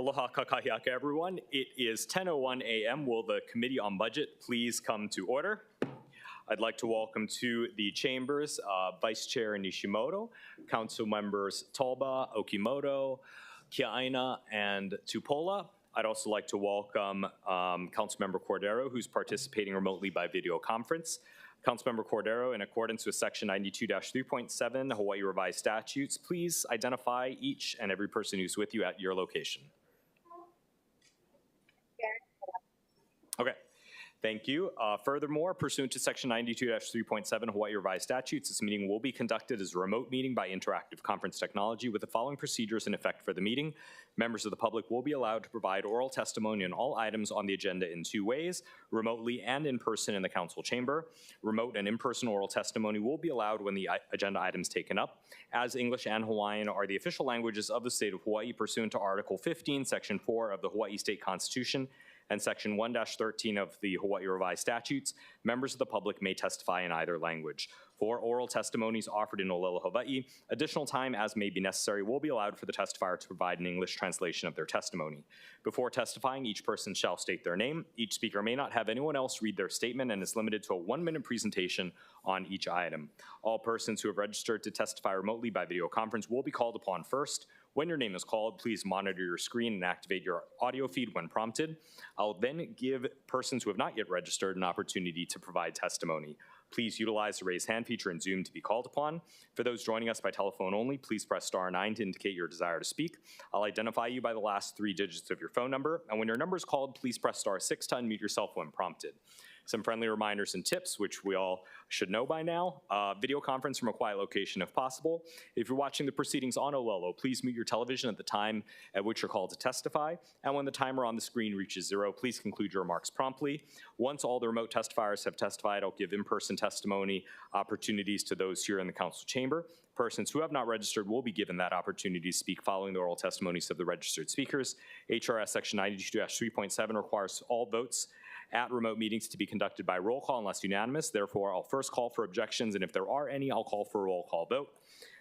Aloha kakahiaka, everyone. It is 10:01 a.m. Will the Committee on Budget please come to order? I'd like to welcome to the chambers Vice Chair Nishimoto, Council Members Talba, Okimoto, Kiaina, and Tupola. I'd also like to welcome Councilmember Cordero, who's participating remotely by video conference. Councilmember Cordero, in accordance with Section 92-3.7 Hawaii Revised Statutes, please identify each and every person who's with you at your location. Okay. Thank you. Furthermore, pursuant to Section 92-3.7 Hawaii Revised Statutes, this meeting will be conducted as a remote meeting by interactive conference technology with the following procedures in effect for the meeting. Members of the public will be allowed to provide oral testimony on all items on the agenda in two ways, remotely and in person in the council chamber. Remote and in-person oral testimony will be allowed when the agenda items taken up, as English and Hawaiian are the official languages of the state of Hawaii pursuant to Article 15, Section 4 of the Hawaii State Constitution, and Section 1-13 of the Hawaii Revised Statutes. Members of the public may testify in either language. For oral testimonies offered in Olelo, Hawaii, additional time as may be necessary will be allowed for the testifier to provide an English translation of their testimony. Before testifying, each person shall state their name. Each speaker may not have anyone else read their statement and is limited to a 1-minute presentation on each item. All persons who have registered to testify remotely by video conference will be called upon first. When your name is called, please monitor your screen and activate your audio feed when prompted. I'll then give persons who have not yet registered an opportunity to provide testimony. Please utilize the raise hand feature in Zoom to be called upon. For those joining us by telephone only, please press *9 to indicate your desire to speak. I'll identify you by the last 3 digits of your phone number, and when your number is called, please press *6 to unmute yourself when prompted. Some friendly reminders and tips, which we all should know by now. Video conference from a quiet location if possible. If you're watching the proceedings on Olelo, please mute your television at the time at which you're called to testify. And when the timer on the screen reaches 0, please conclude your remarks promptly. Once all the remote testifiers have testified, I'll give in-person testimony opportunities to those here in the council chamber. Persons who have not registered will be given that opportunity to speak following the oral testimonies of the registered speakers. HRS Section 92-3.7 requires all votes at remote meetings to be conducted by roll call unless unanimous. Therefore, I'll first call for objections, and if there are any, I'll call for a roll call vote.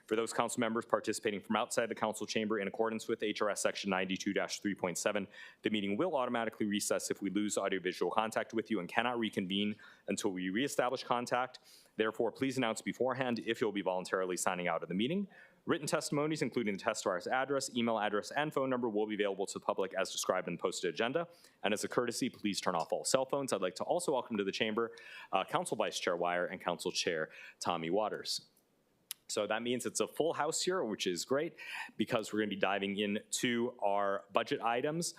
For those council members participating from outside the council chamber in accordance with HRS Section 92-3.7, the meeting will automatically recess if we lose audiovisual contact with you and cannot reconvene until we reestablish contact. Therefore, please announce beforehand if you'll be voluntarily signing out of the meeting. Written testimonies, including the testifier's address, email address, and phone number, will be available to the public as described in the posted agenda. And as a courtesy, please turn off all cell phones. I'd like to also welcome to the chamber Council Vice Chair Wire and Council Chair Tommy Waters. So that means it's a full house here, which is great because we're going to be diving into our budget items.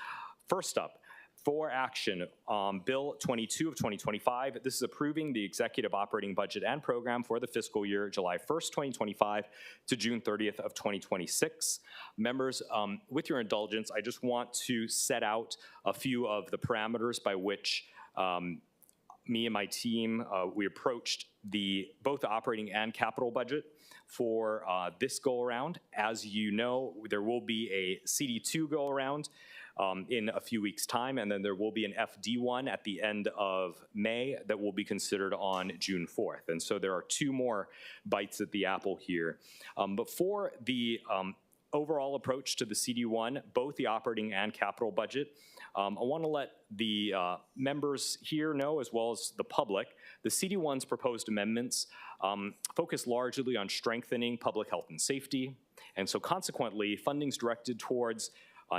First up, for action, Bill 22 of 2025. This is approving the executive operating budget and program for the fiscal year July 1st, 2025 to June 30th of 2026. Members, with your indulgence, I just want to set out a few of the parameters by which me and my team, we approached both the operating and capital budget for this go-around. As you know, there will be a CD2 go-around in a few weeks' time, and then there will be an FD1 at the end of May that will be considered on June 4th. And so there are 2 more bites at the apple here. But for the overall approach to the CD1, both the operating and capital budget, I want to let the members here know, as well as the public, the CD1's proposed amendments focus largely on strengthening public health and safety. And so consequently, funding's directed towards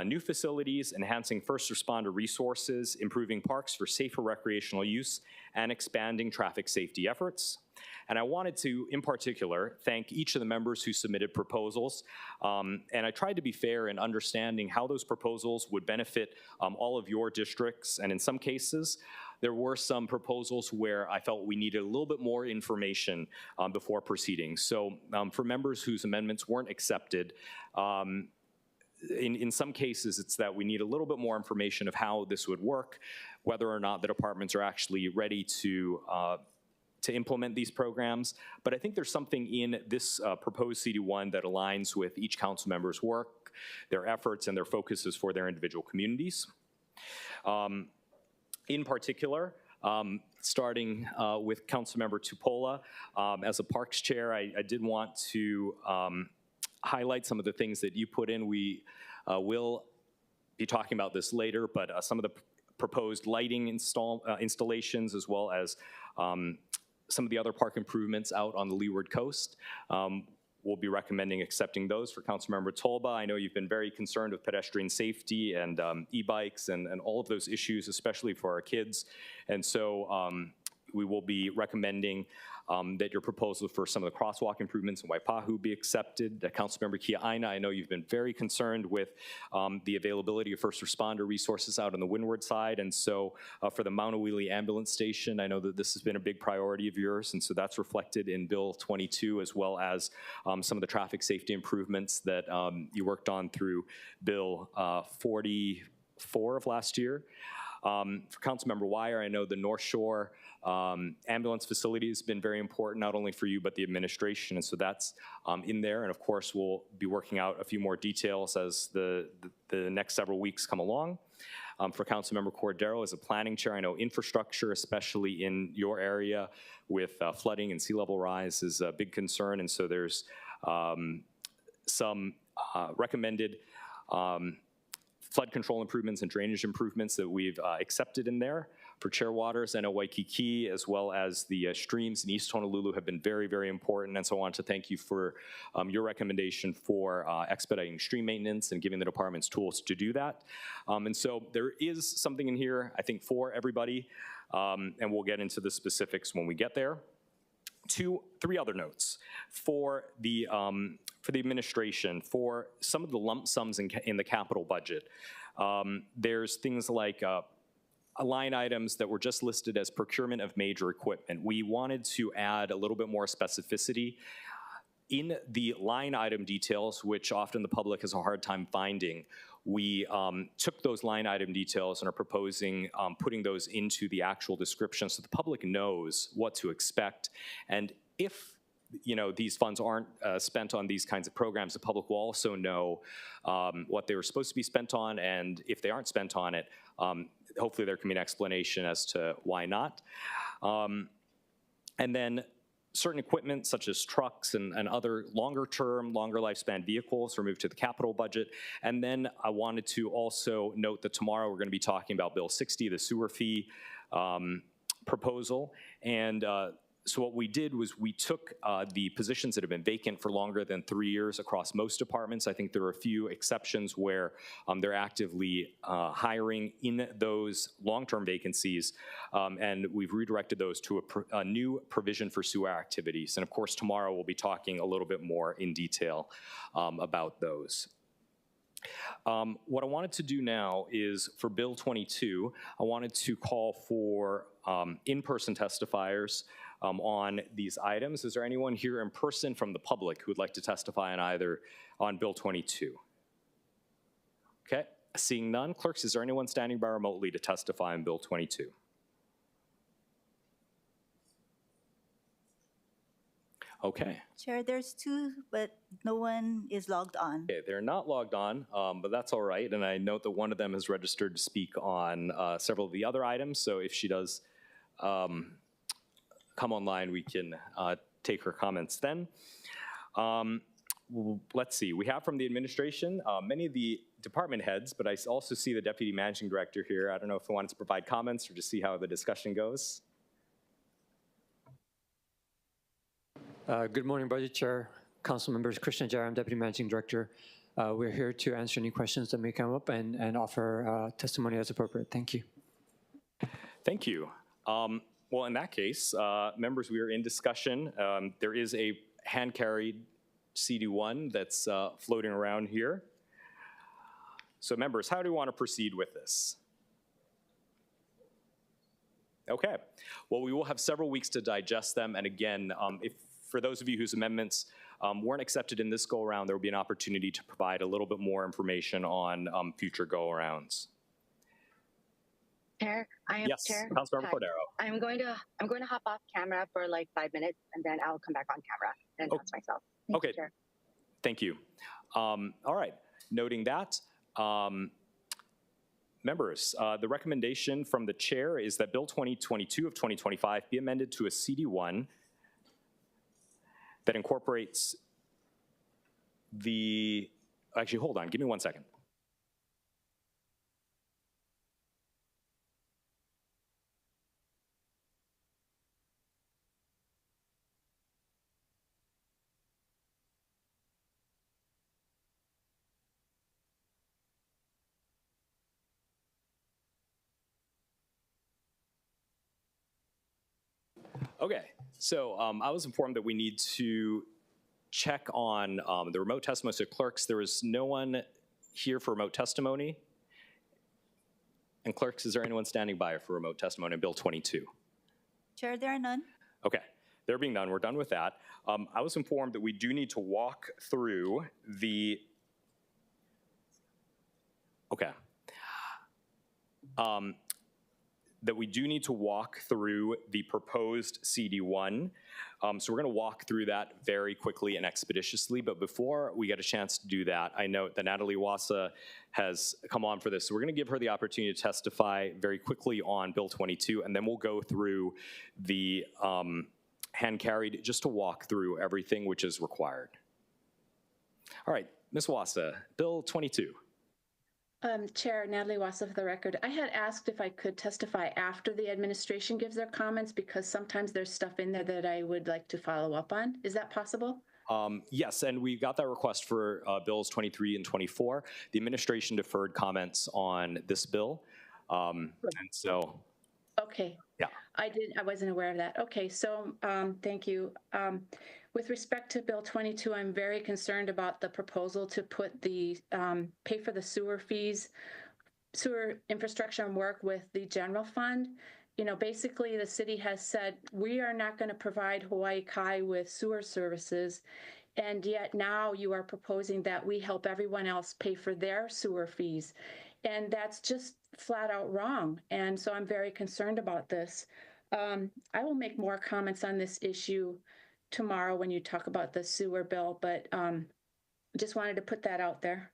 new facilities, enhancing first responder resources, improving parks for safer recreational use, and expanding traffic safety efforts. And I wanted to, in particular, thank each of the members who submitted proposals. And I tried to be fair in understanding how those proposals would benefit all of your districts. And in some cases, there were some proposals where I felt we needed a little bit more information before proceeding. So for members whose amendments weren't accepted, in some cases, it's that we need a little bit more information of how this would work, whether or not the departments are actually ready to implement these programs. But I think there's something in this proposed CD1 that aligns with each council member's work, their efforts, and their focuses for their individual communities. In particular, starting with Councilmember Tupola, as a Parks Chair, I did want to highlight some of the things that you put in. We will be talking about this later, but some of the proposed lighting installations, as well as some of the other park improvements out on the leeward coast. We'll be recommending accepting those for Councilmember Tolba. I know you've been very concerned with pedestrian safety and e-bikes and all of those issues, especially for our kids. And so we will be recommending that your proposal for some of the crosswalk improvements in Waipahu be accepted. Councilmember Kia'aina, I know you've been very concerned with the availability of first responder resources out on the windward side, and so for the Maunawili Ambulance Station, I know that this has been a big priority of yours, and so that's reflected in Bill 22, as well as some of the traffic safety improvements that you worked on through Bill 44 of last year. For Councilmember Wire, I know the North Shore ambulance facility has been very important, not only for you, but the administration, and so that's in there. And of course, we'll be working out a few more details as the next several weeks come along. For Councilmember Cordero, as a planning chair, I know infrastructure, especially in your area with flooding and sea level rise, is a big concern, and so there's some recommended flood control improvements and drainage improvements that we've accepted in there. For Chair Waters, I know Waikiki, as well as the streams in East Honolulu, have been very, very important, and so I want to thank you for your recommendation for expediting stream maintenance and giving the departments tools to do that. And so there is something in here, I think, for everybody, and we'll get into the specifics when we get there. Three other notes for the administration, for some of the lump sums in the capital budget. There's things like line items that were just listed as procurement of major equipment. We wanted to add a little bit more specificity in the line item details, which often the public has a hard time finding. We took those line item details and are proposing putting those into the actual description so the public knows what to expect. And if these funds aren't spent on these kinds of programs, the public will also know what they were supposed to be spent on, and if they aren't spent on it, hopefully there can be an explanation as to why not. And then certain equipment such as trucks and other longer term, longer lifespan vehicles are moved to the capital budget. And then I wanted to also note that tomorrow we're going to be talking about Bill 60, the sewer fee proposal. And so what we did was we took the positions that have been vacant for longer than 3 years across most departments. I think there are a few exceptions where they're actively hiring in those long-term vacancies, and we've redirected those to a new provision for sewer activities. And of course, tomorrow we'll be talking a little bit more in detail about those. What I wanted to do now is for Bill 22, I wanted to call for in-person testifiers on these items. Is there anyone here in person from the public who would like to testify on Bill 22? Okay, seeing none. Clerks, is there anyone standing by remotely to testify on Bill 22? Okay. Chair, there's two, but no one is logged on. Okay, they're not logged on, but that's all right. And I note that one of them has registered to speak on several of the other items. So if she does come online, we can take her comments then. Let's see, we have from the administration, many of the department heads, but I also see the Deputy Managing Director here. I don't know if he wanted to provide comments or just see how the discussion goes. Good morning, Budget Chair, Council members. Christian Jara, I'm Deputy Managing Director. We're here to answer any questions that may come up and offer testimony as appropriate. Thank you. Thank you. Well, in that case, members, we are in discussion. There is a hand-carried CD1 that's floating around here. So members, how do you want to proceed with this? Okay. Well, we will have several weeks to digest them. And again, for those of you whose amendments weren't accepted in this go-around, there will be an opportunity to provide a little bit more information on future go-arounds. Chair, I am yes, Chair. Councilmember Cordero. I'm going to hop off camera for like 5 minutes, and then I'll come back on camera and announce myself. Thank you, Chair. Thank you. All right. Noting that, members, the recommendation from the chair is that Bill 2022 of 2025 be amended to a CD1 that incorporates the, actually, hold on, give me 1 second. Okay, so I was informed that we need to check on the remote testimony. So clerks, there is no one here for remote testimony. And clerks, is there anyone standing by for remote testimony on Bill 22? Chair, there are none. Okay, there being none, we're done with that. I was informed that we do need to walk through the, okay. That we do need to walk through the proposed CD1. So we're going to walk through that very quickly and expeditiously. But before we get a chance to do that, I note that Natalie Wassa has come on for this. So we're going to give her the opportunity to testify very quickly on Bill 22, and then we'll go through the hand carried just to walk through everything which is required. All right, Ms. Wassa, Bill 22. Chair, Natalie Wassa for the record. I had asked if I could testify after the administration gives their comments because sometimes there's stuff in there that I would like to follow up on. Is that possible? Yes, and we got that request for Bills 23 and 24. The administration deferred comments on this bill, and so. Okay. Yeah. I wasn't aware of that. Okay, so thank you. With respect to Bill 22, I'm very concerned about the proposal to put the pay for the sewer fees, sewer infrastructure and work with the general fund. You know, basically the city has said, we are not going to provide Hawaii Kai with sewer services. And yet now you are proposing that we help everyone else pay for their sewer fees. And that's just flat out wrong. And so I'm very concerned about this. I will make more comments on this issue tomorrow when you talk about the sewer bill, but just wanted to put that out there.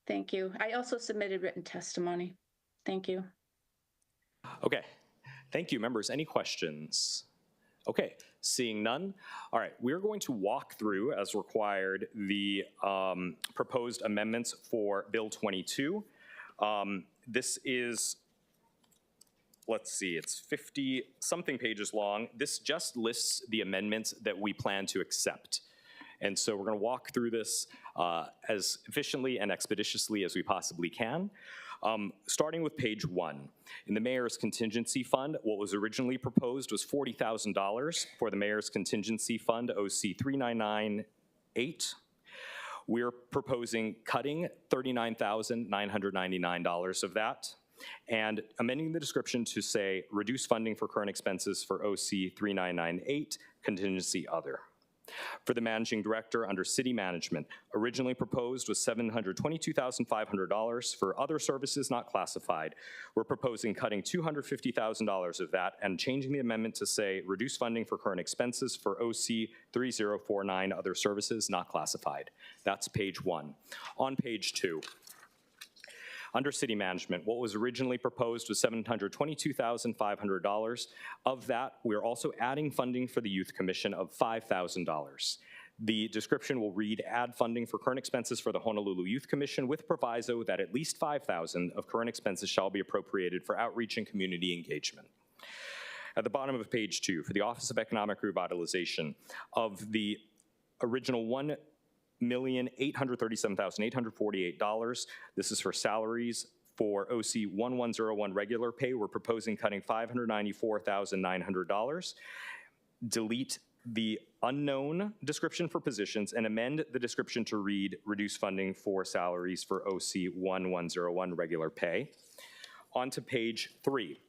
Thank you. I also submitted written testimony. Thank you. Okay. Thank you, members. Any questions? Okay, seeing none. All right, we're going to walk through, as required, the proposed amendments for Bill 22. This is, let's see, it's 50-something pages long. This just lists the amendments that we plan to accept. And so we're going to walk through this as efficiently and expeditiously as we possibly can. Starting with page 1. In the Mayor's Contingency Fund, what was originally proposed was $40,000 for the Mayor's Contingency Fund, OC 3998. We're proposing cutting $39,999 of that and amending the description to say reduce funding for current expenses for OC 3998, contingency other. For the managing director under city management, originally proposed was $722,500 for other services not classified. We're proposing cutting $250,000 of that and changing the amendment to say reduce funding for current expenses for OC 3049, other services not classified. That's page 1. On page 2. Under city management, what was originally proposed was $722,500. Of that, we're also adding funding for the Youth Commission of $5,000. The description will read, add funding for current expenses for the Honolulu Youth Commission with proviso that at least $5,000 of current expenses shall be appropriated for outreach and community engagement. At the bottom of page 2, for the Office of Economic Revitalization, of the original $1,837,848. This is for salaries. For OC 1101 regular pay, we're proposing cutting $594,900. Delete the unknown description for positions and amend the description to read reduce funding for salaries for OC 1101 regular pay. On to page 3.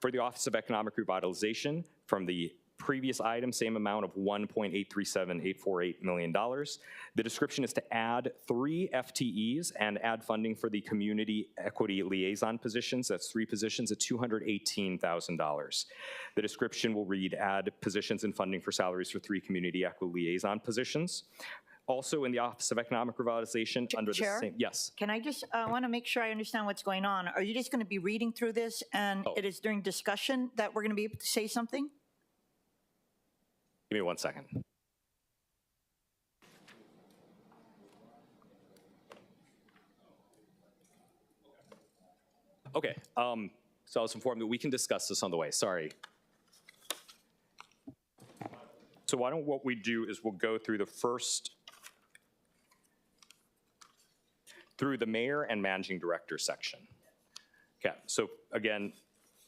For the Office of Economic Revitalization, from the previous item, same amount of $1.837848 million. The description is to add 3 FTEs and add funding for the community equity liaison positions. That's 3 positions at $218,000. The description will read add positions and funding for salaries for 3 community equity liaison positions. Also in the Office of Economic Revitalization under Chair? the same, yes. Can I just, want to make sure I understand what's going on. Are you just going to be reading through this and it is during discussion that we're going to be able to say something? Give me 1 second. Okay, so I was informed that we can discuss this on the way, sorry. So why don't what we do is we'll go through the through the mayor and managing director section. Okay, so again,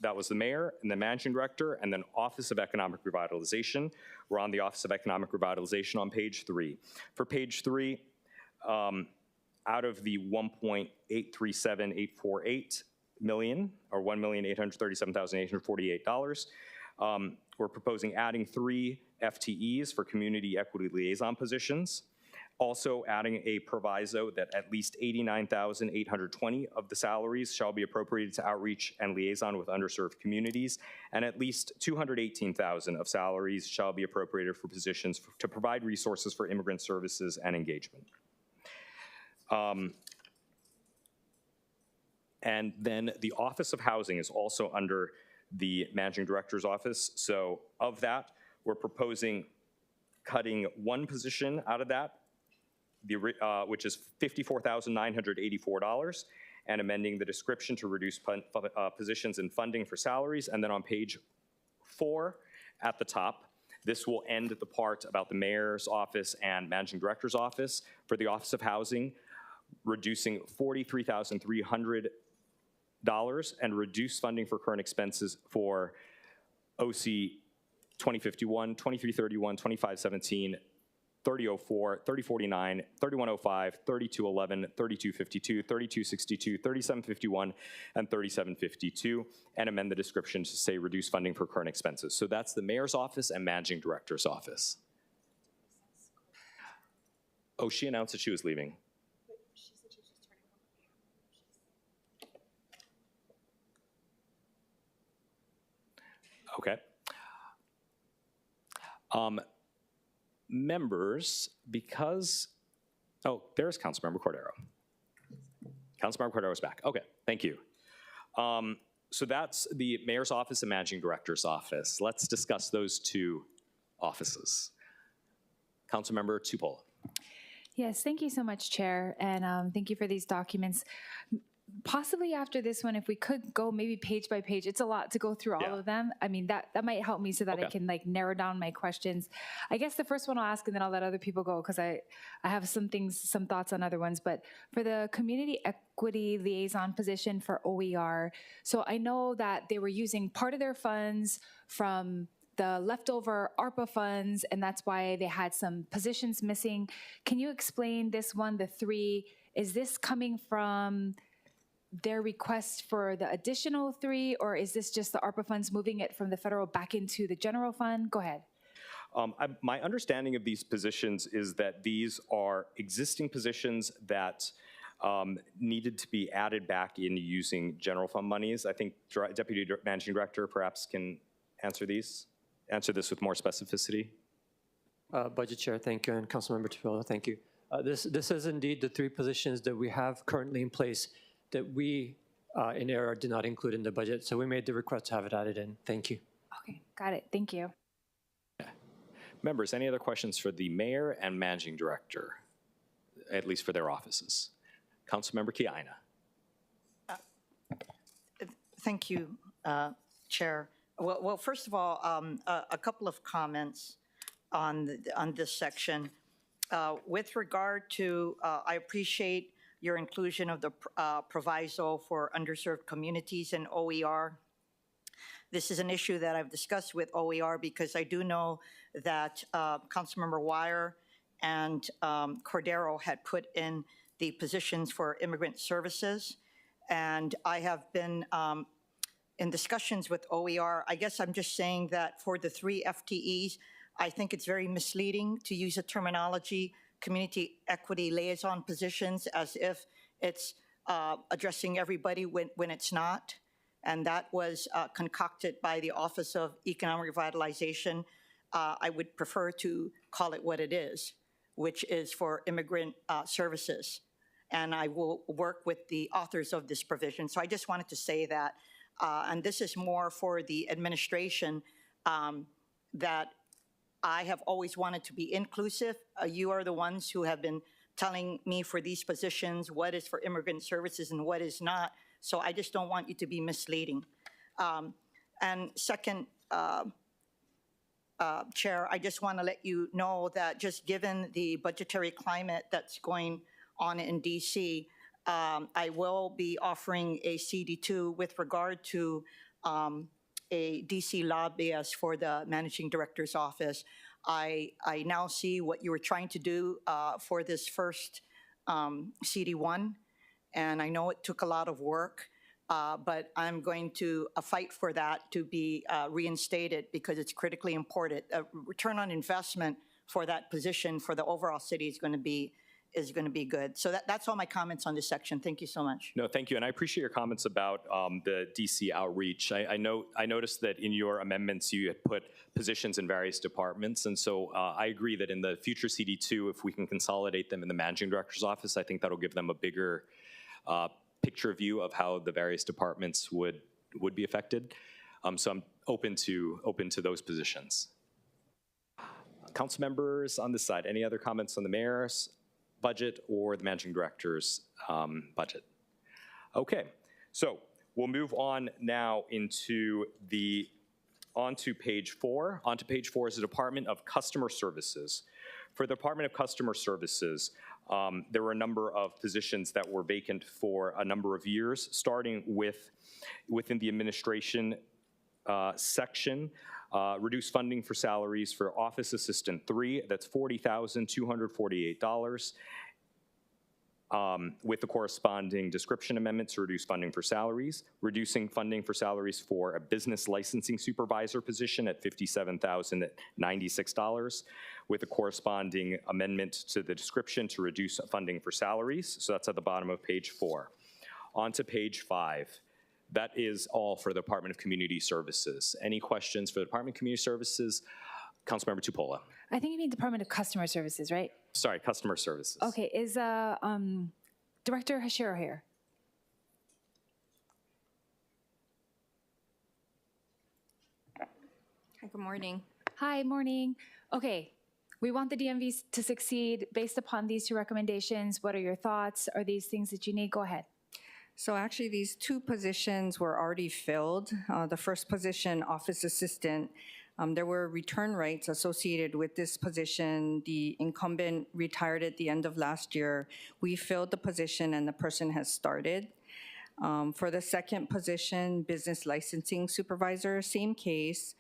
that was the mayor and the managing director, and then Office of Economic Revitalization. We're on the Office of Economic Revitalization on page 3. For page 3, out of the $1.837848 million, or $1,837,848, we're proposing adding 3 FTEs for community equity liaison positions. Also adding a proviso that at least $89,820 of the salaries shall be appropriated to outreach and liaison with underserved communities, and at least $218,000 of salaries shall be appropriated for positions to provide resources for immigrant services and engagement. And then the Office of Housing is also under the Managing Director's office. So of that, we're proposing cutting 1 position out of that, which is $54,984, and amending the description to reduce positions and funding for salaries. And then on page 4 at the top, this will end the part about the mayor's office and managing director's office. For the Office of Housing, reducing $43,300 and reduce funding for current expenses for OC 2051, 2331, 2517, 3004, 3049, 3105, 3211, 3252, 3262, 3751, and 3752, and amend the description to say reduce funding for current expenses. So that's the mayor's office and managing director's office. Oh, she announced that she was leaving. Okay. Members, because, oh, there's Councilmember Cordero. Councilmember Cordero is back. Okay, thank you. So that's the mayor's office and managing director's office. Let's discuss those 2 offices. Councilmember Tupola. Yes, thank you so much, Chair, and thank you for these documents. Possibly after this one, if we could go maybe page by page, it's a lot to go through all of them. I mean, that might help me so that I can like narrow down my questions. I guess the first one I'll ask and then I'll let other people go because I have some thoughts on other ones. But for the community equity liaison position for OER, so I know that they were using part of their funds from the leftover ARPA funds, and that's why they had some positions missing. Can you explain this one, the 3? Is this coming from their request for the additional 3, or is this just the ARPA funds moving it from the federal back into the general fund? Go ahead. My understanding of these positions is that these are existing positions that needed to be added back in using general fund monies. I think Deputy Managing Director perhaps can answer this with more specificity. Budget Chair, thank you, and Councilmember Tupola, thank you. This is indeed the 3 positions that we have currently in place that we in error did not include in the budget. So we made the request to have it added in. Thank you. Okay, got it. Thank you. Members, any other questions for the mayor and managing director, at least for their offices? Councilmember Kiaina. Thank you, Chair. Well, first of all, a couple of comments on this section. With regard to, I appreciate your inclusion of the proviso for underserved communities in OER. This is an issue that I've discussed with OER because I do know that Councilmember Wire and Cordero had put in the positions for immigrant services. And I have been in discussions with OER. I guess I'm just saying that for the 3 FTEs, I think it's very misleading to use a terminology community equity liaison positions as if it's addressing everybody when it's not. And that was concocted by the Office of Economic Revitalization. I would prefer to call it what it is, which is for immigrant services. And I will work with the authors of this provision. So I just wanted to say that. And this is more for the administration that I have always wanted to be inclusive. You are the ones who have been telling me for these positions what is for immigrant services and what is not. So I just don't want you to be misleading. And second, Chair, I just want to let you know that just given the budgetary climate that's going on in DC, I will be offering a CD2 with regard to a DC lobbyist for the managing director's office, I now see what you were trying to do for this first CD1, and I know it took a lot of work, but I'm going to fight for that to be reinstated because it's critically important. Return on investment for that position for the overall city is going to be good. So that's all my comments on this section. Thank you so much. No, thank you, and I appreciate your comments about the DC outreach. I noticed that in your amendments you had put positions in various departments, and so I agree that in the future CD2, if we can consolidate them in the managing director's office, I think that'll give them a bigger picture view of how the various departments would be affected. So I'm open to those positions. Council members on this side, any other comments on the mayor's budget or the managing director's budget? Okay, so we'll move on now onto page 4. Onto page 4 is the Department of Customer Services. For the Department of Customer Services, there were a number of positions that were vacant for a number of years, starting within the administration section. Reduce funding for salaries for Office Assistant 3, that's $40,248, with the corresponding description amendment to reduce funding for salaries. Reducing funding for salaries for a business licensing supervisor position at $57,096, with a corresponding amendment to the description to reduce funding for salaries. So that's at the bottom of page 4. On to page 5. That is all for the Department of Community Services. Any questions for the Department of Community Services? Councilmember Tupola. I think you mean Department of Customer Services, right? Sorry, Customer Services. Okay, is Director Hashiro here? Hi, good morning. Hi, morning. Okay, we want the DMVs to succeed. Based upon these 2 recommendations, what are your thoughts? Are these things that you need? Go ahead. So actually, these 2 positions were already filled. The first position, office assistant, there were return rights associated with this position. The incumbent retired at the end of last year. We filled the position and the person has started. For the second position, business licensing supervisor, same case.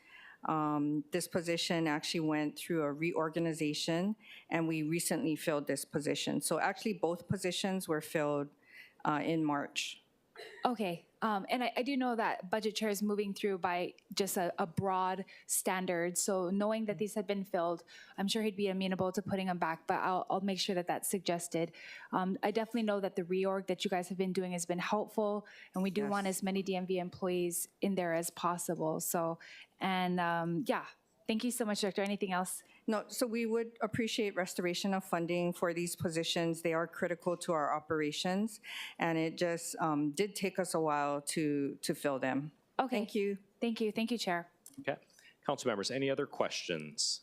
This position actually went through a reorganization and we recently filled this position. So actually both positions were filled in March. Okay, and I do know that budget chair is moving through by just a broad standard. So knowing that these had been filled, I'm sure he'd be amenable to putting them back, but I'll make sure that that's suggested. I definitely know that the reorg that you guys have been doing has been helpful, and we do want as many DMV employees in there as possible. So, and yeah, thank you so much, Director. Anything else? No, so we would appreciate restoration of funding for these positions. They are critical to our operations, and it just did take us a while to fill them. Okay. Thank you. Thank you. Thank you, Chair. Okay. Council members, any other questions?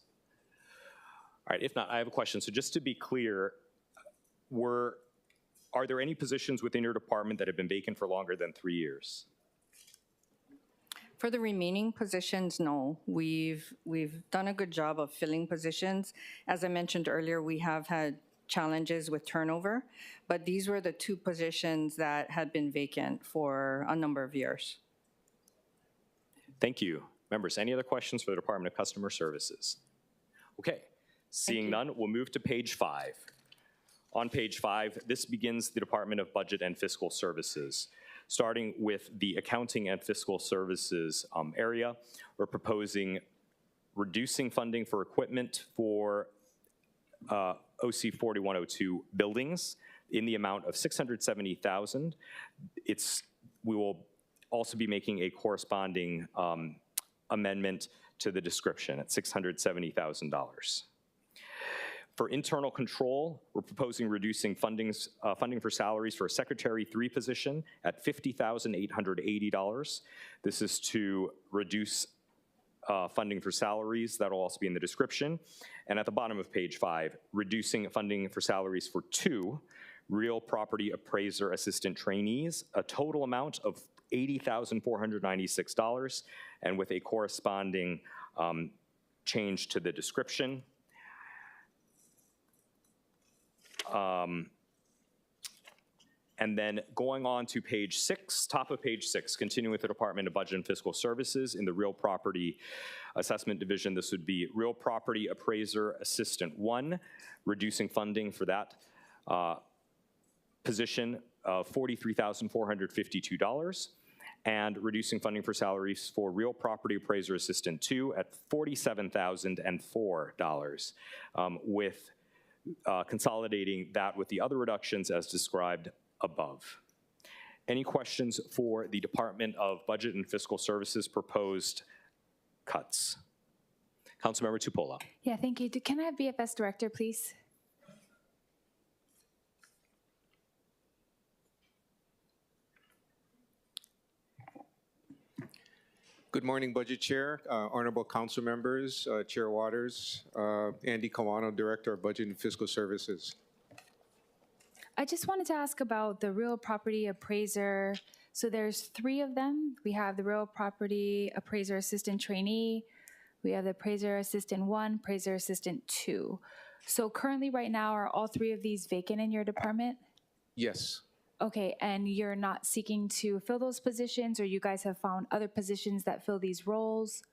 All right, if not, I have a question. So just to be clear, are there any positions within your department that have been vacant for longer than 3 years? For the remaining positions, no. We've done a good job of filling positions. As I mentioned earlier, we have had challenges with turnover, but these were the 2 positions that had been vacant for a number of years. Thank you. Members, any other questions for the Department of Customer Services? Okay, seeing none, we'll move to page 5. On page 5, this begins the Department of Budget and Fiscal Services. Starting with the Accounting and Fiscal Services area, we're proposing reducing funding for equipment for OC 4102 buildings in the amount of $670,000. We will also be making a corresponding amendment to the description at $670,000. For internal control, we're proposing reducing funding for salaries for a Secretary 3 position at $50,880. This is to reduce funding for salaries. That'll also be in the description. And at the bottom of page 5, reducing funding for salaries for 2 real property appraiser assistant trainees, a total amount of $80,496, and with a corresponding change to the description. And then going on to page 6, top of page 6, continuing with the Department of Budget and Fiscal Services in the Real Property Assessment Division, this would be Real Property Appraiser Assistant 1, reducing funding for that position of $43,452, and reducing funding for salaries for Real Property Appraiser Assistant 2 at $47,004, with consolidating that with the other reductions as described above. Any questions for the Department of Budget and Fiscal Services proposed cuts? Councilmember Tupola. Yeah, thank you. Can I have BFS Director, please? Good morning, Budget Chair, Honorable Council Members, Chair Waters, Andy Kawano, Director of Budget and Fiscal Services. I just wanted to ask about the Real Property Appraiser. So there's 3 of them. We have the Real Property Appraiser Assistant Trainee. We have the Appraiser Assistant 1, Appraiser Assistant 2. So currently right now, are all 3 of these vacant in your department? Yes. Okay, and you're not seeking to fill those positions, or you guys have found other positions that fill these roles?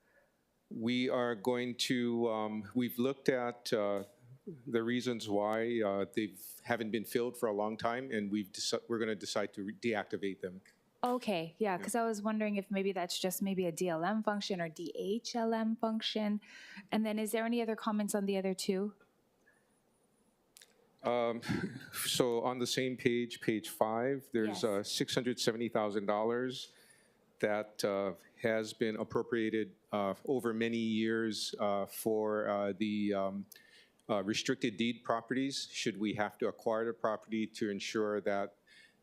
We are going to, we've looked at the reasons why they haven't been filled for a long time, and we're going to decide to deactivate them. Okay, yeah, because I was wondering if maybe that's just maybe a DLM function or DHLM function. And then is there any other comments on the other 2? So on the same page, page 5, there's Yes. $670,000 that has been appropriated over many years for the restricted deed properties, should we have to acquire the property to ensure that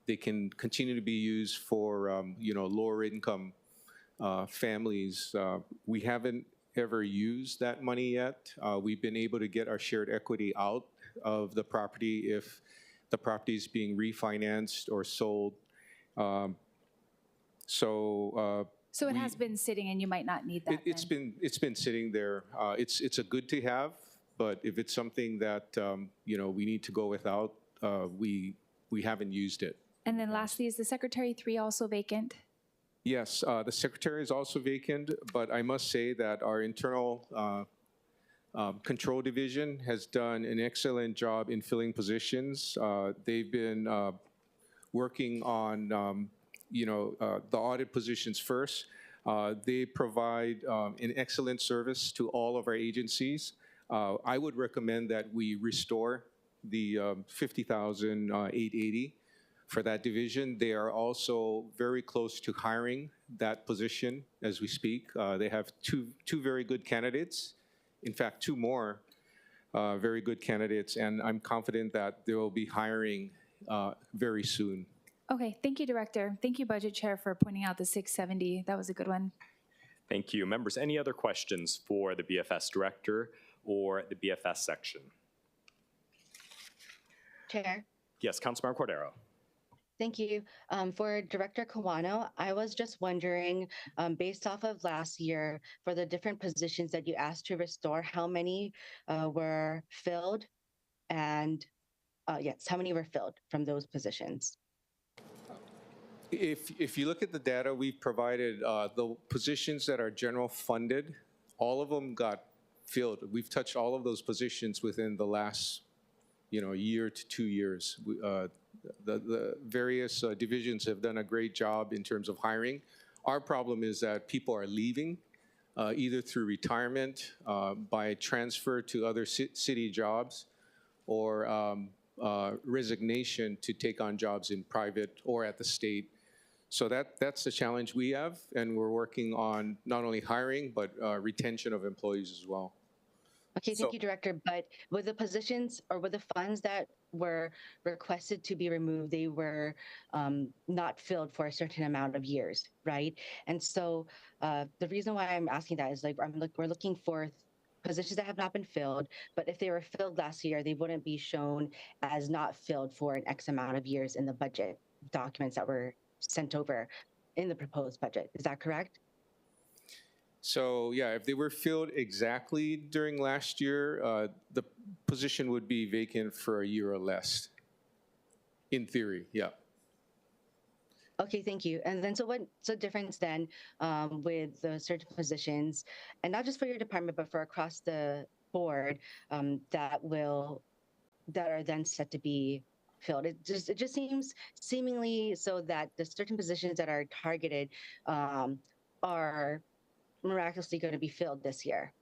they can continue to be used for lower income families. We haven't ever used that money yet. We've been able to get our shared equity out of the property if the property is being refinanced or sold. So it has been sitting and you might not need that it's then. been sitting there. It's a good to have, but if it's something that we need to go without, we haven't used it. And then lastly, is the Secretary 3 also vacant? Yes, the secretary is also vacant, but I must say that our internal control division has done an excellent job in filling positions. They've been working on, the audit positions first. They provide an excellent service to all of our agencies. I would recommend that we restore the $50,880 for that division. They are also very close to hiring that position as we speak. They have two very good candidates. In fact, 2 more very good candidates, and I'm confident that they will be hiring very soon. Okay, thank you, Director. Thank you, Budget Chair, for pointing out the 670. That was a good one. Thank you. Members, any other questions for the BFS Director or the BFS section? Chair. Yes, Councilmember Cordero. Thank you. For Director Kawano, I was just wondering, based off of last year, for the different positions that you asked to restore, how many were filled? And yes, how many were filled from those positions? If you look at the data we've provided, the positions that are general funded, all of them got filled. We've touched all of those positions within the last year to 2 years. The various divisions have done a great job in terms of hiring. Our problem is that people are leaving either through retirement, by transfer to other city jobs, or resignation to take on jobs in private or at the state. So that's the challenge we have, and we're working on not only hiring, but retention of employees as well. Okay, thank you, Director. But with the positions or with the funds that were requested to be removed, they were not filled for a certain amount of years, right? And so the reason why I'm asking that is we're looking for positions that have not been filled, but if they were filled last year, they wouldn't be shown as not filled for an X amount of years in the budget documents that were sent over in the proposed budget. Is that correct? So yeah, if they were filled exactly during last year, the position would be vacant for a year or less. In theory, yeah. Okay, thank you. And then, so what's the difference then with the certain positions, and not just for your department, but for across the board that are then set to be filled? It just seems seemingly so that the certain positions that are targeted are miraculously going to be filled this year.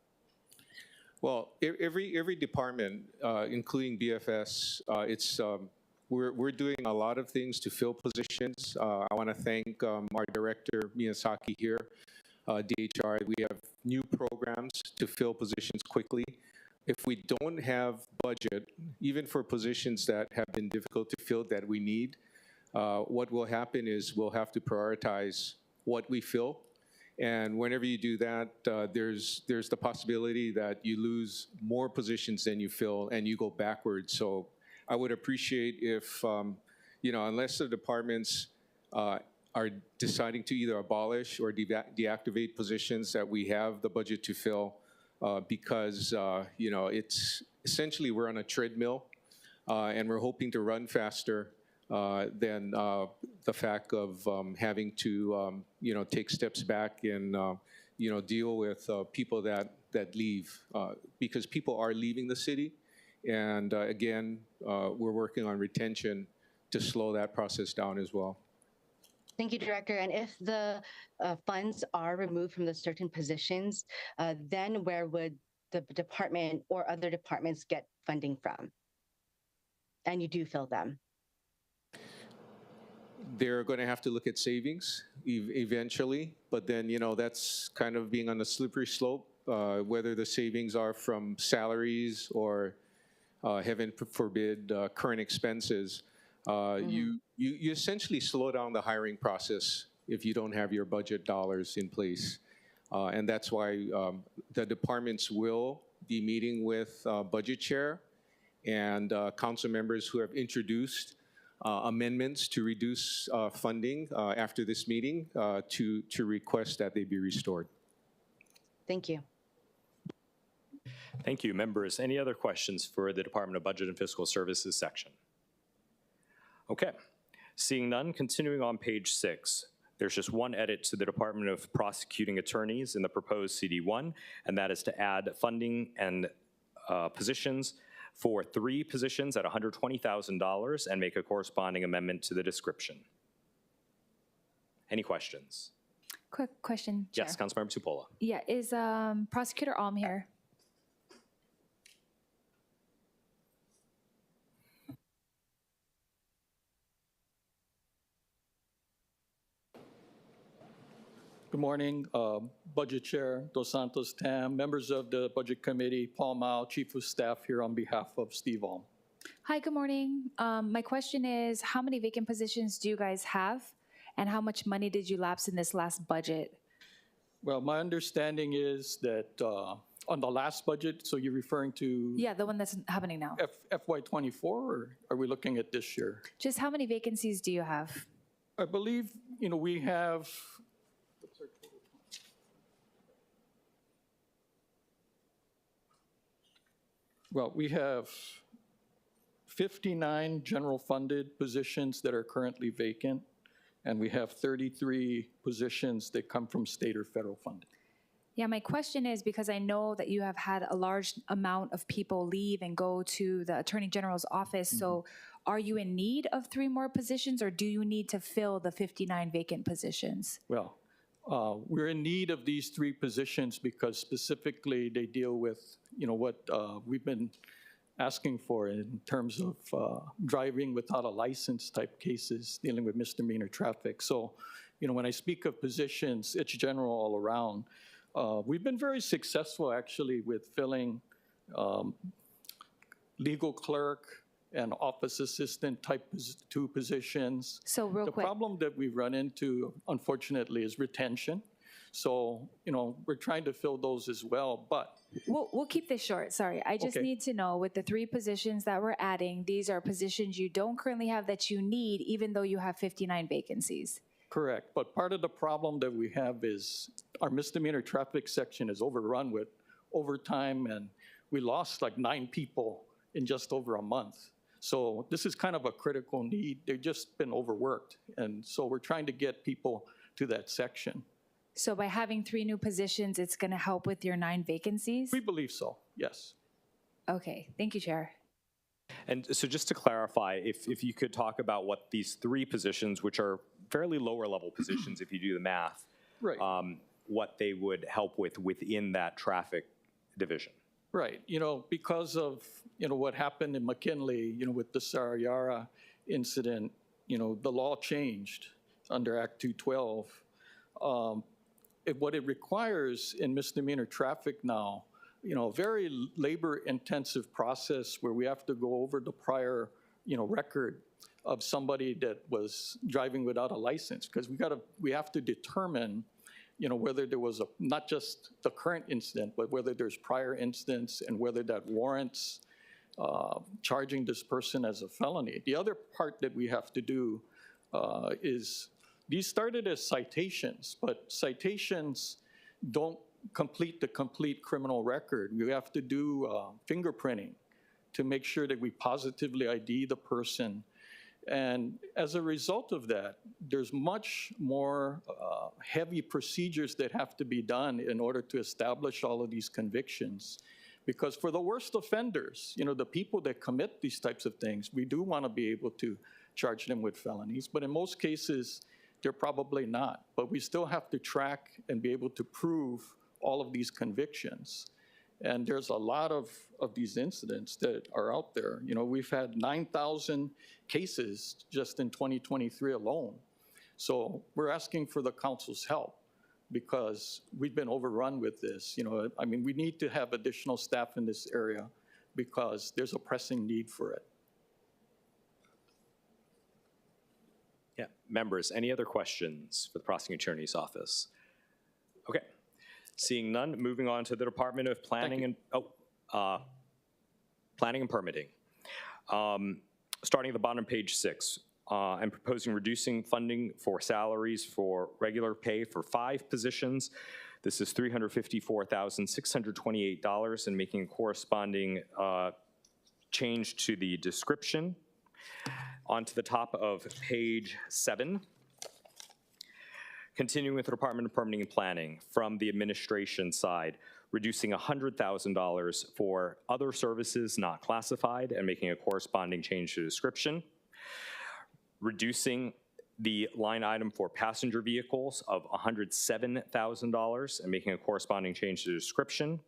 Well, every department, including BFS, we're doing a lot of things to fill positions. I want to thank our director Miyazaki here, DHR. We have new programs to fill positions quickly. If we don't have budget, even for positions that have been difficult to fill that we need, what will happen is we'll have to prioritize what we fill. And whenever you do that, there's the possibility that you lose more positions than you fill and you go backwards. So I would appreciate if, unless the departments are deciding to either abolish or deactivate positions that we have the budget to fill, because, it's essentially we're on a treadmill and we're hoping to run faster than the fact of having to, take steps back and, deal with people that leave, because people are leaving the city. And again, we're working on retention to slow that process down as well. Thank you, Director. And if the funds are removed from the certain positions, then where would the department or other departments get funding from? And you do fill them. They're going to have to look at savings eventually, but then, that's kind of being on a slippery slope, whether the savings are from salaries or, heaven forbid, current expenses. You essentially slow down the hiring process if you don't have your budget dollars in place. And that's why the departments will be meeting with budget chair and council members who have introduced amendments to reduce funding after this meeting to request that they be restored. Thank you. Thank you. Members, any other questions for the Department of Budget and Fiscal Services section? Okay. Seeing none, continuing on page 6. There's just one edit to the Department of Prosecuting Attorneys in the proposed CD1, and that is to add funding and positions for 3 positions at $120,000 and make a corresponding amendment to the description. Any questions? Quick question, Chair. Yes, Councilmember Tupola. Yeah, is Prosecutor Alm here? Good morning, Budget Chair Dos Santos Tam, members of the Budget Committee, Paul Mao, Chief of Staff here on behalf of Steve Alm. Hi, good morning. My question is, how many vacant positions do you guys have? And how much money did you lapse in this last budget? Well, my understanding is that on the last budget, so you're referring to Yeah, the one that's happening now. FY24, or are we looking at this year? Just how many vacancies do you have? I believe, we have, well, we have 59 general funded positions that are currently vacant, and we have 33 positions that come from state or federal funding. Yeah, my question is because I know that you have had a large amount of people leave and go to the Attorney General's office. So are you in need of 3 more positions, or do you need to fill the 59 vacant positions? Well, we're in need of these 3 positions because specifically they deal with, what we've been asking for in terms of driving without a license type cases, dealing with misdemeanor traffic. So, when I speak of positions, it's general all around. We've been very successful actually with filling legal clerk and office assistant type 2 positions. So real quick. The problem that we've run into, unfortunately, is retention. So, we're trying to fill those as well, but. We'll keep this short, sorry. I just need to know, with the 3 positions that we're adding, these are positions you don't currently have that you need, even though you have 59 vacancies. Correct, but part of the problem that we have is our misdemeanor traffic section is overrun with overtime, and we lost like 9 people in just over a month. So this is kind of a critical need. They've just been overworked. And so we're trying to get people to that section. So by having 3 new positions, it's going to help with your 9 vacancies? We believe so, yes. Okay, thank you, Chair. And so just to clarify, if you could talk about what these 3 positions, which are fairly lower level positions if you do the math, Right. What they would help with within that traffic division. Right, because of, what happened in McKinley, with the Sarayara incident, the law changed under Act 212. What it requires in misdemeanor traffic now, a very labor-intensive process where we have to go over the prior, record of somebody that was driving without a license, because we have to determine, whether there was not just the current incident, but whether there's prior incidents and whether that warrants charging this person as a felony. The other part that we have to do is, these started as citations, but citations don't complete the complete criminal record. We have to do fingerprinting to make sure that we positively ID the person. And as a result of that, there's much more heavy procedures that have to be done in order to establish all of these convictions. Because for the worst offenders, the people that commit these types of things, we do want to be able to charge them with felonies. But in most cases, they're probably not. But we still have to track and be able to prove all of these convictions. And there's a lot of these incidents that are out there. We've had 9,000 cases just in 2023 alone. So we're asking for the council's help because we've been overrun with this. We need to have additional staff in this area because there's a pressing need for it. Yeah, members, any other questions for the prosecuting attorney's office? Okay, seeing none, moving on to the Department of Planning and Planning and Permitting. Starting at the bottom of page 6, I'm proposing reducing funding for salaries for regular pay for 5 positions. This is $354,628 and making a corresponding change to the description. Onto the top of page 7. Continuing with the Department of Permitting and Planning, from the administration side, reducing $100,000 for other services not classified and making a corresponding change to description. Reducing the line item for passenger vehicles of $107,000 and making a corresponding change to description.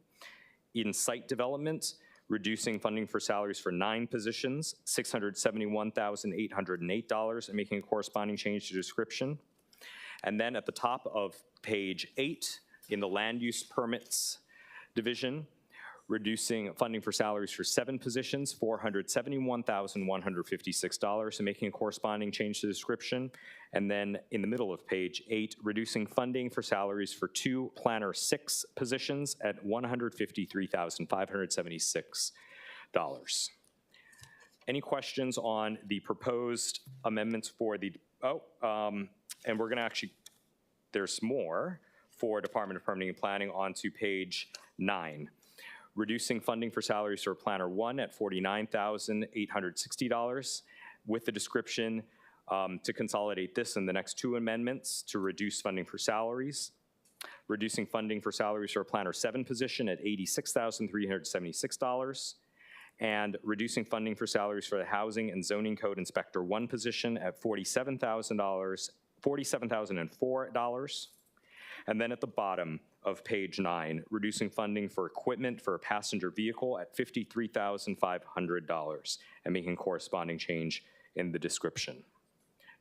In site development, reducing funding for salaries for 9 positions, $671,808 and making a corresponding change to description. And then at the top of page 8, in the land use permits division, reducing funding for salaries for 7 positions, $471,156 and making a corresponding change to description. And then in the middle of page 8, reducing funding for salaries for 2 planner 6 positions at $153,576. Any questions on the proposed amendments for the, and we're gonna actually, there's more for Department of Permitting and Planning onto page 9. Reducing funding for salaries for Planner 1 at $49,860 with the description to consolidate this and the next 2 amendments to reduce funding for salaries. Reducing funding for salaries for a Planner 7 position at $86,376. And reducing funding for salaries for the Housing and Zoning Code Inspector 1 position at $47,004. And then at the bottom of page 9, reducing funding for equipment for a passenger vehicle at $53,500 and making corresponding change in the description.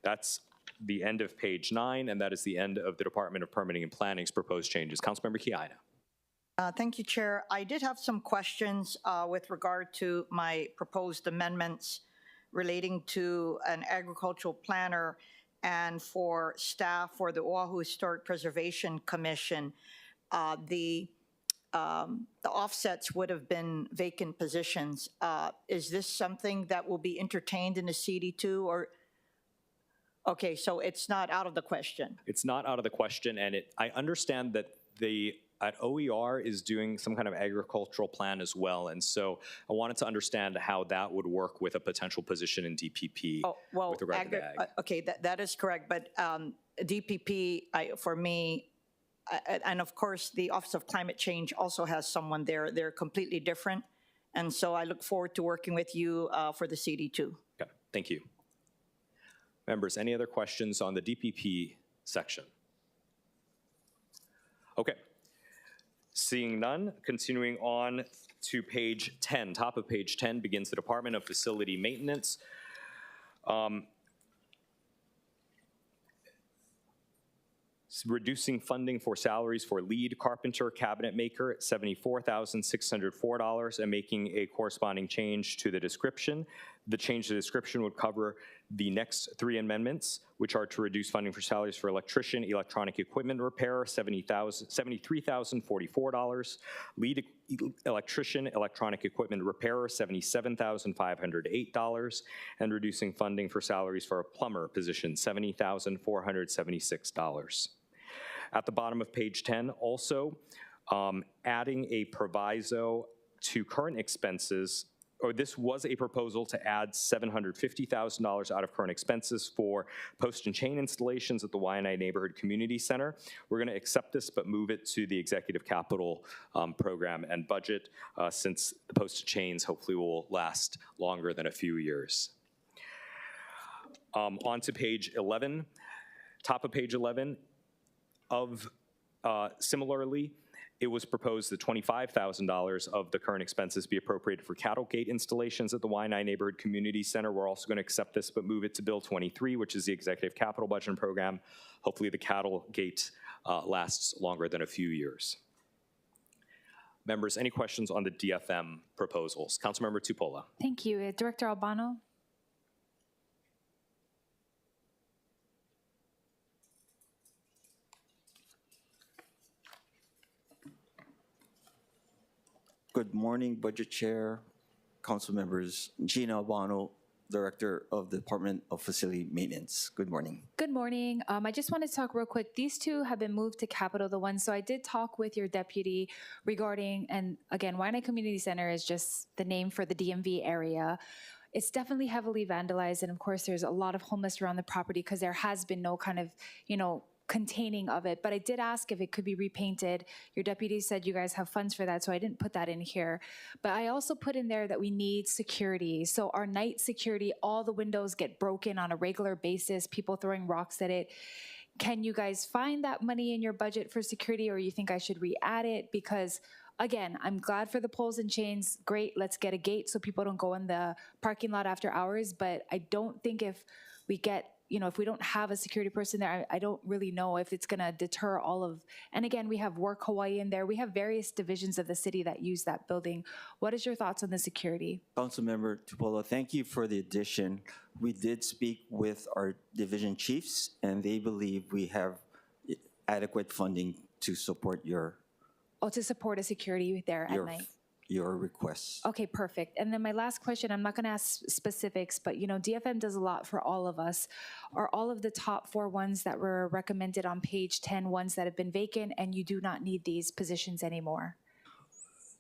That's the end of page 9, and that is the end of the Department of Permitting and Planning's proposed changes. Councilmember Kiana. Thank you, Chair. I did have some questions with regard to my proposed amendments relating to an agricultural planner and for staff for the Oahu Historic Preservation Commission. The offsets would have been vacant positions. Is this something that will be entertained in the CD2 or? Okay, so it's not out of the question. It's not out of the question, and I understand that the at OER is doing some kind of agricultural plan as well. And so I wanted to understand how that would work with a potential position in DPP Oh, well, with regard to the ag. okay, that is correct, but DPP, for me, and of course, the Office of Climate Change also has someone there. They're completely different. And so I look forward to working with you for the CD2. Okay, thank you. Members, any other questions on the DPP section? Okay. Seeing none, continuing on to page 10. Top of page 10 begins the Department of Facility Maintenance. Reducing funding for salaries for lead carpenter cabinet maker at $74,604 and making a corresponding change to the description. The change to the description would cover the next three amendments, which are to reduce funding for salaries for electrician, electronic equipment repairer, $73,044, lead electrician, electronic equipment repairer, $77,508, and reducing funding for salaries for a plumber position, $70,476. At the bottom of page 10, also adding a proviso to current expenses, or this was a proposal to add $750,000 out of current expenses for post and chain installations at the Waianae Neighborhood Community Center. We're going to accept this, but move it to the Executive Capital Program and budget, since the post and chains hopefully will last longer than a few years. On to page 11, top of page 11. Similarly, it was proposed that $25,000 of the current expenses be appropriated for cattle gate installations at the Waianae Neighborhood Community Center. We're also going to accept this, but move it to Bill 23, which is the Executive Capital Budget Program. Hopefully the cattle gate lasts longer than a few years. Members, any questions on the DFM proposals? Councilmember Tupola. Thank you. Director Albano? Good morning, Budget Chair, Council members. Gina Albano, Director of the Department of Facility Maintenance. Good morning. Good morning. I just wanted to talk real quick. These two have been moved to Capital, the one. So I did talk with your deputy regarding, and again, Waianae Community Center is just the name for the DMV area. It's definitely heavily vandalized. And of course, there's a lot of homeless around the property because there has been no kind of, containing of it. But I did ask if it could be repainted. Your deputy said you guys have funds for that, so I didn't put that in here. But I also put in there that we need security. So our night security, all the windows get broken on a regular basis, people throwing rocks at it. Can you guys find that money in your budget for security, or you think I should re-add it? Because again, I'm glad for the poles and chains. Great, let's get a gate so people don't go in the parking lot after hours. But I don't think if we get, if we don't have a security person there, I don't really know if it's going to deter all of, and again, we have Work Hawaii in there. We have various divisions of the city that use that building. What is your thoughts on the security? Councilmember Tupola, thank you for the addition. We did speak with our division chiefs, and they believe we have adequate funding to support your to support a security there at night. Your requests. Okay, perfect. And then my last question, I'm not going to ask specifics, but DFM does a lot for all of us. Are all of the top 4 ones that were recommended on page 10 ones that have been vacant and you do not need these positions anymore?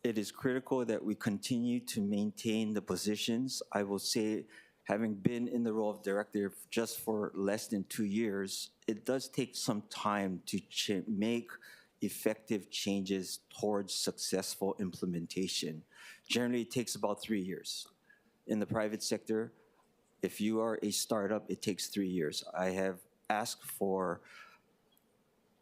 It is critical that we continue to maintain the positions. I will say, having been in the role of director just for less than 2 years, it does take some time to make effective changes towards successful implementation. Generally, it takes about 3 years. In the private sector, if you are a startup, it takes 3 years. I have asked for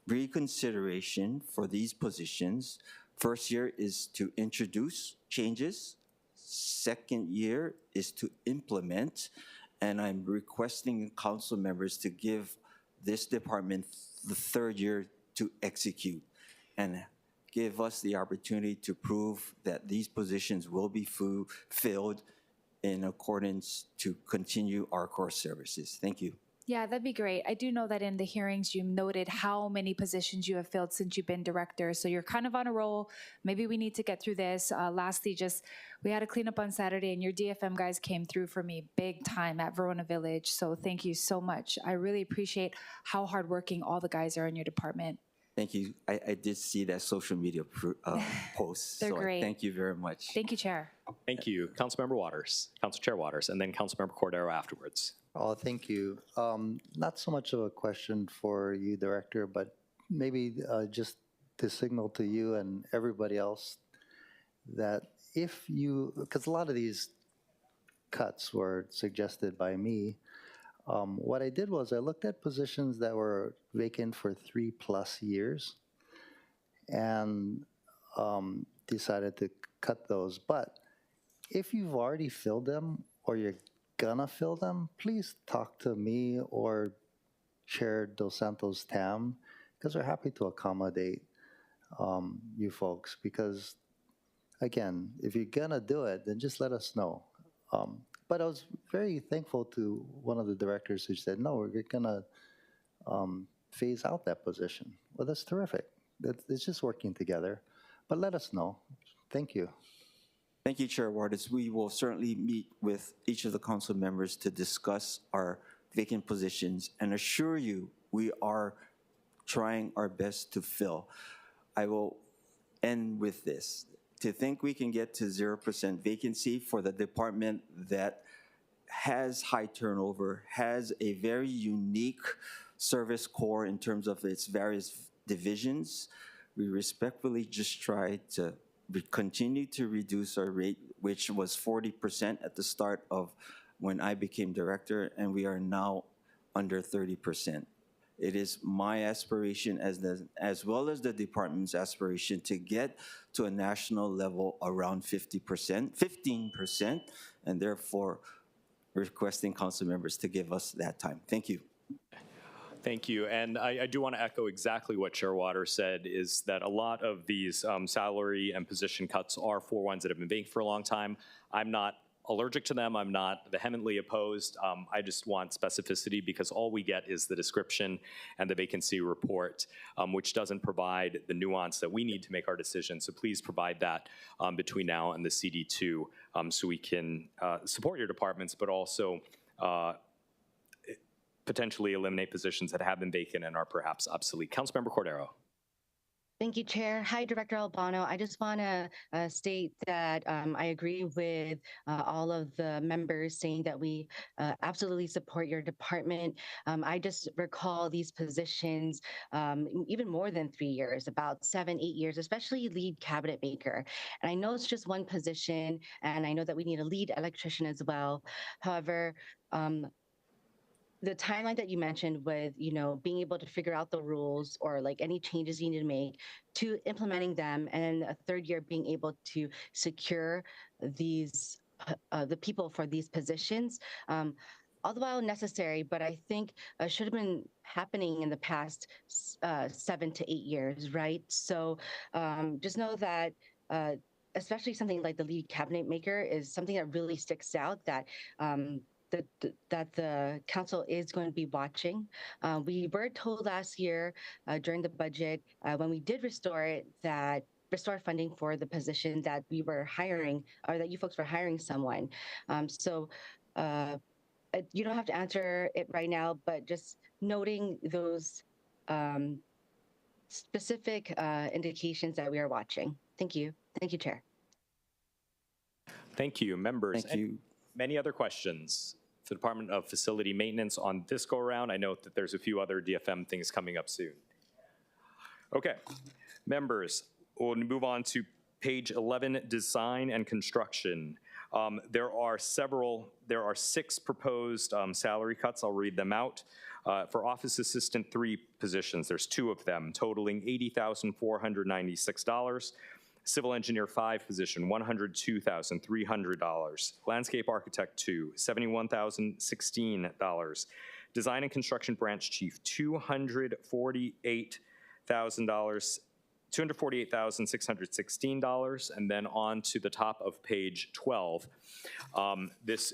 reconsideration for these positions. First year is to introduce changes. Second year is to implement. And I'm requesting council members to give this department the third year to execute and give us the opportunity to prove that these positions will be filled in accordance to continue our core services. Thank you. Yeah, that'd be great. I do know that in the hearings you noted how many positions you have filled since you've been director. So you're kind of on a roll. Maybe we need to get through this. Lastly, we had a cleanup on Saturday and your DFM guys came through for me big time at Verona Village. So thank you so much. I really appreciate how hardworking all the guys are in your department. Thank you. I did see that social media post. They're so great. Thank you very much. Thank you, Chair. Thank you. Councilmember Waters, Council Chair Waters, and then Councilmember Cordero afterwards. Oh, thank you. Not so much of a question for you, Director, but maybe just to signal to you and everybody else that if you, because a lot of these cuts were suggested by me, what I did was I looked at positions that were vacant for 3+ years and decided to cut those. But if you've already filled them or you're gonna fill them, please talk to me or Chair Dos Santos Tam, because we're happy to accommodate you folks. Because again, if you're gonna do it, then just let us know. But I was very thankful to one of the directors who said, no, we're gonna phase out that position. Well, that's terrific. It's just working together. But let us know. Thank you. Thank you, Chair Waters. We will certainly meet with each of the council members to discuss our vacant positions and assure you we are trying our best to fill. I will end with this. To think we can get to 0% vacancy for the department that has high turnover, has a very unique service core in terms of its various divisions, we respectfully just try to continue to reduce our rate, which was 40% at the start of when I became director, and we are now under 30%. It is my aspiration as well as the department's aspiration to get to a national level around 15%, and therefore requesting council members to give us that time. Thank you. Thank you. And I do want to echo exactly what Chair Waters said, is that a lot of these salary and position cuts are for ones that have been vacant for a long time. I'm not allergic to them. I'm not vehemently opposed. I just want specificity, because all we get is the description and the vacancy report, which doesn't provide the nuance that we need to make our decisions. So please provide that between now and the CD2 so we can support your departments, but also potentially eliminate positions that have been vacant and are perhaps obsolete. Councilmember Cordero. Thank you, Chair. Hi, Director Albano. I just want to state that I agree with all of the members saying that we absolutely support your department. I just recall these positions even more than 3 years, about 7, 8 years, especially lead cabinet maker. And I know it's just one position, and I know that we need a lead electrician as well. However, the timeline that you mentioned with, being able to figure out the rules or like any changes you need to make to implementing them, and a third year being able to secure these, the people for these positions, all the while necessary, but I think should have been happening in the past 7 to 8 years, right? So just know that especially something like the lead cabinet maker is something that really sticks out, that that the council is going to be watching. We were told last year during the budget, when we did restore funding for the position, that we were hiring, or that you folks were hiring someone. So you don't have to answer it right now, but just noting those specific indications that we are watching. Thank you. Thank you, Chair. Thank you, members. Thank you. Many other questions for the Department of Facility Maintenance on this go around? I note that there's a few other DFM things coming up soon. Okay, members, we'll move on to page 11, Design and Construction. There are 6 proposed salary cuts. I'll read them out. For Office Assistant 3 positions, there's 2 of them, totaling $80,496. Civil Engineer 5 position, $102,300. Landscape Architect 2, $71,016. Design and Construction Branch Chief, $248,616. And then on to the top of page 12. This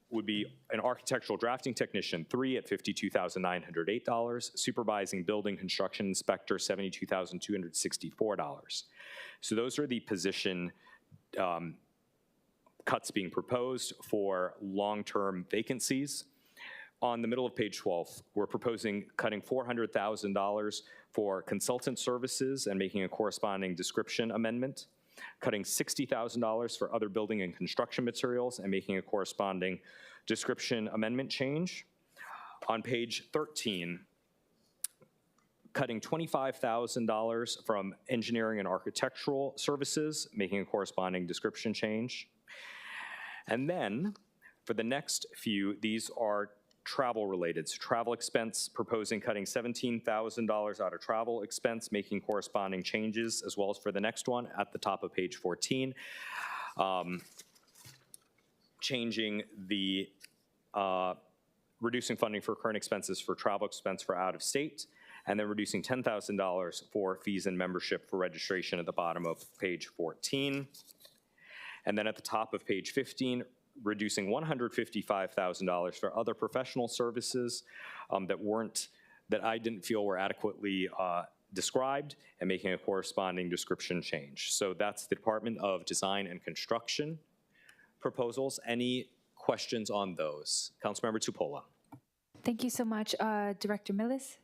would be an Architectural Drafting Technician 3 at $52,908. Supervising Building Construction Inspector, $72,264. So those are the position cuts being proposed for long-term vacancies. on the middle of page 12, we're proposing cutting $400,000 for consultant services and making a corresponding description amendment, cutting $60,000 for other building and construction materials and making a corresponding description amendment change. On page 13, cutting $25,000 from engineering and architectural services, making a corresponding description change. And then for the next few, these are travel related. So travel expense, proposing cutting $17,000 out of travel expense, making corresponding changes, as well as for the next one at the top of page 14, changing the, reducing funding for current expenses for travel expense for out of state, and then reducing $10,000 for fees and membership for registration at the bottom of page 14. And then at the top of page 15, reducing $155,000 for other professional services that I didn't feel were adequately described, and making a corresponding description change. So that's the Department of Design and Construction proposals. Any questions on those? Councilmember Tupola. Thank you so much. Director Millis?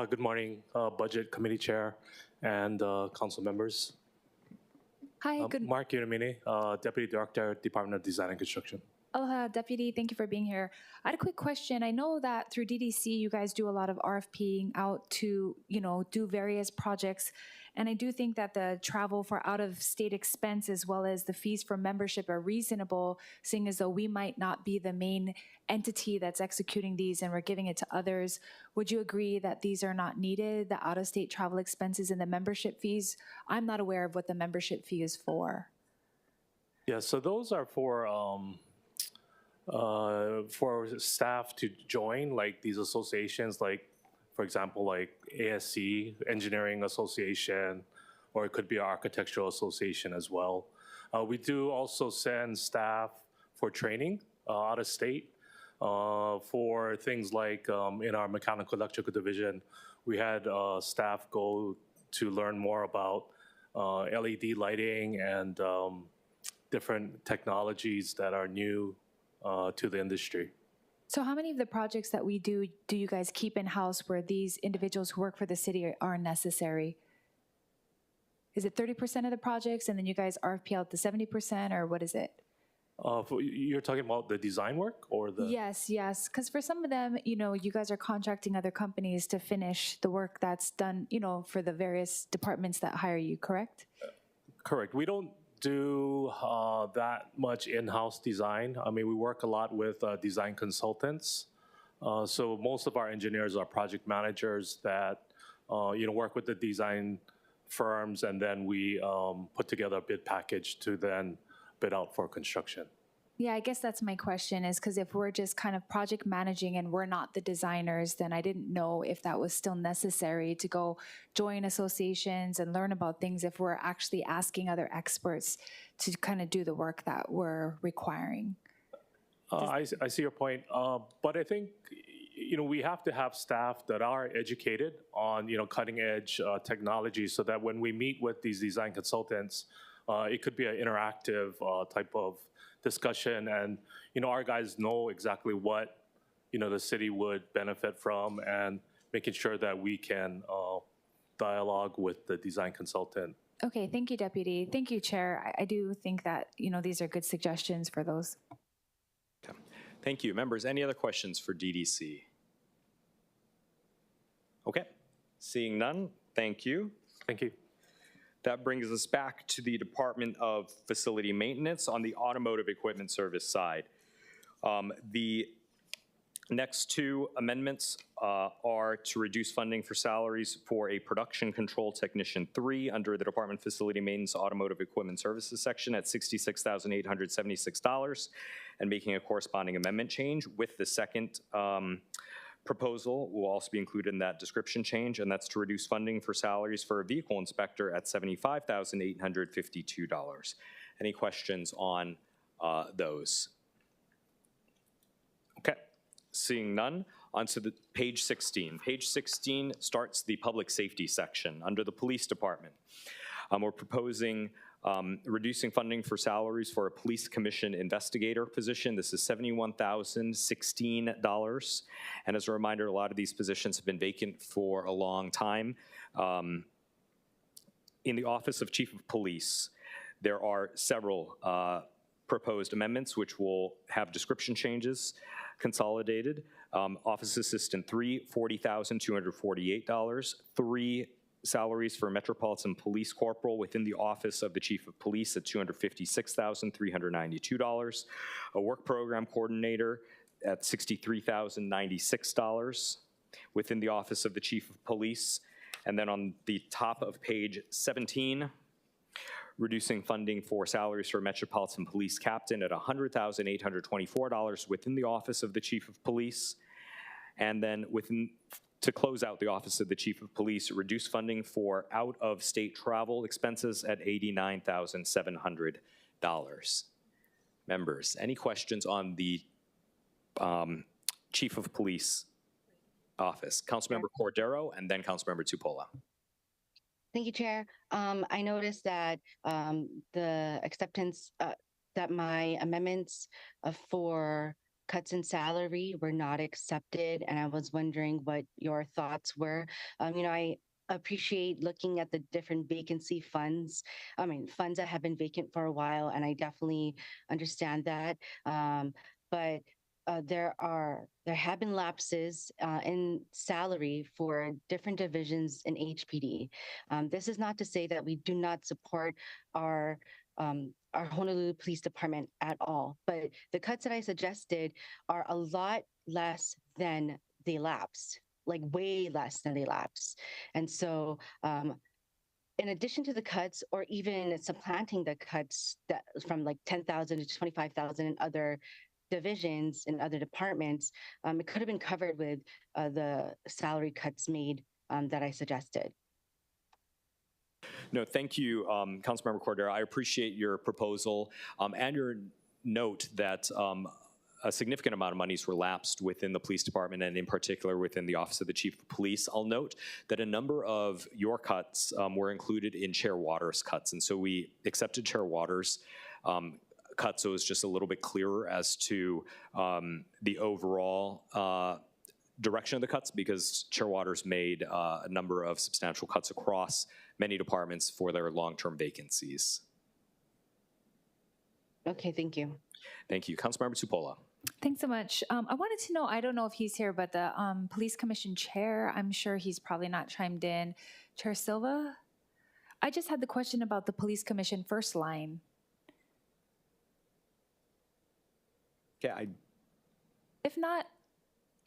Good morning, Budget Committee Chair and council members. Hi, good. Mark Unamine, Deputy Director, Department of Design and Construction. Aloha, Deputy. Thank you for being here. I had a quick question. I know that through DDC, you guys do a lot of RFPing out to, do various projects. And I do think that the travel for out-of-state expense as well as the fees for membership are reasonable, seeing as though we might not be the main entity that's executing these and we're giving it to others. Would you agree that these are not needed, the out-of-state travel expenses and the membership fees? I'm not aware of what the membership fee is for. Yeah, so those are for staff to join, like these associations, like, for example, like ASC, Engineering Association, or it could be an Architectural Association as well. We do also send staff for training out of state for things like in our Mechanical Electrical Division, we had staff go to learn more about LED lighting and different technologies that are new to the industry. So how many of the projects that we do you guys keep in-house where these individuals who work for the city are necessary? Is it 30% of the projects and then you guys RFP out the 70%, or what is it? You're talking about the design work or the? Yes, because for some of them, you guys are contracting other companies to finish the work that's done, for the various departments that hire you, correct? Correct. We don't do that much in-house design. I mean, we work a lot with design consultants. So most of our engineers are project managers that, work with the design firms, and then we put together a bid package to then bid out for construction. Yeah, I guess that's my question, is because if we're just kind of project managing and we're not the designers, then I didn't know if that was still necessary to go join associations and learn about things if we're actually asking other experts to kind of do the work that we're requiring. I see your point, but I think we have to have staff that are educated on cutting edge technology, so that when we meet with these design consultants, it could be an interactive type of discussion, and our guys know exactly what the city would benefit from, and making sure that we can dialogue with the design consultant. Okay, thank you, Deputy. Thank you, Chair. I do think that these are good suggestions for those. Okay. Thank you. Members, any other questions for DDC? Okay, seeing none, thank you. Thank you. That brings us back to the Department of Facility Maintenance on the automotive equipment service side. The next two amendments are to reduce funding for salaries for a production control technician 3 under the Department of Facility Maintenance Automotive Equipment Services section at $66,876, and making a corresponding amendment change. With the second proposal will also be included in that description change, and that's to reduce funding for salaries for a vehicle inspector at $75,852. Any questions on those? Okay, Seeing none, onto the page 16. Page 16 starts the public safety section under the police department. We're proposing reducing funding for salaries for a police commission investigator position. This is $71,016. And as a reminder, a lot of these positions have been vacant for a long time. In the Office of Chief of Police, there are several proposed amendments which will have description changes consolidated. Office Assistant 3, $40,248. 3 salaries for Metropolitan Police Corporal within the Office of the Chief of Police at $256,392. A Work Program Coordinator at $63,096 within the Office of the Chief of Police. And then on the top of page 17, reducing funding for salaries for Metropolitan Police Captain at $100,824 within the Office of the Chief of Police. And then to close out the Office of the Chief of Police, reduce funding for out-of-state travel expenses at $89,700. Members, any questions on the Chief of Police office? Councilmember Cordero and then Councilmember Tupola. Thank you, Chair. I noticed that the acceptance, that my amendments for cuts in salary were not accepted, and I was wondering what your thoughts were. I appreciate looking at the different vacancy funds, funds that have been vacant for a while, and I definitely understand that. But there have been lapses in salary for different divisions in HPD. This is not to say that we do not support our Honolulu Police Department at all, but the cuts that I suggested are a lot less than they lapsed, like way less than they lapsed. And so in addition to the cuts, or even supplanting the cuts that from like 10,000 to 25,000 in other divisions and other departments, it could have been covered with the salary cuts made that I suggested. No, thank you, Councilmember Cordero. I appreciate your proposal and your note that a significant amount of monies were lapsed within the police department and in particular within the Office of the Chief of Police. I'll note that a number of your cuts were included in Chair Waters' cuts, and so we accepted Chair Waters' cut, so it's just a little bit clearer as to the overall direction of the cuts, because Chair Waters made a number of substantial cuts across many departments for their long-term vacancies. Okay, thank you. Thank you. Councilmember Tupola. Thanks so much. I wanted to know, I don't know if he's here, but the Police Commission Chair, I'm sure he's probably not chimed in. Chair Silva? I just had the question about the Police Commission first line. Okay, If not,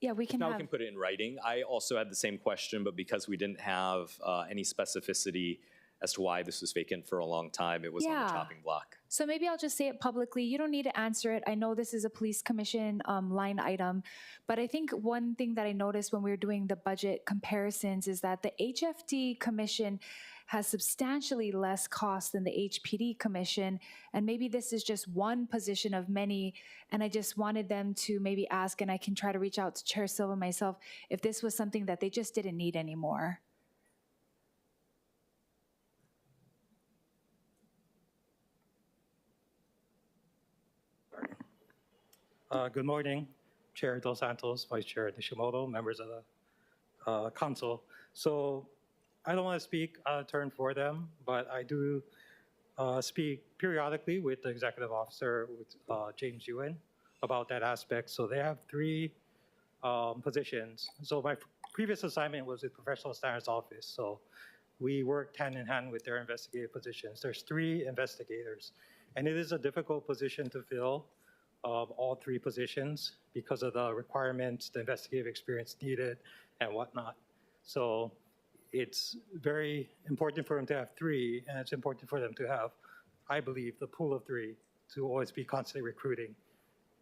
yeah, we can now have. we can put it in writing. I also had the same question, but because we didn't have any specificity as to why this was vacant for a long time, it was on the chopping block. So maybe I'll just say it publicly. You don't need to answer it. I know this is a police commission line item, but I think one thing that I noticed when we were doing the budget comparisons is that the HFD commission has substantially less cost than the HPD commission, and maybe this is just one position of many, and I just wanted them to maybe ask, and I can try to reach out to Chair Silva myself, if this was something that they just didn't need anymore. Good morning, Chair Dos Santos, Vice Chair Nishimoto, members of the council. So I don't want to speak out of turn for them, but I do speak periodically with the executive officer, with James Ewan, about that aspect. So they have 3 positions. So my previous assignment was with Professional Standards Office. So we worked hand in hand with their investigative positions. There's 3 investigators, and it is a difficult position to fill. All 3 positions because of the requirements, the investigative experience needed, and whatnot. So it's very important for them to have 3, and it's important for them to have, I believe, the pool of 3 to always be constantly recruiting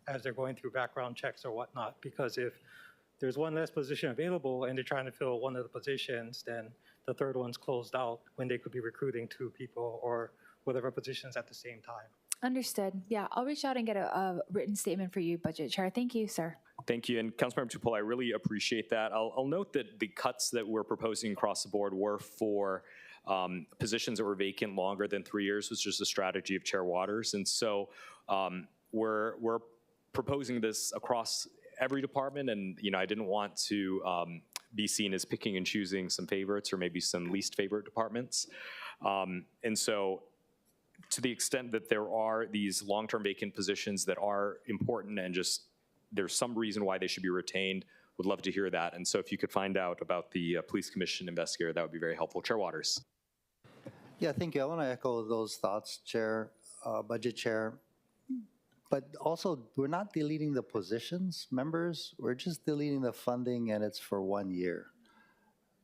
as they're going through background checks or whatnot. Because if there's one less position available and they're trying to fill one of the positions, then the 3rd one's closed out when they could be recruiting 2 people or whatever positions at the same time. Understood. Yeah, I'll reach out and get a written statement for you, Budget Chair. Thank you, sir. Thank you. And Councilmember Tupolo, I really appreciate that. I'll note that the cuts that we're proposing across the board were for positions that were vacant longer than 3 years, which is the strategy of Chair Waters. And so we're proposing this across every department. And, I didn't want to be seen as picking and choosing some favorites or maybe some least favorite departments. And so to the extent that there are these long-term vacant positions that are important and just there's some reason why they should be retained, would love to hear that. And so if you could find out about the Police Commission investigator, that would be very helpful. Chair Waters. Yeah, thank you. I want to echo those thoughts, Chair, Budget Chair. But also, we're not deleting the positions, members. We're just deleting the funding, and it's for 1 year.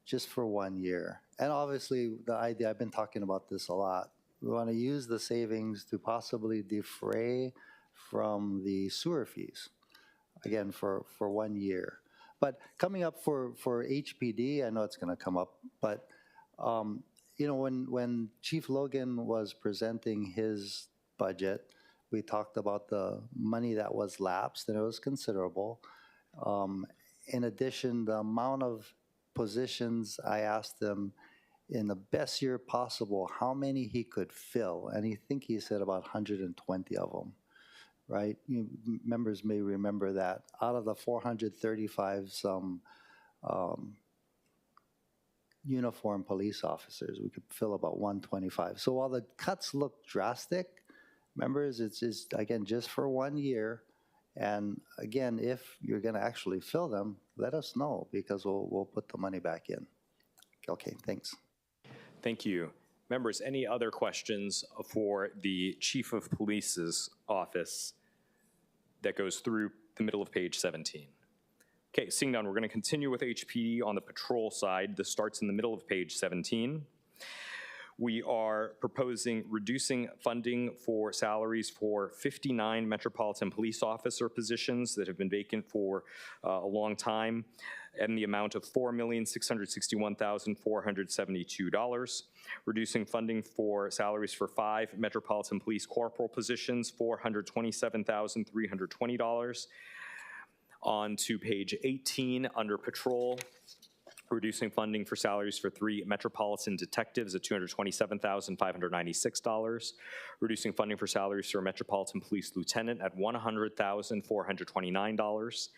Just for 1 year. And obviously, the idea, I've been talking about this a lot. We want to use the savings to possibly defray from the sewer fees. Again, for 1 year. But coming up for HPD, I know it's going to come up, but when Chief Logan was presenting his budget, we talked about the money that was lapsed, and it was considerable. In addition, the amount of positions, I asked him in the best year possible how many he could fill, and he said about 120 of them. Right? Members may remember that. Out of the 435 some uniformed police officers, we could fill about 125. So while the cuts look drastic, members, it's again, just for 1 year. And again, if you're going to actually fill them, let us know because we'll put the money back in. Okay, thanks. Thank you. Members, any other questions for the Chief of Police's office that goes through the middle of page 17? Okay, seeing none, we're going to continue with HPD on the patrol side. This starts in the middle of page 17. We are proposing reducing funding for salaries for 59 Metropolitan Police Officer positions that have been vacant for a long time, and the amount of $4,661,472. Reducing funding for salaries for 5 Metropolitan Police Corporal positions, $427,320. On to page 18, under patrol, reducing funding for salaries for 3 Metropolitan Detectives at $227,596. Reducing funding for salaries for a Metropolitan Police Lieutenant at $100,429.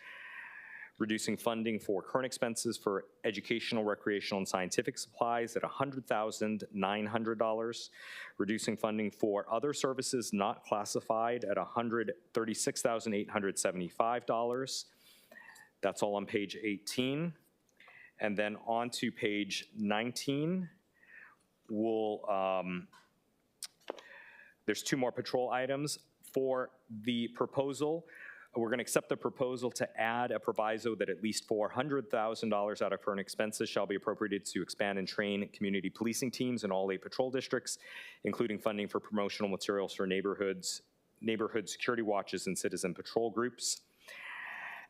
Reducing funding for current expenses for educational, recreational, and scientific supplies at $100,900. Reducing funding for other services not classified at $136,875. That's all on page 18. And then on to page 19, there's 2 more patrol items. For the proposal, we're going to accept the proposal to add a proviso that at least $400,000 out of current expenses shall be appropriated to expand and train community policing teams in all 8 patrol districts, including funding for promotional materials for neighborhood security watches, and citizen patrol groups.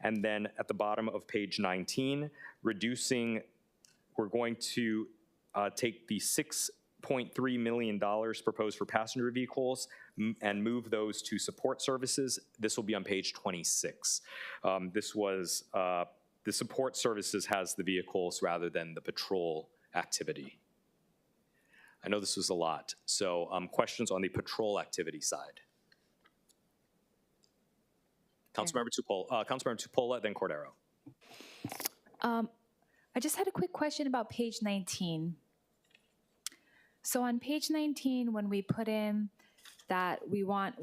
And then at the bottom of page 19, we're going to take the $6.3 million proposed for passenger vehicles and move those to support services. This will be on page 26. The support services has the vehicles rather than the patrol activity. I know this was a lot. So questions on the patrol activity side? Councilmember Tupola, then Cordero. I just had a quick question about page 19. So on page 19, when we put in that we want,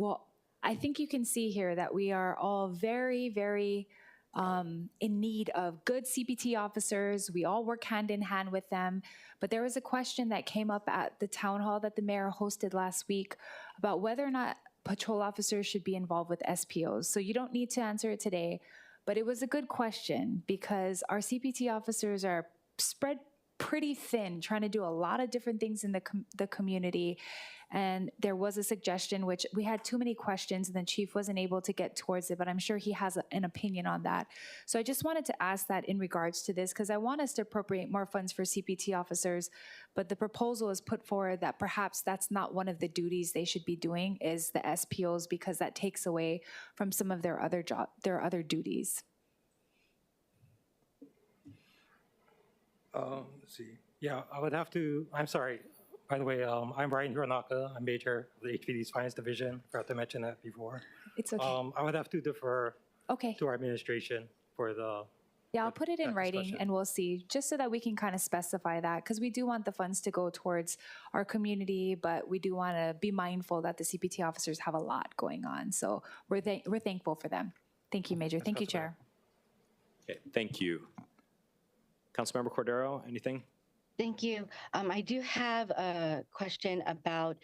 I think you can see here that we are all very, very in need of good CPT officers. We all work hand in hand with them. But there was a question that came up at the town hall that the mayor hosted last week about whether or not patrol officers should be involved with SPOs. So you don't need to answer it today, but it was a good question because our CPT officers are spread pretty thin, trying to do a lot of different things in the community. And there was a suggestion, which we had too many questions and the chief wasn't able to get towards it, but I'm sure he has an opinion on that. So I just wanted to ask that in regards to this, because I want us to appropriate more funds for CPT officers, but the proposal is put forward that perhaps that's not one of the duties they should be doing, is the SPOs, because that takes away from some of their other other duties. Let's see. Yeah, I would have to, I'm sorry. By the way, I'm Ryan Hironaka. I'm major of the HPD's Finance Division. I forgot to mention that before. It's okay. I would have to defer to our administration for the... Yeah, I'll put it in writing discussion. and we'll see, just so that we can kind of specify that, because we do want the funds to go towards our community, but we do want to be mindful that the CPT officers have a lot going on. So we're thankful for them. Thank you, Major. Thank you, Chair. Okay, thank you. Councilmember Cordero, anything? Thank you. I do have a question about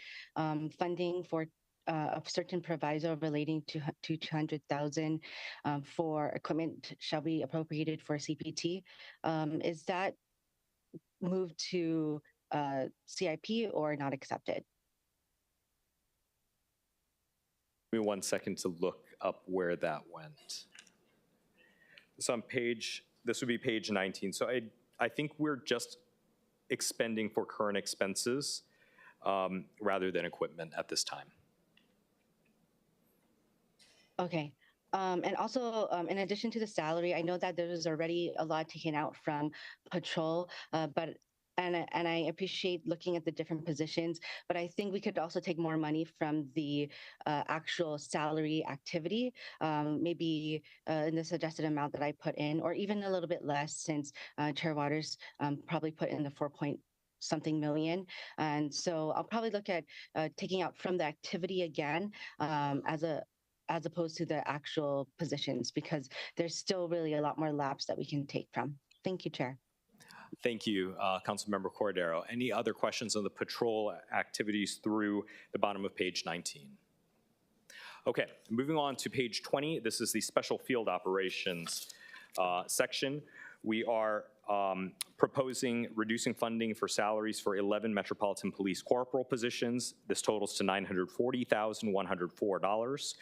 funding for a certain proviso relating to 200,000 for equipment shall be appropriated for CPT. Is that moved to CIP or not accepted? Give me 1 second to look up where that went. It's on this would be page 19. So I think we're just expending for current expenses rather than equipment at this time. Okay. And also, in addition to the salary, I know that there was already a lot taken out from patrol, and I appreciate looking at the different positions, but I think we could also take more money from the actual salary activity, maybe in the suggested amount that I put in, or even a little bit less, since Chair Waters probably put in the 4-point-something million. And so I'll probably look at taking out from the activity again as opposed to the actual positions, because there's still really a lot more laps that we can take from. Thank you, Chair. Thank you, Councilmember Cordero. Any other questions on the patrol activities through the bottom of page 19? Okay, moving on to page 20. This is the special field operations section. We are proposing reducing funding for salaries for 11 Metropolitan Police corporal positions. This totals to $940,104.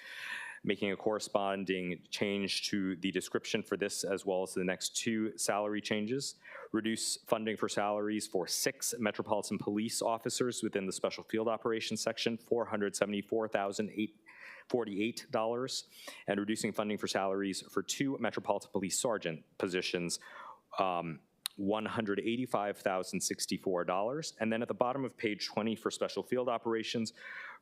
Making a corresponding change to the description for this as well as the next two salary changes. Reduce funding for salaries for 6 Metropolitan Police officers within the Special Field Operations section, $474,848, and reducing funding for salaries for 2 Metropolitan Police Sergeant positions, $185,064. And then at the bottom of page 20 for Special Field Operations,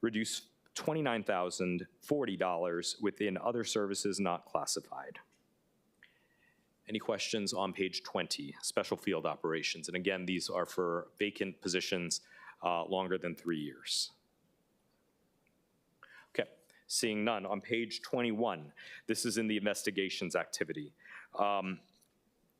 reduce $29,040 within other services not classified. Any questions on page 20, Special Field Operations? And again, these are for vacant positions longer than 3 years. Okay, seeing none. On page 21, this is in the investigations activity.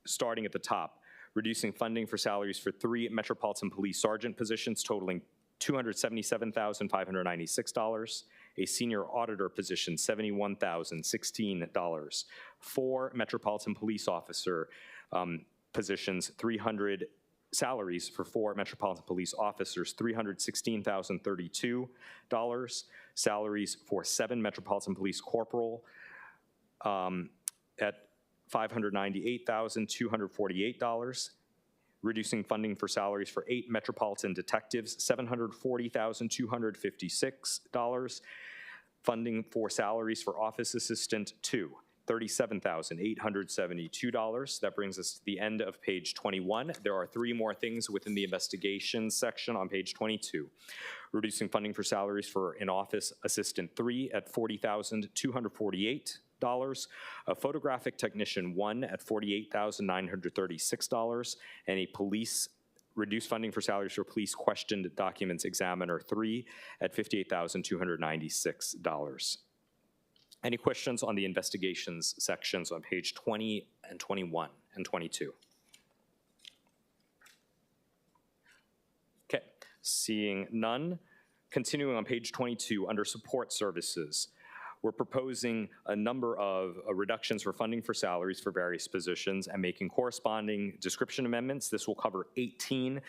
Starting at the top, reducing funding for salaries for 3 Metropolitan Police Sergeant positions totaling $277,596, a senior auditor position, $71,016, 4 Metropolitan Police Officer positions, salaries for 4 Metropolitan Police Officers, $316,032, salaries for 7 Metropolitan Police Corporal at $598,248, reducing funding for salaries for 8 Metropolitan Detectives, $740,256. Funding for salaries for Office Assistant 2, $37,872. That brings us to the end of page 21. There are 3 more things within the investigations section on page 22. Reducing funding for salaries for an Office Assistant 3 at $40,248. A photographic technician 1 at $48,936, and a reduced funding for salaries for police questioned documents examiner 3 at $58,296. Any questions on the investigations sections on page 20 and 21 and 22? Okay, seeing none. Continuing on page 22 under support services. we're proposing a number of reductions for funding for salaries for various positions and making corresponding description amendments. This will cover 18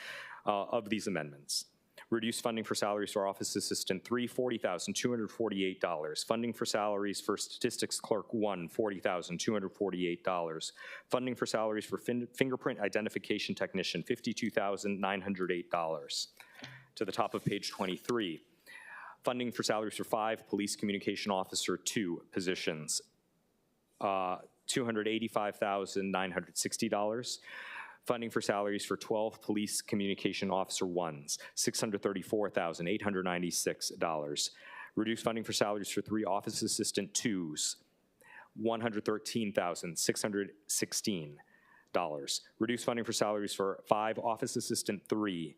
of these amendments. Reduce funding for salaries for Office Assistant 3, $40,248. Funding for salaries for Statistics Clerk 1, $40,248. Funding for salaries for Fingerprint Identification Technician, $52,908. To the top of page 23. Funding for salaries for 5 Police Communication Officer 2 positions, $285,960. Funding for salaries for 12 Police Communication Officer 1s, $634,896. Reduce funding for salaries for 3 Office Assistant 2s, $113,616. Reduce funding for salaries for 5 Office Assistant 3,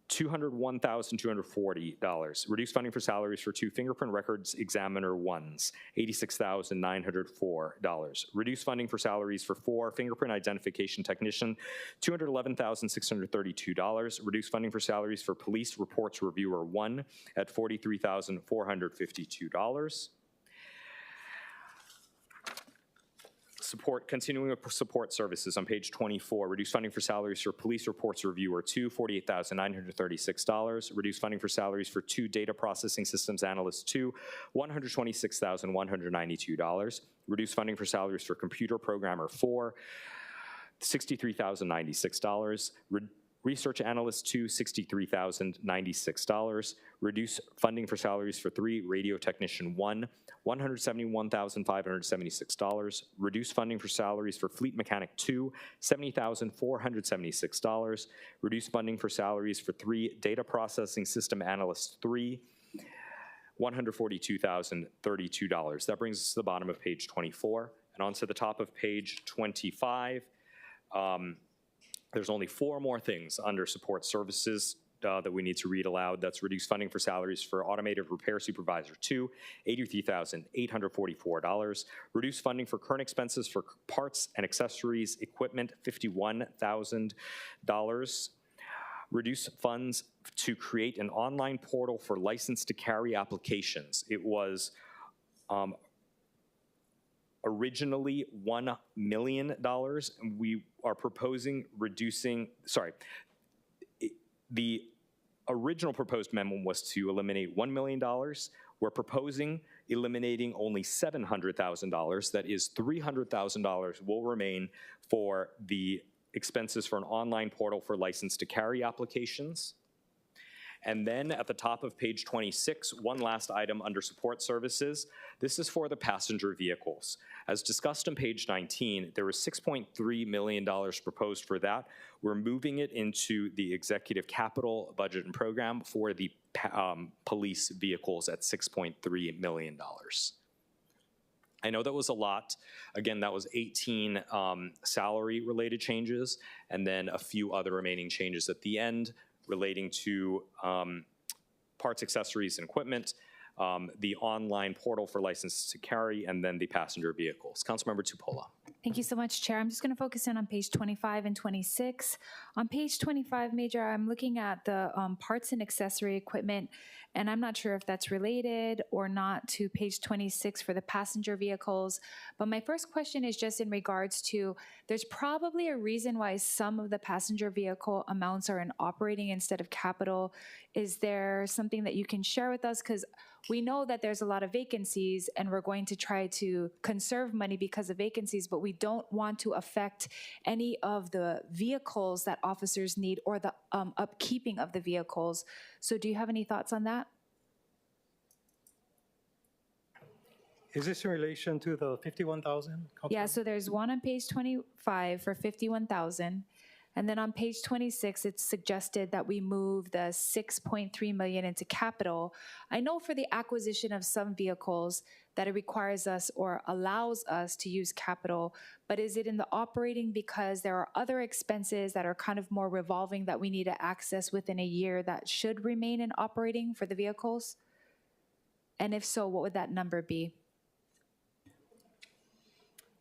$201,240. Reduce funding for salaries for 2 Fingerprint Records Examiner 1s, $86,904. Reduce funding for salaries for 4 Fingerprint Identification Technician, $211,632. Reduce funding for salaries for Police Reports Reviewer 1 at $43,452. Continuing with support services on page 24, reduce funding for salaries for Police Reports Reviewer 2, $48,936. Reduce funding for salaries for 2 Data Processing Systems Analyst 2, $126,192. Reduce funding for salaries for Computer Programmer 4, $63,096. Research Analyst 2, $63,096. Reduce funding for salaries for 3 Radio Technician 1, $171,576. Reduce funding for salaries for Fleet Mechanic 2, $70,476. Reduce funding for salaries for 3 Data Processing System Analyst 3, $142,032. That brings us to the bottom of page 24. And on to the top of page 25. There's only 4 more things under support services that we need to read aloud. That's reduce funding for salaries for Automated Repair Supervisor 2, $83,844. Reduce funding for current expenses for parts and accessories equipment, $51,000. Reduce funds to create an online portal for license to carry applications. It was originally $1 million, and we are proposing reducing, the original proposed amendment was to eliminate $1 million. We're proposing eliminating only $700,000. That is $300,000 will remain for the expenses for an online portal for license to carry applications. And then at the top of page 26, one last item under support services. This is for the passenger vehicles. As discussed on page 19, there was $6.3 million proposed for that. We're moving it into the executive capital budget and program for the police vehicles at $6.3 million. I know that was a lot. Again, that was 18 salary-related changes, and then a few other remaining changes at the end relating to parts, accessories, and equipment, the online portal for licenses to carry, and then the passenger vehicles. Councilmember Tupola. Thank you so much, Chair. I'm just going to focus in on page 25 and 26. On page 25, Major, I'm looking at the parts and accessory equipment, and I'm not sure if that's related or not to page 26 for the passenger vehicles. But my first question is just in regards to, there's probably a reason why some of the passenger vehicle amounts are in operating instead of capital. Is there something that you can share with us? Because we know that there's a lot of vacancies and we're going to try to conserve money because of vacancies, but we don't want to affect any of the vehicles that officers need or the upkeeping of the vehicles. So do you have any thoughts on that? Is this in relation to the 51,000? Yeah, so there's one on page 25 for 51,000. And then on page 26, it's suggested that we move the $6.3 million into capital. I know for the acquisition of some vehicles that it requires us or allows us to use capital, but is it in the operating because there are other expenses that are kind of more revolving that we need to access within a year that should remain in operating for the vehicles? And if so, what would that number be?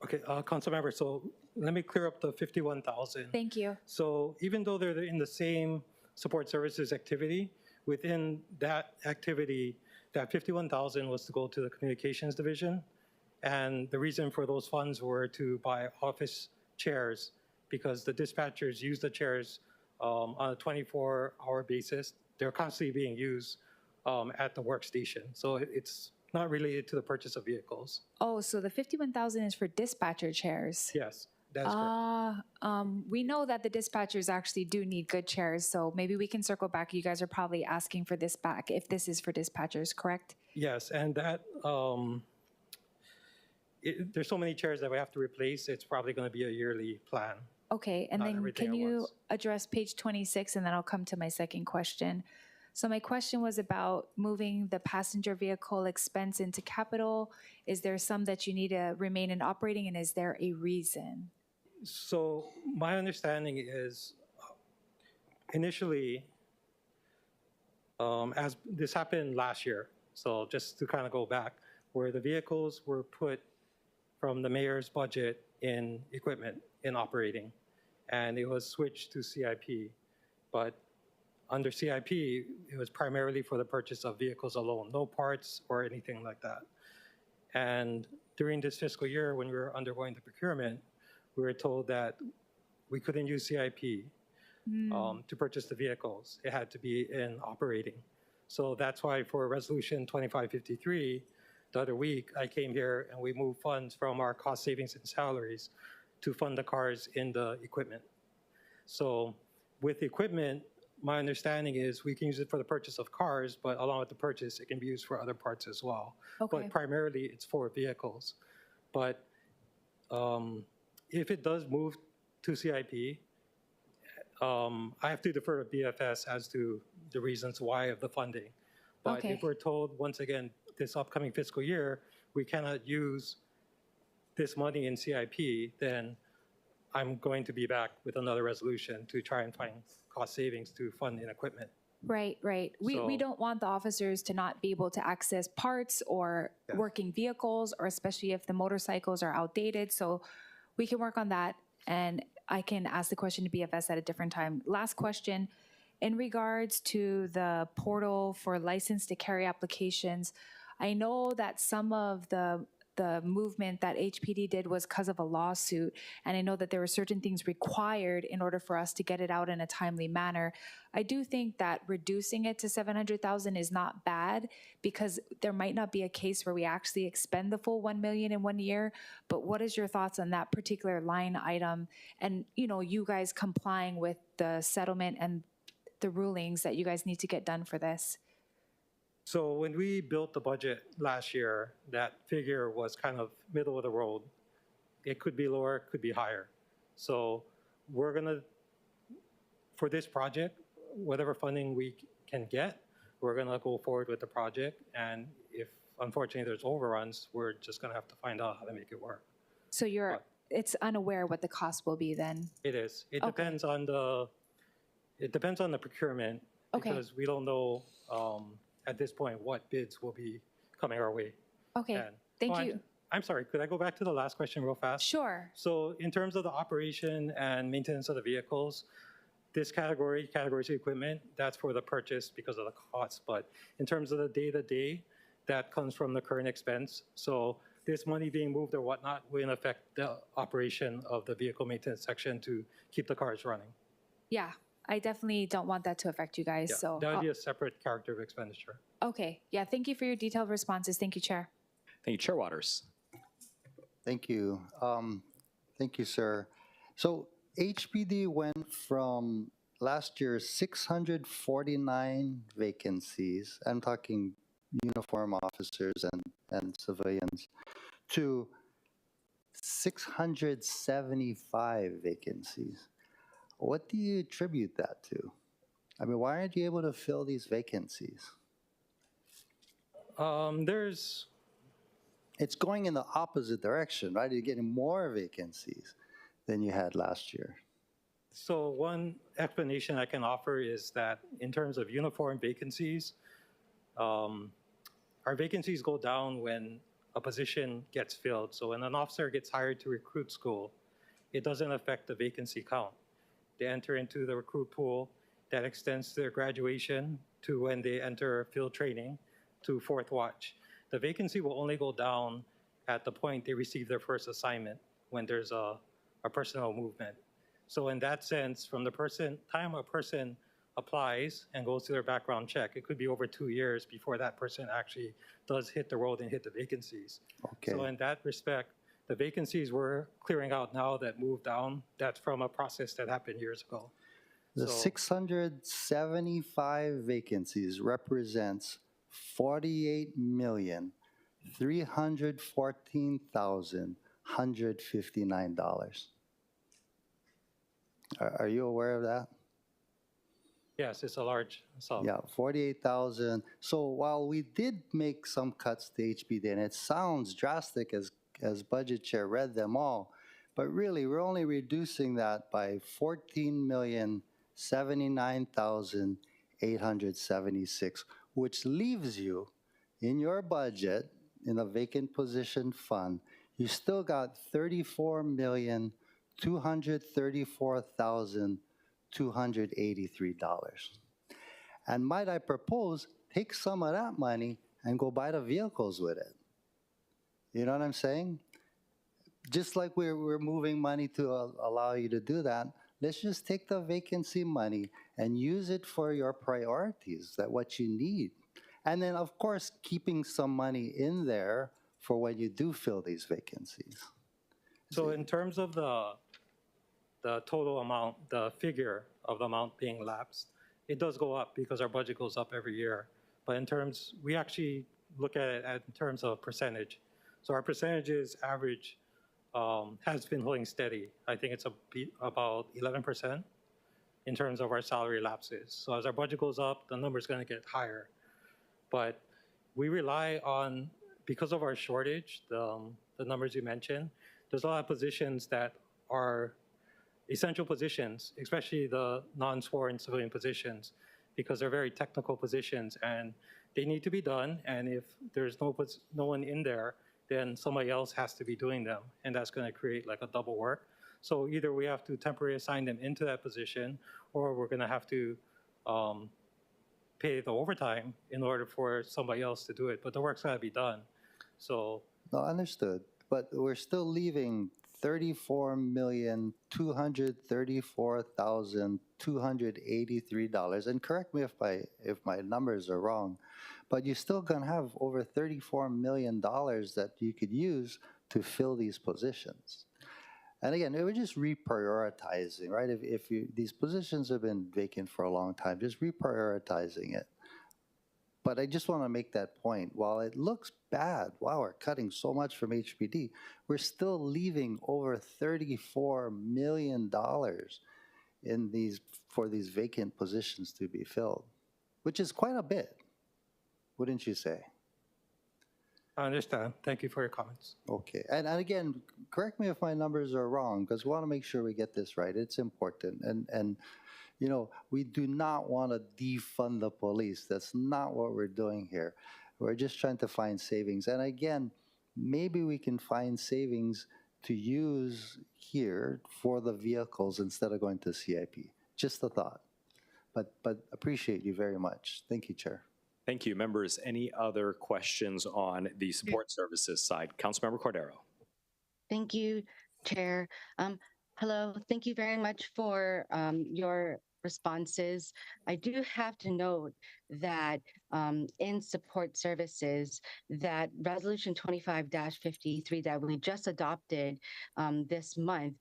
Okay, Councilmember, so let me clear up the 51,000. Thank you. So even though they're in the same support services activity, within that activity, that 51,000 was to go to the communications division. And the reason for those funds were to buy office chairs because the dispatchers use the chairs on a 24-hour basis. They're constantly being used at the workstation. So it's not related to the purchase of vehicles. Oh, so the 51,000 is for dispatcher chairs. Yes, that is correct. We know that the dispatchers actually do need good chairs, so maybe we can circle back. You guys are probably asking for this back if this is for dispatchers, correct? Yes, and that there's so many chairs that we have to replace. It's probably going to be a yearly plan. Okay, and Not then everything can at you once. address page 26, and then I'll come to my second question. So my question was about moving the passenger vehicle expense into capital. Is there some that you need to remain in operating, and is there a reason? So my understanding is initially, as this happened last year, so just to kind of go back, where the vehicles were put from the mayor's budget in equipment in operating, and it was switched to CIP. But under CIP, it was primarily for the purchase of vehicles alone, no parts or anything like that. And during this fiscal year, when we were undergoing the procurement, we were told that we couldn't use CIP to purchase the vehicles. It had to be in operating. So that's why for Resolution 2553, the other week, I came here and we moved funds from our cost savings and salaries to fund the cars in the equipment. So with the equipment, my understanding is we can use it for the purchase of cars, but along with the purchase, it can be used for other parts as well. Okay. But primarily, it's for vehicles. But if it does move to CIP, I have to defer to BFS as to the reasons why of the funding. But Okay. if we're told, once again, this upcoming fiscal year, we cannot use this money in CIP, then I'm going to be back with another resolution to try and find cost savings to fund in equipment. Right, right. We So- don't want the officers to not be able to access parts or Yeah. working vehicles, or especially if the motorcycles are outdated. So we can work on that, and I can ask the question to BFS at a different time. Last question, in regards to the portal for license to carry applications, I know that some of the movement that HPD did was because of a lawsuit, and I know that there were certain things required in order for us to get it out in a timely manner. I do think that reducing it to 700,000 is not bad, because there might not be a case where we actually expend the full 1 million in 1 year. But what is your thoughts on that particular line item, and you guys complying with the settlement and the rulings that you guys need to get done for this? So when we built the budget last year, that figure was kind of middle of the road. It could be lower, it could be higher. So we're gonna, for this project, whatever funding we can get, we're gonna go forward with the project. And if unfortunately there's overruns, we're just gonna have to find out how to make it work. So it's unaware what the cost will be then? It is. It Okay. depends on the procurement. Okay. Because we don't know at this point what bids will be coming our way. Okay, And- thank Oh, you. I'm sorry, could I go back to the last question real fast? Sure. So in terms of the operation and maintenance of the vehicles, this category C equipment, that's for the purchase because of the cost. But in terms of the day-to-day, that comes from the current expense. So this money being moved or whatnot will affect the operation of the vehicle maintenance section to keep the cars running. Yeah, I definitely don't want that to affect you guys, Yeah, so. that would be a separate character of expenditure. Okay, yeah, thank you for your detailed responses. Thank you, Chair. Thank you, Chair Waters. Thank you. Thank you, sir. So HPD went from last year's 649 vacancies, I'm talking uniform officers and civilians, to 675 vacancies. What do you attribute that to? I mean, why aren't you able to fill these vacancies? It's going in the opposite direction, right? You're getting more vacancies than you had last year. So one explanation I can offer is that in terms of uniform vacancies, our vacancies go down when a position gets filled. So when an officer gets hired to recruit school, it doesn't affect the vacancy count. They enter into the recruit pool that extends to their graduation to when they enter field training. to fourth watch. The vacancy will only go down at the point they receive their first assignment when there's a personnel movement. So in that sense, from the time a person applies and goes through their background check, it could be over 2 years before that person actually does hit the road and hit the vacancies. Okay. So in that respect, the vacancies we're clearing out now that moved down, that's from a process that happened years ago. The So- 675 vacancies represents $48,314,159. Are you aware of that? Yes, it's a large sum. Yeah, 48,000. So while we did make some cuts to HPD, and it sounds drastic as Budget Chair read them all, but really we're only reducing that by 14,079,876, which leaves you in your budget in the vacant position fund, you still got $34,234,283. And might I propose, take some of that money and go buy the vehicles with it. You know what I'm saying? Just like we're moving money to allow you to do that, let's just take the vacancy money and use it for your priorities, that what you need. And then, of course, keeping some money in there for when you do fill these vacancies. So in terms of the total amount, the figure of the amount being lapsed, it does go up because our budget goes up every year. But in terms, we actually look at it in terms of percentage. So our percentages average has been holding steady. I think it's about 11% in terms of our salary lapses. So as our budget goes up, the number is going to get higher. But we rely on, because of our shortage, the numbers you mentioned, there's a lot of positions that are essential positions, especially the non-sworn civilian positions, because they're very technical positions and they need to be done. And if there's no one in there, then somebody else has to be doing them. And that's going to create like a double work. So either we have to temporarily assign them into that position, or we're going to have to pay the overtime in order for somebody else to do it. But the work's got to be done. So. No, understood. But we're still leaving $34,234,283. And correct me if my numbers are wrong, but you're still going to have over $34 million that you could use to fill these positions. And again, we're just reprioritizing, right? If these positions have been vacant for a long time, just reprioritizing it. But I just want to make that point. While it looks bad, wow, we're cutting so much from HPD, we're still leaving over $34 million for these vacant positions to be filled, which is quite a bit, wouldn't you say? I understand. Thank you for your comments. Okay. And again, correct me if my numbers are wrong, because we want to make sure we get this right. It's important. And you know, we do not want to defund the police. That's not what we're doing here. We're just trying to find savings. And again, maybe we can find savings to use here for the vehicles instead of going to CIP. Just a thought. But appreciate you very much. Thank you, Chair. Thank you. Members, any other questions on the support services side? Councilmember Cordero. Thank you, Chair. Hello, thank you very much for your responses. I do have to note that in support services, that Resolution 25-53 that we just adopted this month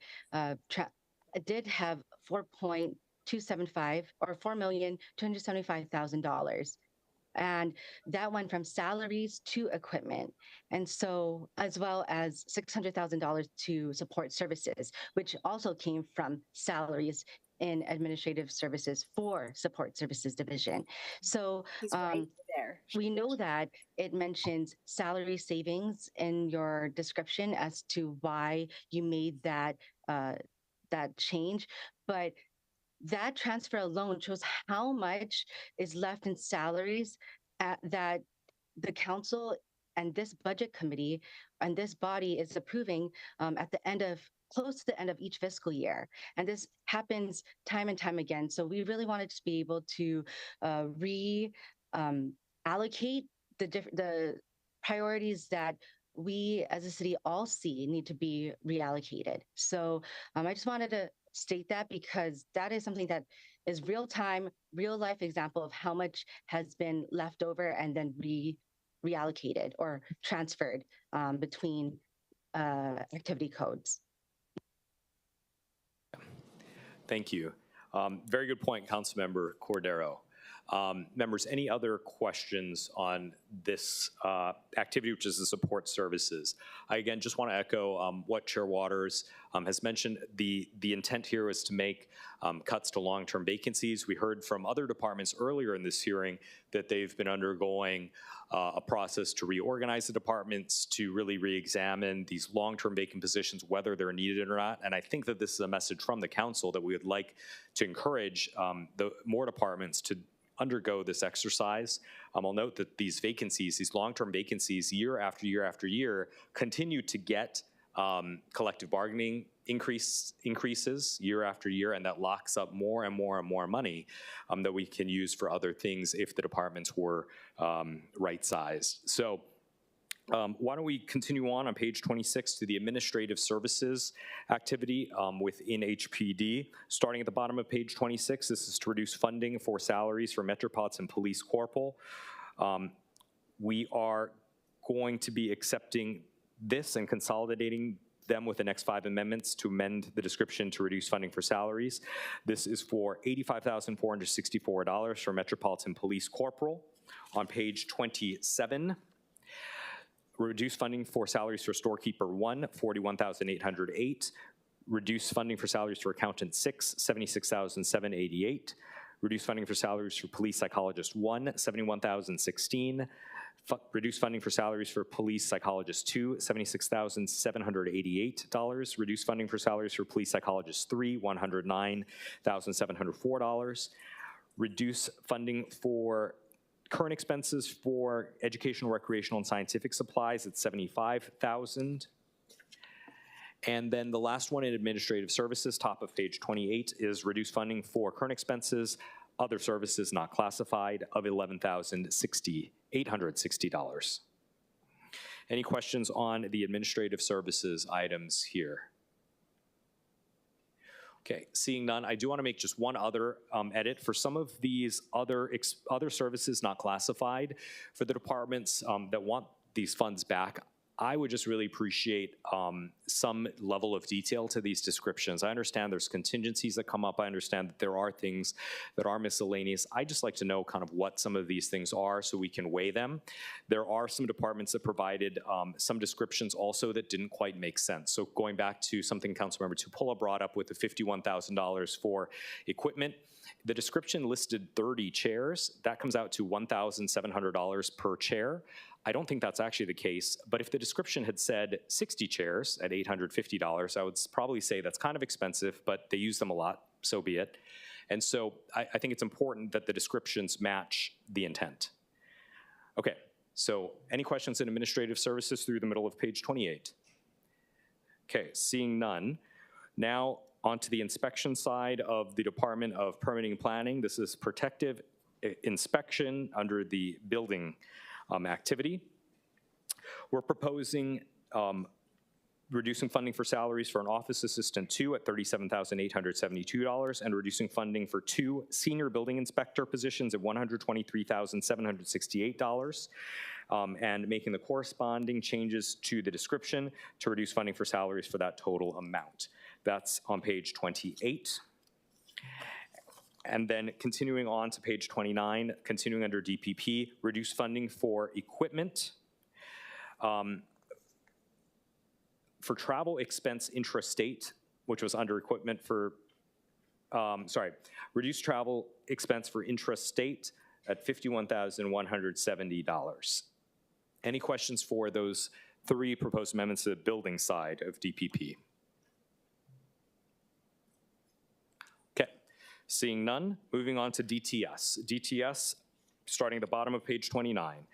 did have $4.275 or $4,275,000. And that went from salaries to equipment. And so, as well as $600,000 to support services, which also came from salaries in administrative services for support services division. So we know that it mentions salary savings in your description as to why you made that change, but that transfer alone shows how much is left in salaries that the council and this budget committee and this body is approving at the end of close to the end of each fiscal year. And this happens time and time again. So we really wanted to be able to allocate the priorities that we as a city all see need to be reallocated. So I just wanted to state that because that is something that is real time, real life example of how much has been left over and then reallocated or transferred between activity codes. Thank you. Very good point, Councilmember Cordero. Members, any other questions on this activity, which is the support services? I again just want to echo what Chair Waters has mentioned. The intent here is to make cuts to long-term vacancies. We heard from other departments earlier in this hearing that they've been undergoing a process to reorganize the departments, to really re-examine these long-term vacant positions, whether they're needed or not. And I think that this is a message from the council that we would like to encourage the more departments to undergo this exercise. I'll note that these vacancies, these long-term vacancies, year after year after year, continue to get collective bargaining increases year after year, and that locks up more and more and more money that we can use for other things if the departments were right-sized. So why don't we continue on page 26 to the administrative services activity within HPD. Starting at the bottom of page 26, this is to reduce funding for salaries for Metropolitan Police Corporal. We are going to be accepting this and consolidating them with the next 5 amendments to amend the description to reduce funding for salaries. This is for $85,464 for Metropolitan Police Corporal. On page 27, reduce funding for salaries for Storekeeper 1, $41,808. Reduce funding for salaries for Accountant 6, $76,788. Reduce funding for salaries for Police Psychologist 1, $71,016. Reduce funding for salaries for Police Psychologist 2, $76,788. Reduce funding for salaries for Police Psychologist 3, $109,704. Reduce funding for current expenses for educational, recreational, and scientific supplies at $75,000. And then the last one in administrative services, top of page 28, is reduce funding for current expenses, other services not classified of $11,860. Any questions on the administrative services items here? Okay, seeing none, I do want to make just one other edit. For some of these other services not classified, for the departments that want these funds back, I would just really appreciate some level of detail to these descriptions. I understand there's contingencies that come up. I understand that there are things that are miscellaneous. I'd just like to know kind of what some of these things are so we can weigh them. There are some departments that provided some descriptions also that didn't quite make sense. So going back to something Councilmember Tupola brought up with the $51,000 for equipment, the description listed 30 chairs. That comes out to $1,700 per chair. I don't think that's actually the case, but if the description had said 60 chairs at $850, I would probably say that's kind of expensive, but they use them a lot, so be it. And so I think it's important that the descriptions match the intent. Okay, so any questions in administrative services through the middle of page 28? Okay, seeing none. Now onto the inspection side of the Department of Permitting and Planning. This is protective inspection under the building activity. We're proposing reducing funding for salaries for an office assistant 2 at $37,872 and reducing funding for 2 senior building inspector positions at $123,768 and making the corresponding changes to the description to reduce funding for salaries for that total amount. That's on page 28. And then continuing on to page 29, continuing under DPP, reduce funding for equipment. For travel expense intrastate, which was under equipment for, reduce travel expense for intrastate at $51,170. Any questions for those 3 proposed amendments to the building side of DPP? Seeing none, moving on to DTS. DTS, starting at the bottom of page 29.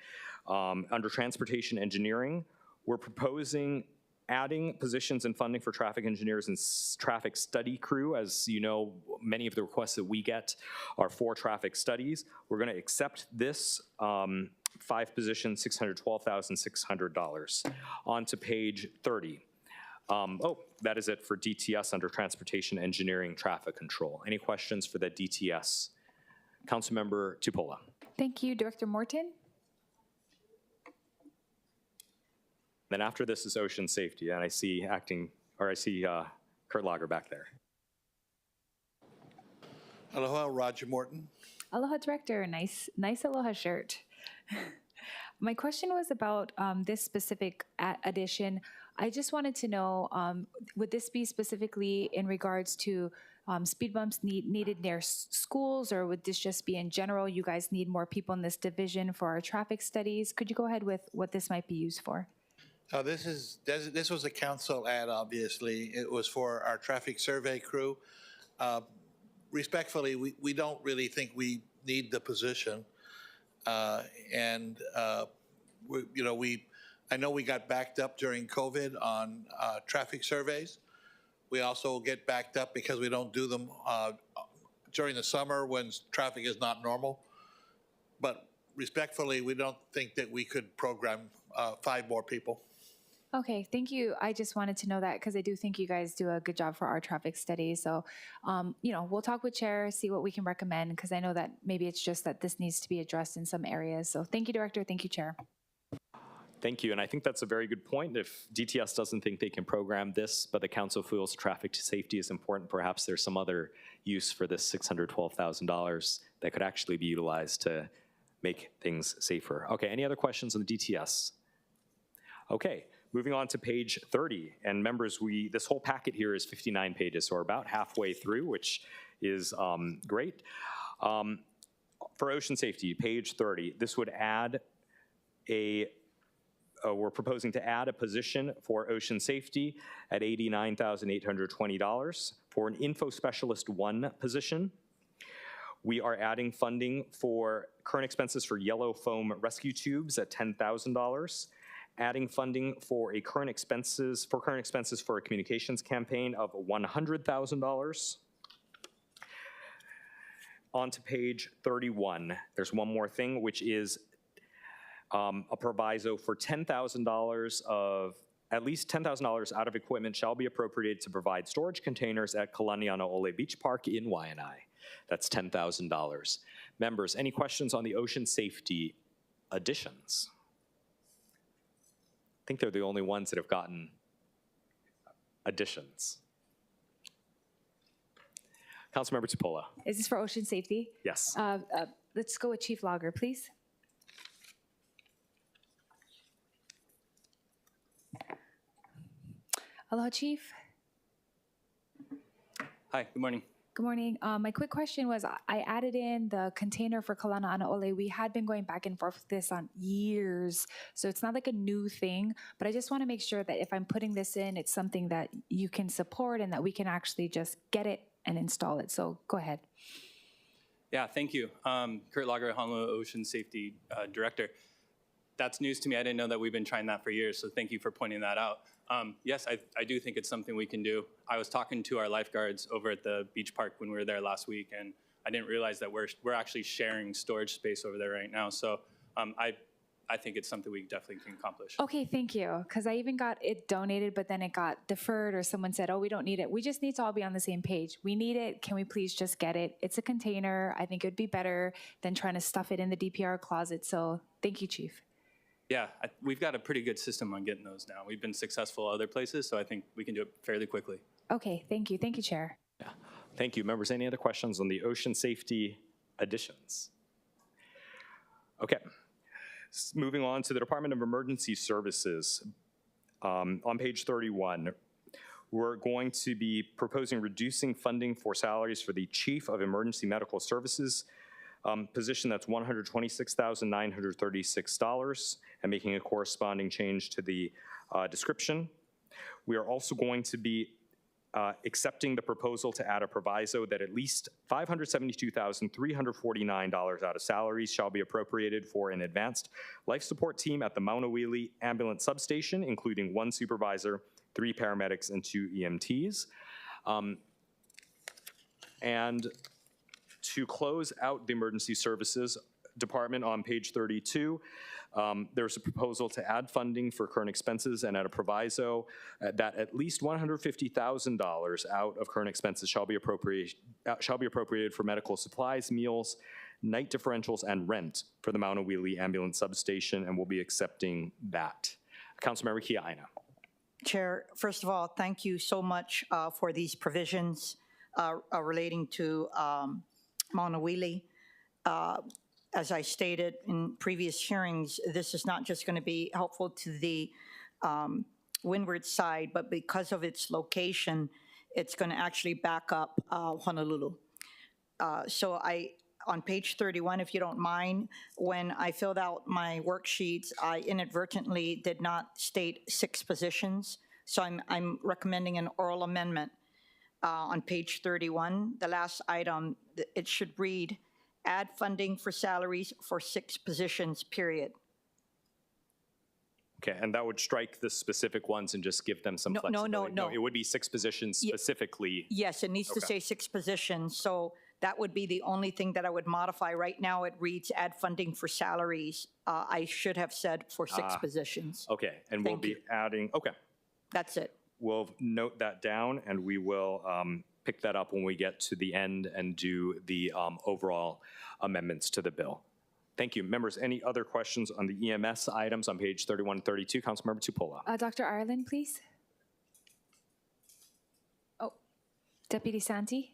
Under transportation engineering, we're proposing adding positions and funding for traffic engineers and traffic study crew. As you know, many of the requests that we get are for traffic studies. We're going to accept this 5 positions, $612,600. On to page 30. That is it for DTS under Transportation Engineering Traffic Control. Any questions for the DTS? Councilmember Tupola. Thank you, Director Morton. Then after this is ocean safety, and I see Kurt Lager back there. Aloha, Roger Morton. Aloha, Director. Nice aloha shirt. My question was about this specific addition. I just wanted to know, would this be specifically in regards to speed bumps needed near schools, or would this just be in general, you guys need more people in this division for our traffic studies? Could you go ahead with what this might be used for? This was a council ad, obviously. It was for our traffic survey crew. Respectfully, we don't really think we need the position. I know we got backed up during COVID on traffic surveys. We also get backed up because we don't do them during the summer when traffic is not normal. But respectfully, we don't think that we could program 5 more people. Okay, thank you. I just wanted to know that because I do think you guys do a good job for our traffic study. So, we'll talk with Chair, see what we can recommend, because I know that maybe it's just that this needs to be addressed in some areas. So thank you, Director. Thank you, Chair. Thank you, and I think that's a very good point. If DTS doesn't think they can program this, but the council feels traffic safety is important, perhaps there's some other use for this $612,000 that could actually be utilized to make things safer. Okay, any other questions on the DTS? Okay, moving on to page 30. And members, this whole packet here is 59 pages, so we're about halfway through, which is great. For ocean safety, page 30, this would add we're proposing to add a position for ocean safety at $89,820 for an Info Specialist 1 position. We are adding funding for current expenses for yellow foam rescue tubes at $10,000. Adding funding for current expenses for a communications campaign of $100,000. On to page 31. There's one more thing, which is a proviso for $10,000 of at least $10,000 out of equipment shall be appropriated to provide storage containers at Kalanianaole Beach Park in Waianae. That's $10,000. Members, any questions on the ocean safety additions? I think they're the only ones that have gotten additions. Councilmember Tupola. Is this for ocean safety? Yes. Let's go with Chief Lager, please. Hello, Chief. Hi, good morning. Good morning. My quick question was, I added in the container for Kalanianaole. We had been going back and forth with this on years, so it's not like a new thing, but I just want to make sure that if I'm putting this in, it's something that you can support and that we can actually just get it and install it. So go ahead. Yeah, thank you. Kurt Lager, Honolulu Ocean Safety Director. That's news to me. I didn't know that we've been trying that for years, so thank you for pointing that out. Yes, I do think it's something we can do. I was talking to our lifeguards over at the beach park when we were there last week, and I didn't realize that we're actually sharing storage space over there right now. So I think it's something we definitely can accomplish. Okay, thank you. Because I even got it donated, but then it got deferred, or someone said, oh, we don't need it. We just need to all be on the same page. We need it. Can we please just get it? It's a container. I think it would be better than trying to stuff it in the DPR closet. So thank you, Chief. Yeah, we've got a pretty good system on getting those now. We've been successful other places, so I think we can do it fairly quickly. Okay, thank you. Thank you, Chair. Yeah, thank you. Members, any other questions on the ocean safety additions? Okay, moving on to the Department of Emergency Services. On page 31, we're going to be proposing reducing funding for salaries for the Chief of Emergency Medical Services position. That's $126,936, and making a corresponding change to the description. We are also going to be accepting the proposal to add a proviso that at least $572,349 out of salaries shall be appropriated for an advanced life support team at the Maunawili Ambulance Substation, including 1 supervisor 3 paramedics, and 2 EMTs. And to close out the Emergency Services Department on page 32, there's a proposal to add funding for current expenses and at a proviso that at least $150,000 out of current expenses shall be appropriated for medical supplies, meals, night differentials, and rent for the Honolulu Ambulance Substation, and we'll be accepting that. Councilmember Kiaina. Chair, first of all, thank you so much for these provisions relating to Mauna Wili. As I stated in previous hearings, this is not just going to be helpful to the windward side, but because of its location, it's going to actually back up Honolulu. So on page 31, if you don't mind, when I filled out my worksheets, I inadvertently did not state 6 positions. So I'm recommending an oral amendment on page 31. The last item, it should read, add funding for salaries for 6 positions, period. Okay, and that would strike the specific ones and just give them some flexibility. No. It would be 6 positions specifically. Yes, it needs to say 6 positions. So that would be the only thing that I would modify. Right now, it reads add funding for salaries. I should have said for 6 positions. Okay, and we'll be adding, okay. That's it. We'll note that down, and we will pick that up when we get to the end and do the overall amendments to the bill. Thank you. Members, any other questions on the EMS items on page 31 and 32? Councilmember Tupola. Dr. Ireland, please. Oh, Deputy Santee.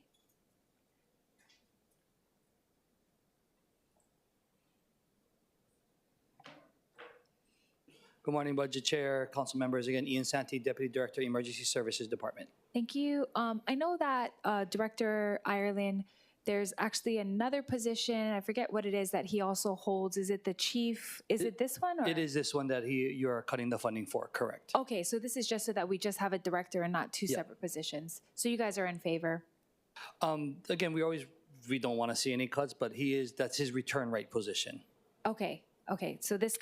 Good morning, Budget Chair, Council members. Again, Ian Santee, Deputy Director, Emergency Services Department. Thank you. I know that Director Ireland, there's actually another position, I forget what it is, that he also holds. Is it the chief? Is it this one? Or? It is this one that you're cutting the funding for, correct. Okay, so this is just so that we just have a director and not 2 separate positions. So you guys are in favor? Again, we don't want to see any cuts, but that's his return rate position. Okay, so this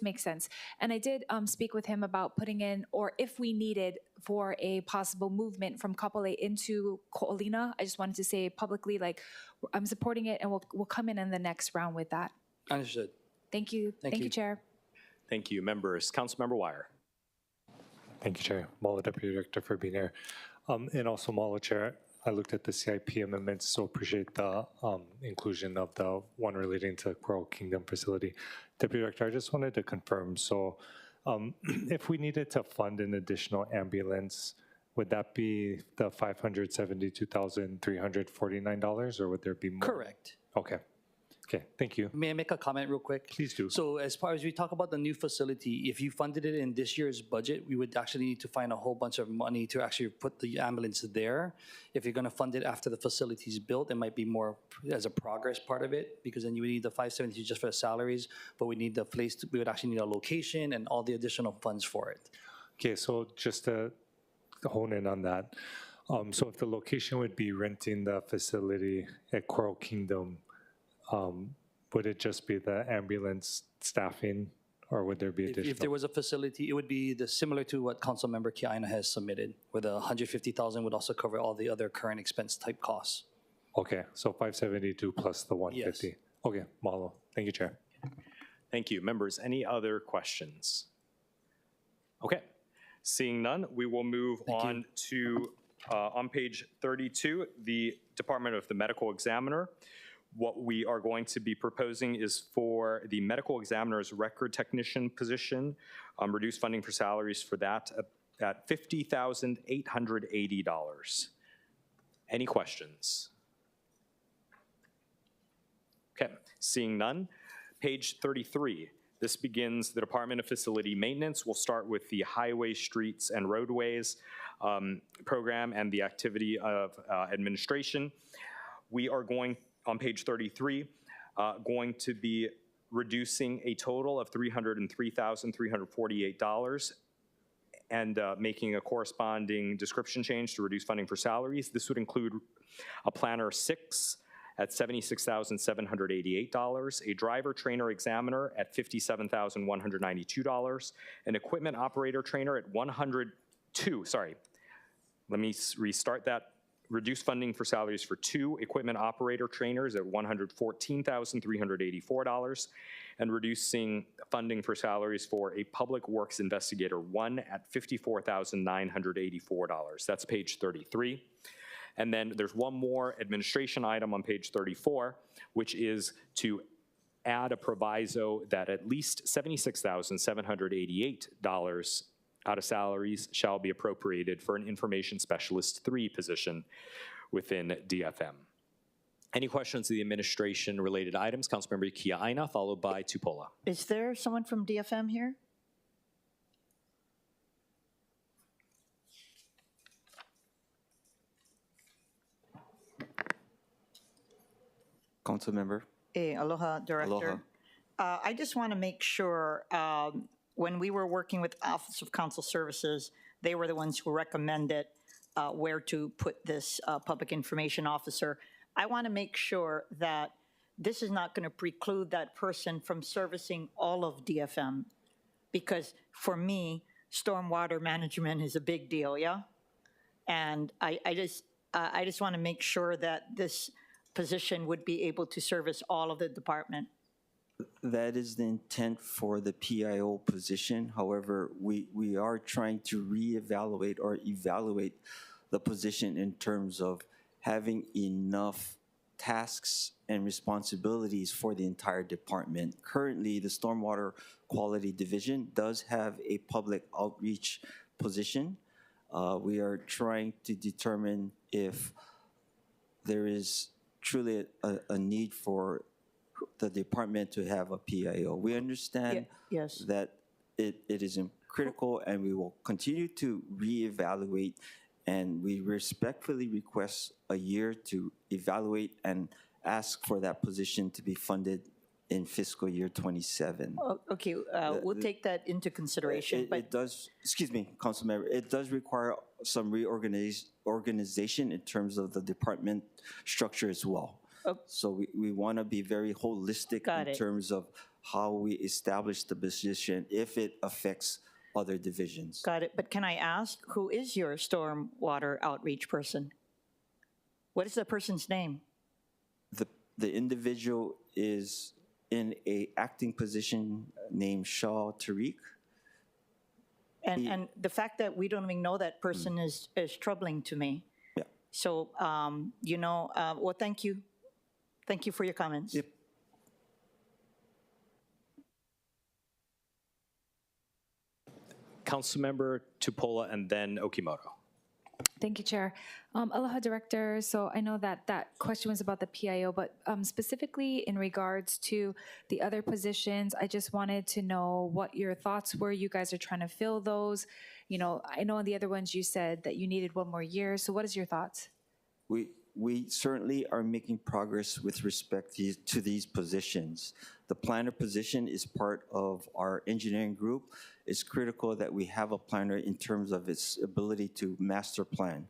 makes sense. And I did speak with him about putting in, or if we needed for a possible movement from Kapolei into Ko'olina, I just wanted to say publicly, like, I'm supporting it and we'll come in the next round with that. Understood. Thank you. Thank you, Chair. Thank you, members. Councilmember Wire. Thank you, Chair. Malo, Deputy Director, for being here. And also, Malo, Chair, I looked at the CIP amendments, so appreciate the inclusion of the one relating to Coral Kingdom facility. Deputy Director, I just wanted to confirm, so if we needed to fund an additional ambulance, would that be the $572,349, or would there be more? Correct. Okay. Okay, thank you. May I make a comment real quick? Please do. So as far as we talk about the new facility, if you funded it in this year's budget, we would actually need to find a whole bunch of money to actually put the ambulance there. If you're going to fund it after the facility is built, it might be more as a progress part of it, because then you would need the 570 just for the salaries, but we need the place, we would actually need a location and all the additional funds for it. Okay, so just to hone in on that. So if the location would be renting the facility at Coral Kingdom, would it just be the ambulance staffing, or would there be additional? If there was a facility, it would be similar to what Councilmember Kiaina has submitted, where the $150,000 would also cover all the other current expense type costs. Okay, so 572 plus the 150. Yes. Okay, Malo. Thank you, Chair. Thank you. Members, any other questions? Okay, seeing none, we will move on to, on page 32, the Department of the Medical Examiner. What we are going to be proposing is for the medical examiner's record technician position, reduce funding for salaries for that at $50,880. Any questions? Okay, seeing none. Page 33, this begins the Department of Facility Maintenance. We'll start with the Highway, Streets, and Roadways program and the activity of administration. We are going, on page 33, going to be reducing a total of $303,348 and making a corresponding description change to reduce funding for salaries. This would include a planner 6 at $76,788, a driver trainer examiner at $57,192, an equipment operator trainer at Let me restart that. Reduce funding for salaries for 2 equipment operator trainers at $114,384, and reducing funding for salaries for a public works investigator 1 at $54,984. That's page 33. And then there's one more administration item on page 34, which is to add a proviso that at least $76,788 out of salaries shall be appropriated for an information specialist 3 position within DFM. Any questions of the administration related items? Councilmember Kia Aina, followed by Tupola. Is there someone from DFM here? Councilmember. Aloha, Director. Aloha. I just want to make sure, when we were working with Office of Council Services, they were the ones who recommended where to put this public information officer. I want to make sure that this is not going to preclude that person from servicing all of DFM, because for me, stormwater management is a big deal, yeah? And I just want to make sure that this position would be able to service all of the department. That is the intent for the PIO position. However, we are trying to reevaluate or evaluate the position in terms of having enough tasks and responsibilities for the entire department. Currently, the Stormwater Quality Division does have a public outreach position. We are trying to determine if there is truly a need for the department to have a PIO. We understand yes. that it is critical, and we will continue to reevaluate, and we respectfully request a year to evaluate and ask for that position to be funded in fiscal year 27. Okay, we'll take that into consideration. It does, excuse me, Councilmember, it does require some reorganization in terms of the department structure as well. So we want to be very holistic in terms of how we establish the position if it affects other divisions. Got it. But can I ask, who is your stormwater outreach person? What is the person's name? The individual is in a acting position named Shah Tariq. And the fact that we don't even know that person is troubling to me. Yeah. So, well, thank you. Thank you for your comments. Yep. Councilmember Tupola and then Okimoto. Thank you, Chair. Aloha, Director. So I know that that question was about the PIO, but specifically in regards to the other positions, I just wanted to know what your thoughts were. You guys are trying to fill those. You know, I know on the other ones you said that you needed 1 more year. So what is your thoughts? We certainly are making progress with respect to these positions. The planner position is part of our engineering group. It's critical that we have a planner in terms of its ability to master plan.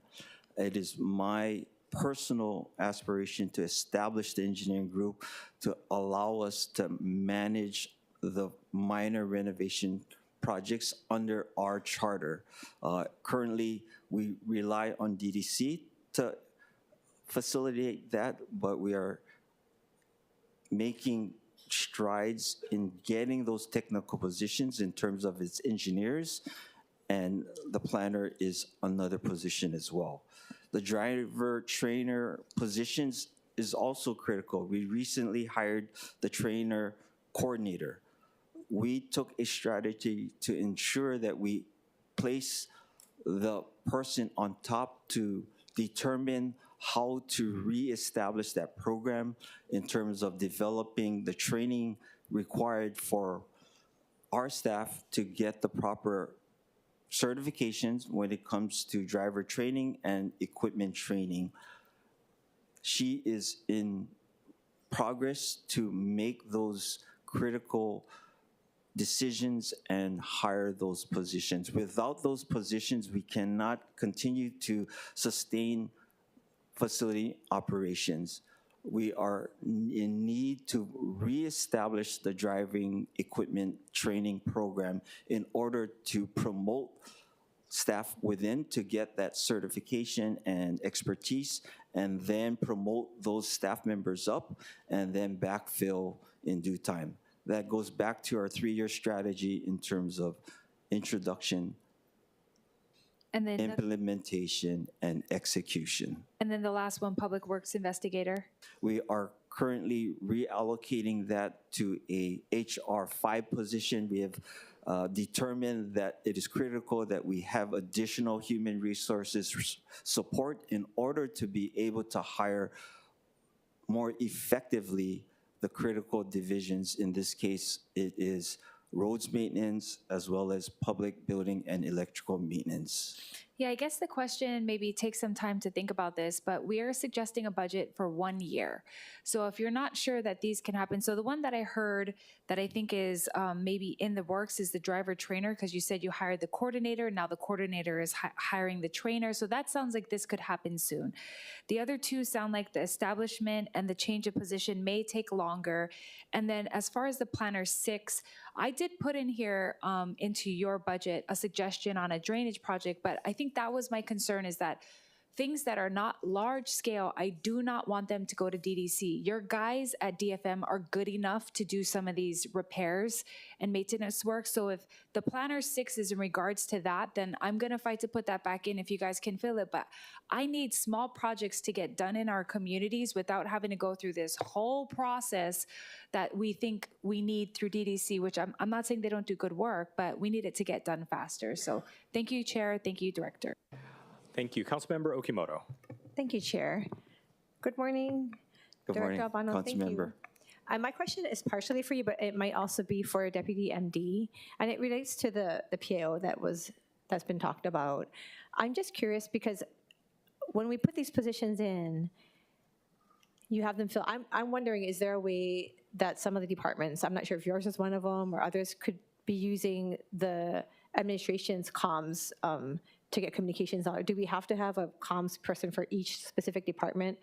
It is my personal aspiration to establish the engineering group to allow us to manage the minor renovation projects under our charter. Currently, we rely on DDC to facilitate that, but we are making strides in getting those technical positions in terms of its engineers, and the planner is another position as well. The driver trainer positions is also critical. We recently hired the trainer coordinator. We took a strategy to ensure that we place the person on top to determine how to reestablish that program in terms of developing the training required for our staff to get the proper certifications when it comes to driver training and equipment training. She is in progress to make those critical decisions and hire those positions. Without those positions, we cannot continue to sustain facility operations. We are in need to reestablish the driving equipment training program in order to promote staff within to get that certification and expertise, and then promote those staff members up, and then backfill in due time. That goes back to our 3-year strategy in terms of introduction, And then, implementation, and execution. and then the last one, Public Works Investigator. We are currently reallocating that to a HR 5 position. We have determined that it is critical that we have additional human resources support in order to be able to hire more effectively the critical divisions. In this case, it is roads maintenance as well as public building and electrical maintenance. Yeah, I guess the question, maybe take some time to think about this, but we are suggesting a budget for 1 year. So if you're not sure that these can happen, so the one that I heard that I think is maybe in the works is the driver trainer, because you said you hired the coordinator, now the coordinator is hiring the trainer. So that sounds like this could happen soon. The other two sound like the establishment and the change of position may take longer. And then as far as the planner 6, I did put in here into your budget a suggestion on a drainage project, but I think that was my concern, is that things that are not large scale, I do not want them to go to DDC. Your guys at DFM are good enough to do some of these repairs and maintenance work. So if the planner 6 is in regards to that, then I'm gonna fight to put that back in if you guys can fill it. But I need small projects to get done in our communities without having to go through this whole process that we think we need through DDC, which I'm not saying they don't do good work, but we need it to get done faster. So thank you, Chair. Thank you, Director. Thank you. Councilmember Okimoto. Thank you, Chair. Good morning, Good morning, Director Albano. Thank Councilmember. you. My question is partially for you, but it might also be for Deputy MD, and it relates to the PAO that's been talked about. I'm just curious because when we put these positions in, you have them fill. I'm wondering, is there a way that some of the departments, I'm not sure if yours is one of them or others, could be using the administration's comms to get communications out? Do we have to have a comms person for each specific department?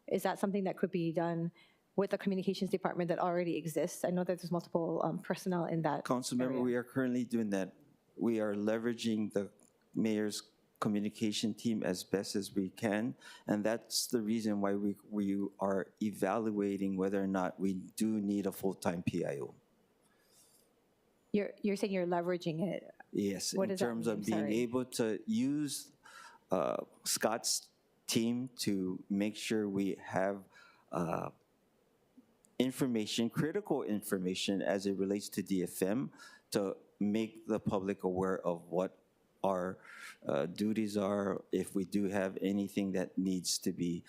Is that something that could be done with a communications department that already exists? I know that there's multiple personnel in that Councilmember, area. we are currently doing that. We are leveraging the mayor's communication team as best as we can, and that's the reason why we are evaluating whether or not we do need a full-time PIO. You're saying you're leveraging it? Yes, What in does that terms of mean? being Sorry. able to use Scott's team to make sure we have information, critical information as it relates to DFM, to make the public aware of what our duties are, if we do have anything that needs to be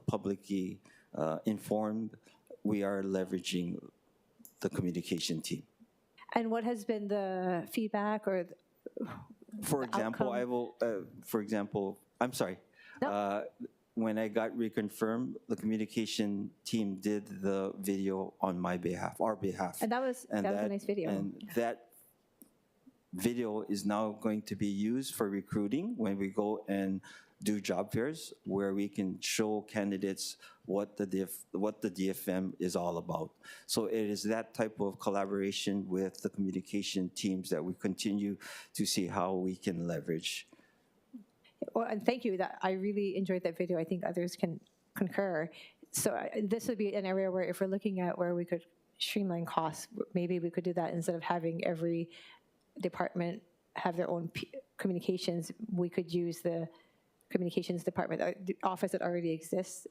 publicly informed. We are leveraging the communication team. And what has been the feedback or For example, outcome? I will, for example, I'm sorry. When I got reconfirmed, the communication team did the video on my behalf, our behalf. And that was a nice video. And that video is now going to be used for recruiting when we go and do job fairs, where we can show candidates what the DFM is all about. So it is that type of collaboration with the communication teams that we continue to see how we can leverage. Well, and thank you. That I really enjoyed that video. I think others can concur. So this would be an area where if we're looking at where we could streamline costs, maybe we could do that instead of having every department have their own communications. We could use the communications department, the office that already exists,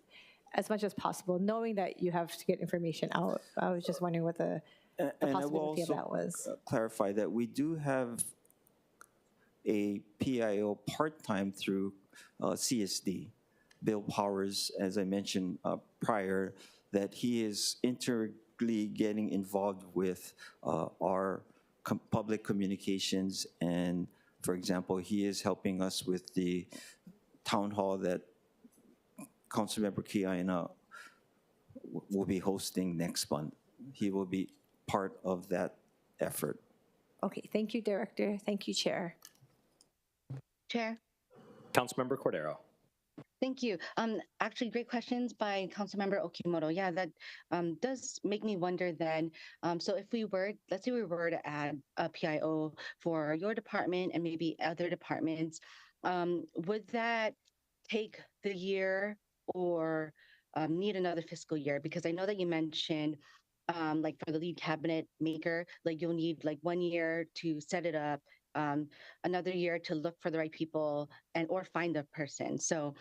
as much as possible, knowing that you have to get information out. I was just wondering what the possibility of that was. Clarify that we do have a PIO part-time through CSD. Bill Powers, as I mentioned prior, that he is integrally getting involved with our public communications, and for example, he is helping us with the town hall that Councilmember Kiaina will be hosting next month. He will be part of that effort. Okay, thank you, Director. Thank you, Chair. Chair. Councilmember Cordero. Thank you. Actually, great questions by Councilmember Okimoto. Yeah, that does make me wonder then. So if we were, let's say we were to add a PIO for your department and maybe other departments, would that take the year or need another fiscal year? Because I know that you mentioned like for the lead cabinet maker, like you'll need like 1 year to set it up, another year to look for the right people and or find the person. So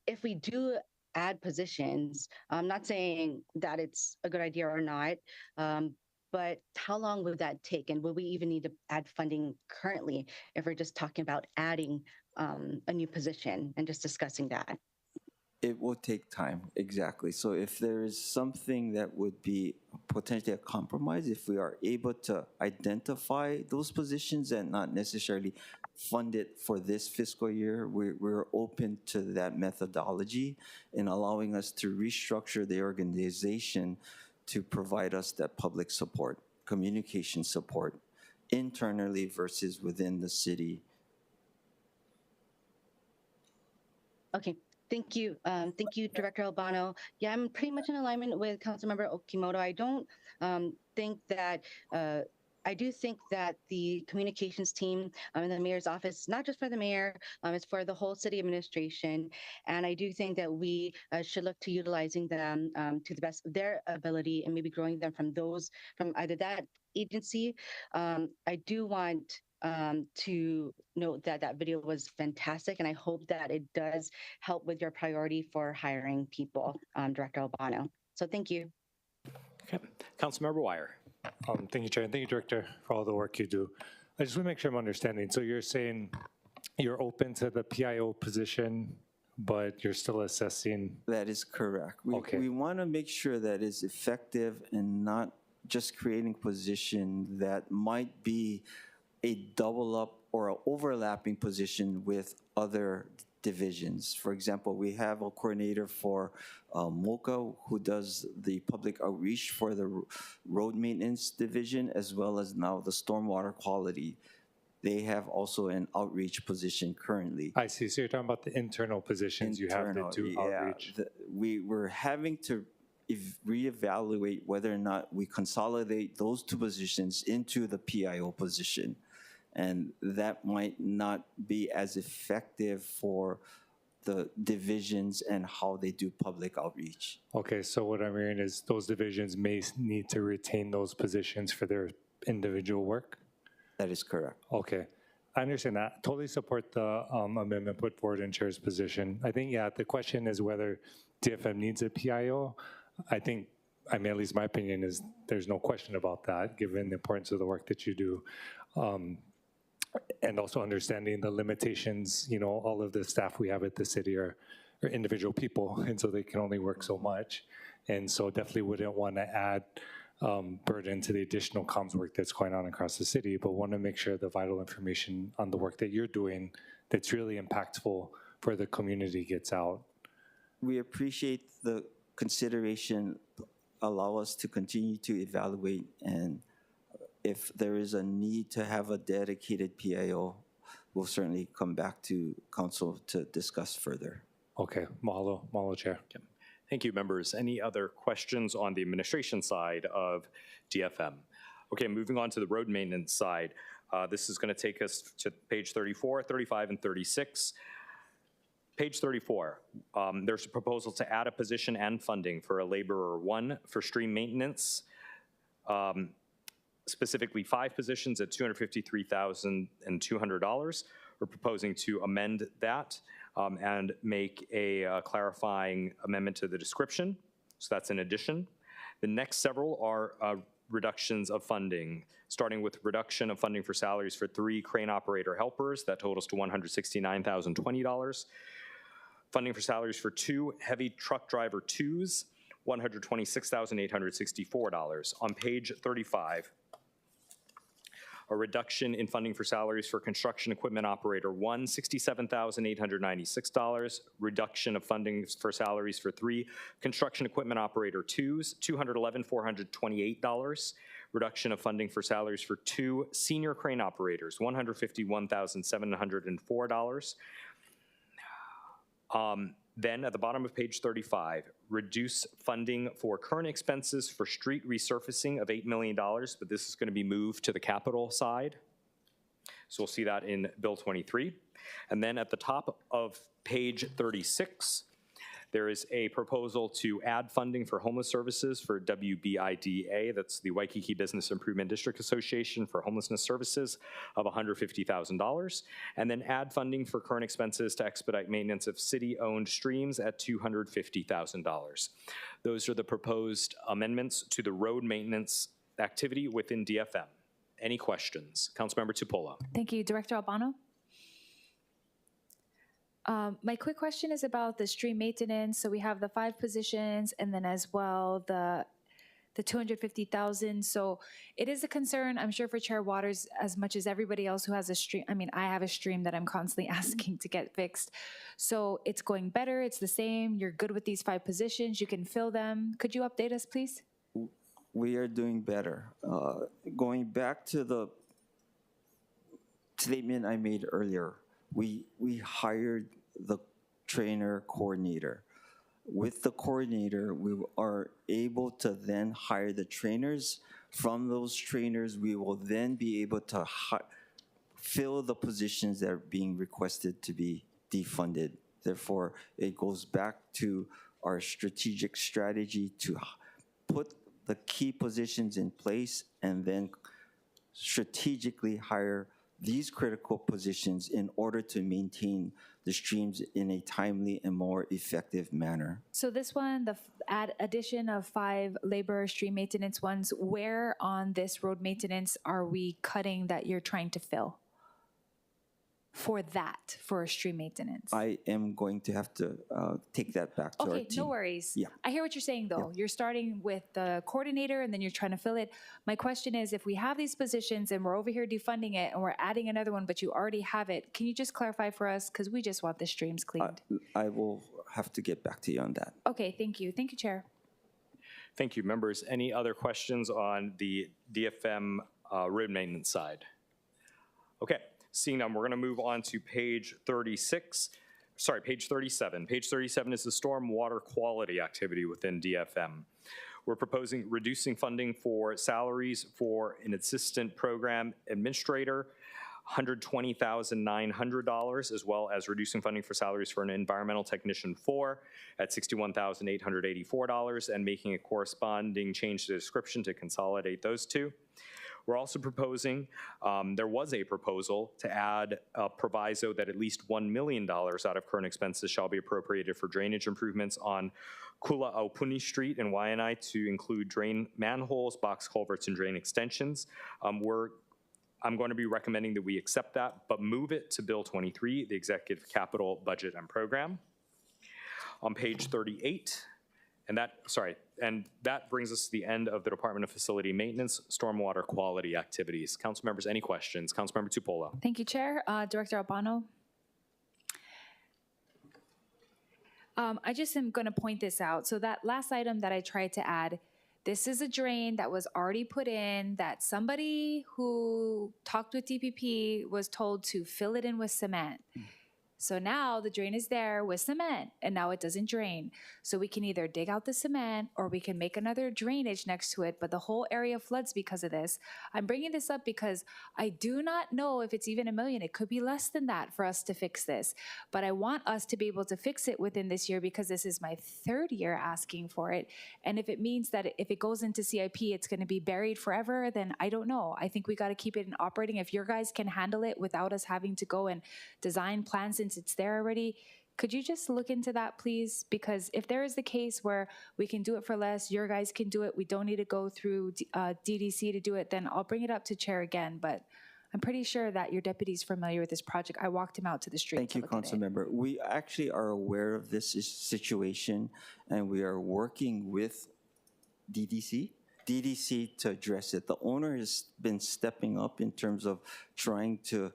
if we do add positions, I'm not saying that it's a good idea or not, but how long would that take? And will we even need to add funding currently if we're just talking about adding a new position and just discussing that? It will take time, exactly. So if there is something that would be potentially a compromise, if we are able to identify those positions and not necessarily fund it for this fiscal year, we're open to that methodology in allowing us to restructure the organization to provide us that public support, communication support, internally versus within the city. Okay. Thank you. Thank you, Director Albano. Yeah, I'm pretty much in alignment with Councilmember Okimoto. I don't think that, I do think that the communications team in the mayor's office, not just for the mayor, it's for the whole city administration. And I do think that we should look to utilizing them to the best of their ability and maybe growing them from those, from either that agency. I do want to note that that video was fantastic, and I hope that it does help with your priority for hiring people, Director Albano. So thank you. Okay. Councilmember Wire. Thank you, Chair, and thank you, Director, for all the work you do. I just want to make sure I'm understanding. So you're saying you're open to the PIO position, but you're still assessing? That is correct. We want to make sure that it's effective and not just creating a position that might be a double up or an overlapping position with other divisions. For example, we have a coordinator for MOCA who does the public outreach for the road maintenance division, as well as now the stormwater quality. They have also an outreach position currently. I see. So you're talking about the internal positions you have to do outreach. We were having to reevaluate whether or not we consolidate those two positions into the PIO position. And that might not be as effective for the divisions and how they do public outreach. Okay, so what I'm hearing is those divisions may need to retain those positions for their individual work? That is correct. Okay, I understand that. Totally support the amendment put forward in Chair's position. I think, yeah, the question is whether DFM needs a PIO. I think, I mean, at least my opinion is there's no question about that, given the importance of the work that you do. And also understanding the limitations, you know, all of the staff we have at the city are individual people, and so they can only work so much. And so definitely wouldn't want to add burden to the additional comms work that's going on across the city, but want to make sure the vital information on the work that you're doing that's really impactful for the community gets out. We appreciate the consideration, allow us to continue to evaluate, and if there is a need to have a dedicated PIO, we'll certainly come back to council to discuss further. Okay, mahalo, Chair. Okay. Thank you, members. Any other questions on the administration side of DFM? Okay, moving on to the road maintenance side. This is going to take us to page 34, 35, and 36. Page 34, there's a proposal to add a position and funding for a laborer 1 for stream maintenance. Specifically 5 positions at $253,200. We're proposing to amend that and make a clarifying amendment to the description. So that's an addition. The next several are reductions of funding, starting with reduction of funding for salaries for 3 crane operator helpers. That totals to $169,020. Funding for salaries for 2 heavy truck driver 2s, $126,864. On page 35, a reduction in funding for salaries for construction equipment operator 1, $67,896. Reduction of funding for salaries for 3 construction equipment operator 2s, $211,428. Reduction of funding for salaries for 2 senior crane operators, $151,704. Then at the bottom of page 35, reduce funding for current expenses for street resurfacing of $8 million, but this is going to be moved to the capital side. So we'll see that in Bill 23. And then at the top of page 36, there is a proposal to add funding for homeless services for WBIDA, that's the Waikiki Business Improvement District Association for homelessness services, of $150,000, and then add funding for current expenses to expedite maintenance of city-owned streams at $250,000. Those are the proposed amendments to the road maintenance activity within DFM. Any questions? Councilmember Tupola. Thank you. Director Albano? My quick question is about the stream maintenance. So we have the 5 positions and then as well the 250,000. So it is a concern, I'm sure, for Chair Waters as much as everybody else who has a stream. I mean, I have a stream that I'm constantly asking to get fixed. So it's going better. It's the same. You're good with these 5 positions. You can fill them. Could you update us, please? We are doing better. Going back to the statement I made earlier, we hired the trainer coordinator. With the coordinator, we are able to then hire the trainers. From those trainers, we will then be able to fill the positions that are being requested to be defunded. Therefore, it goes back to our strategic strategy to put the key positions in place and then strategically hire these critical positions in order to maintain the streams in a timely and more effective manner. So this one, the addition of 5 labor stream maintenance ones, where on this road maintenance are we cutting that you're trying to fill? For stream maintenance. I am going to have to take that back to our team. Okay, no worries. Yeah. I hear what you're saying, though. Yeah. You're starting with the coordinator, and then you're trying to fill it. My question is, if we have these positions, and we're over here defunding it, and we're adding another one, but you already have it, can you just clarify for us? Because we just want the streams cleaned. I will have to get back to you on that. Okay, thank you. Thank you, Chair. Thank you. Members, any other questions on the DFM road maintenance side? Okay. Seeing none, we're going to move on to page 36. Sorry, page 37. Page 37 is the stormwater quality activity within DFM. We're proposing reducing funding for salaries for an assistant program administrator, $120,900, as well as reducing funding for salaries for an environmental technician 4 at $61,884, and making a corresponding change to the description to consolidate those two. We're also proposing, there was a proposal to add a proviso that at least $1 million out of current expenses shall be appropriated for drainage improvements on Kula Aupuni Street in Waianae to include drain manholes, box culverts, and drain extensions. I'm going to be recommending that we accept that, but move it to Bill 23, the Executive Capital Budget and Program. On page 38, and that brings us to the end of the Department of Facility Maintenance, Stormwater Quality Activities. Council members, any questions? Councilmember Tupola. Thank you, Chair. Director Albano. I just am going to point this out. So that last item that I tried to add, this is a drain that was already put in that somebody who talked with DPP was told to fill it in with cement. So now the drain is there with cement, and now it doesn't drain. So we can either dig out the cement or we can make another drainage next to it, but the whole area floods because of this. I'm bringing this up because I do not know if it's even $1 million. It could be less than that for us to fix this. But I want us to be able to fix it within this year because this is my 3rd year asking for it. And if it means that if it goes into CIP, it's going to be buried forever, then I don't know. I think we got to keep it in operating. If your guys can handle it without us having to go and design plans since it's there already, could you just look into that, please? Because if there is the case where we can do it for less, your guys can do it, we don't need to go through DDC to do it, then I'll bring it up to Chair again. But I'm pretty sure that your deputy's familiar with this project. I walked him out to the street. Thank you, Councilmember. We actually are aware of this situation, and we are working with DDC to address it. The owner has been stepping up in terms of trying to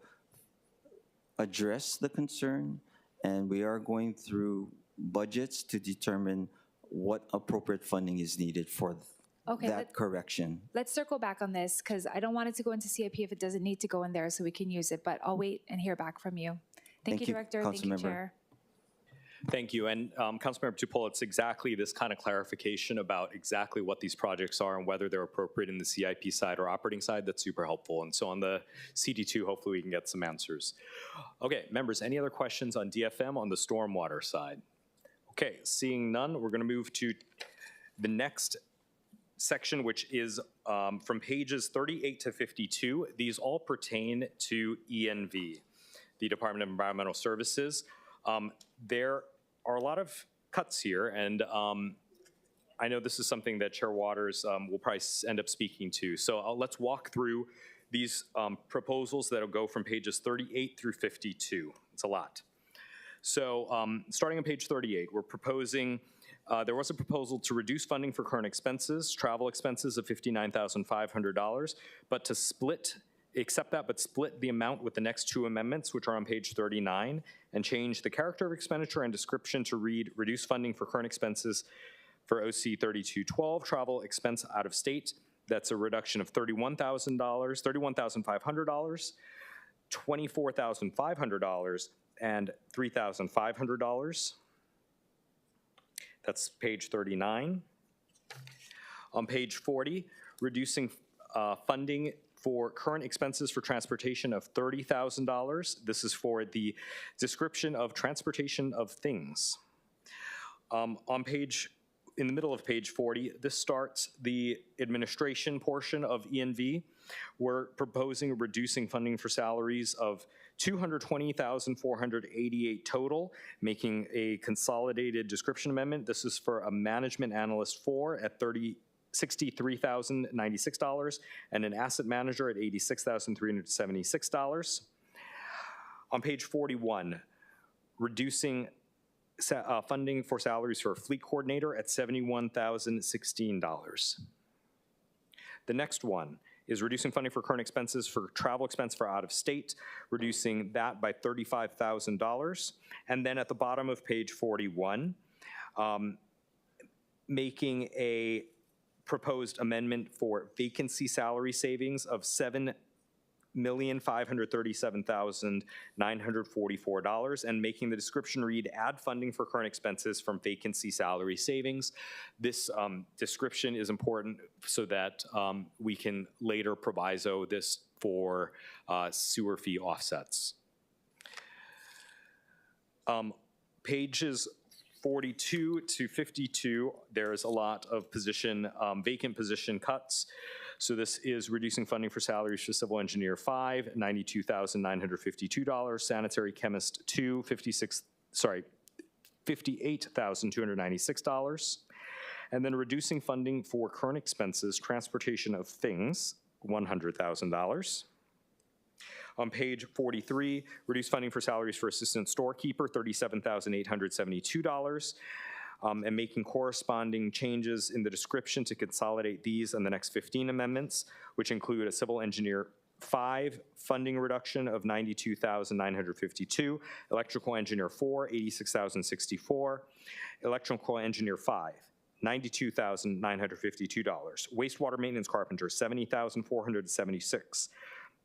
address the concern, and we are going through budgets to determine what appropriate funding is needed for that correction. Let's circle back on this because I don't want it to go into CIP if it doesn't need to go in there so we can use it, but I'll wait and hear back from you. Thank you, Director. Thank you, Chair. Thank you. And Councilmember Tupolo, it's exactly this kind of clarification about exactly what these projects are and whether they're appropriate in the CIP side or operating side that's super helpful. And so on the CD2, hopefully we can get some answers. Okay, members, any other questions on DFM on the stormwater side? Okay, seeing none, we're going to move to the next section, which is from pages 38 to 52. These all pertain to ENV, the Department of Environmental Services. There are a lot of cuts here, and I know this is something that Chair Waters will probably end up speaking to. So let's walk through these proposals that will go from pages 38 through 52. It's a lot. So starting on page 38, we're proposing, there was a proposal to reduce funding for current expenses, travel expenses of $59,500, but to accept that, but split the amount with the next two amendments, which are on page 39, and change the character of expenditure and description to read reduce funding for current expenses for OC 3212, travel expense out of state. That's a reduction of $31,000, $31,500, $24,500, and $3,500. That's page 39. On page 40, reducing funding for current expenses for transportation of $30,000. This is for the description of transportation of things. In the middle of page 40, this starts the administration portion of ENV. We're proposing reducing funding for salaries of $220,488 total, making a consolidated description amendment. This is for a management analyst 4 at $63,096 and an asset manager at $86,376. On page 41, reducing funding for salaries for a fleet coordinator at $71,016. The next one is reducing funding for current expenses for travel expense for out of state, reducing that by $35,000. And then at the bottom of page 41, making a proposed amendment for vacancy salary savings of $7,537,944 and making the description read add funding for current expenses from vacancy salary savings. This description is important so that we can later proviso this for sewer fee offsets. Pages 42 to 52, there's a lot of vacant position cuts. So this is reducing funding for salaries for civil engineer 5, $92,952, sanitary chemist 2, $58,296, and then reducing funding for current expenses, transportation of things, $100,000. On page 43, reduce funding for salaries for assistant storekeeper, $37,872, and making corresponding changes in the description to consolidate these and the next 15 amendments, which include a civil engineer 5 funding reduction of $92,952, electrical engineer 4, $86,064, electrical engineer 5, $92,952, wastewater maintenance carpenter, $70,476,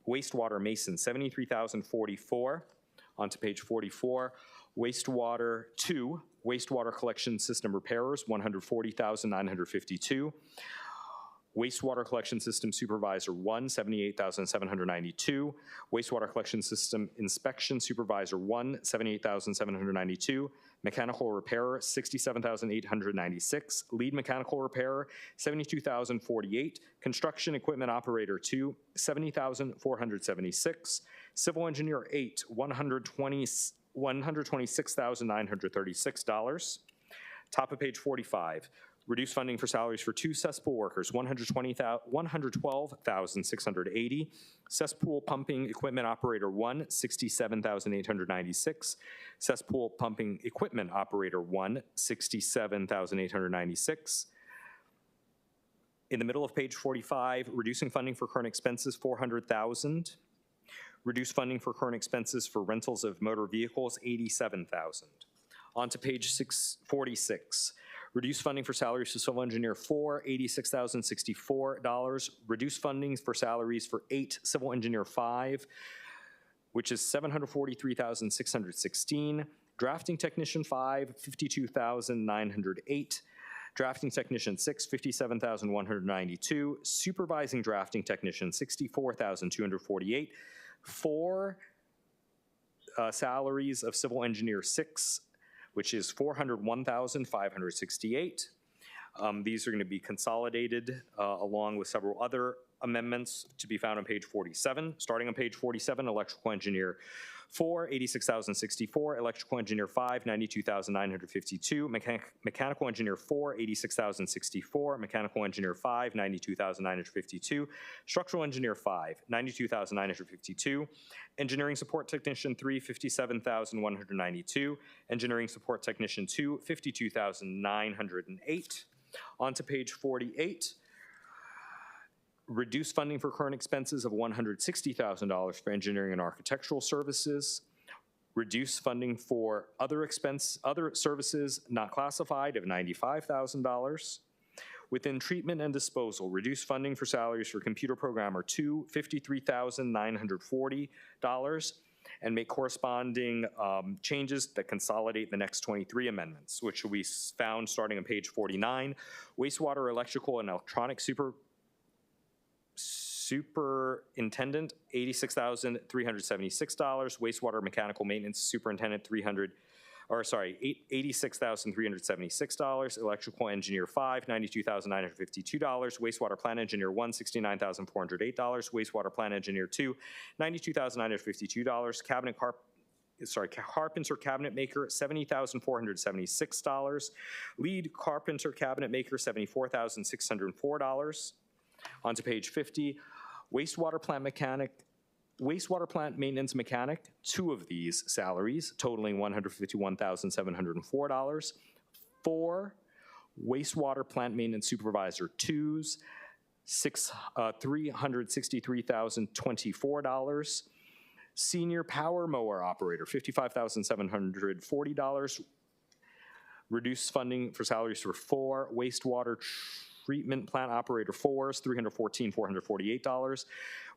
wastewater mason, $73,044. Onto page 44, wastewater 2, wastewater collection system repairers, $140,952. Wastewater collection system supervisor 1, $78,792. Wastewater collection system inspection supervisor 1, $78,792. Mechanical repairer, $67,896. Lead mechanical repairer, $72,048. Construction equipment operator 2, $70,476. Civil engineer 8, $126,936. Top of page 45. Reduce funding for salaries for 2 cesspool workers, $112,680. Cesspool pumping equipment operator 1, $67,896. Cesspool pumping equipment operator 1, $67,896. In the middle of page 45, reducing funding for current expenses, $400,000. Reduce funding for current expenses for rentals of motor vehicles, $87,000. On to page 46. Reduce funding for salaries for civil engineer 4, $86,064. Reduce funding for salaries for 8, civil engineer 5, which is $743,616. Drafting Technician 5, $52,908. Drafting Technician 6, $57,192. Supervising Drafting Technician, $64,248. 4 salaries of Civil Engineer 6, which is $401,568. These are going to be consolidated along with several other amendments to be found on page 47. Starting on page 47, Electrical Engineer 4, $86,064, Electrical Engineer 5, $92,952, Mechanical Engineer 4, $86,064, Mechanical Engineer 5, $92,952, Structural Engineer 5, $92,952, Engineering Support Technician 3, $57,192, Engineering Support Technician 2, $52,908. On to page 48. Reduce funding for current expenses of $160,000 for engineering and architectural services. Reduce funding for other services not classified of $95,000. Within treatment and disposal, reduce funding for salaries for computer programmer 2, $53,940, and make corresponding changes that consolidate the next 23 amendments, which will be found starting on page 49. Wastewater, electrical, and electronic superintendent, $86,376. Wastewater mechanical maintenance superintendent, $86,376. Electrical engineer 5, $92,952. Wastewater plant engineer 1, $69,408. Wastewater plant engineer 2, $92,952. Carpenter cabinet maker, $70,476. Lead carpenter cabinet maker, $74,604. On to page 50, wastewater plant maintenance mechanic, 2 of these salaries totaling $151,704. 4 wastewater plant maintenance supervisor 2s, $363,024. Senior power mower operator, $55,740. Reduce funding for salaries for 4 wastewater treatment plant operator 4s, $314,448.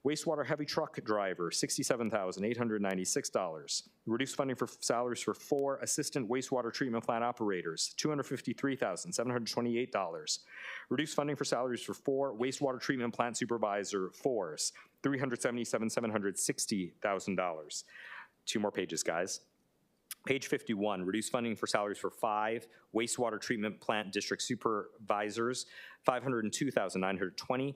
Wastewater heavy truck driver, $67,896. Reduced funding for salaries for 4 assistant wastewater treatment plant operators, $253,728. Reduced funding for salaries for 4 wastewater treatment plant supervisor 4s, $377,760,000. 2 more pages, guys. Page 51, reduce funding for salaries for 5 wastewater treatment plant district supervisors, $502,920.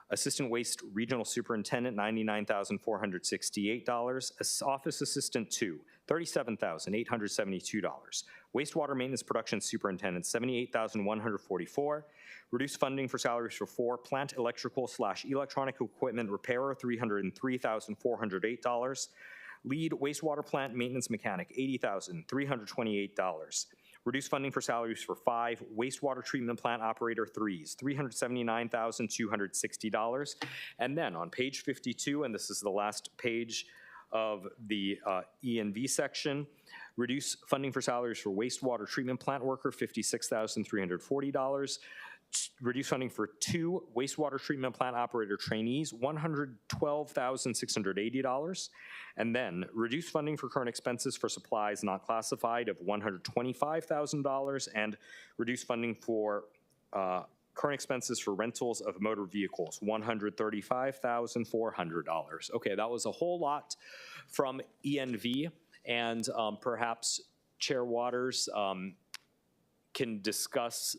Assistant waste regional superintendent, $99,468. Office assistant 2, $37,872. Wastewater maintenance production superintendent, $78,144. Reduce funding for salaries for 4 plant electrical/electronic equipment repairer, $303,408. Lead wastewater plant maintenance mechanic, $80,328. Reduce funding for salaries for 5 wastewater treatment plant operator 3s, $379,260. And then on page 52, and this is the last page of the E&V section, reduce funding for salaries for wastewater treatment plant worker, $56,340. Reduce funding for 2 wastewater treatment plant operator trainees, $112,680. And then reduce funding for current expenses for supplies not classified of $125,000, and reduce funding for current expenses for rentals of motor vehicles, $135,400. Okay, that was a whole lot from ENV, and perhaps Chair Waters can discuss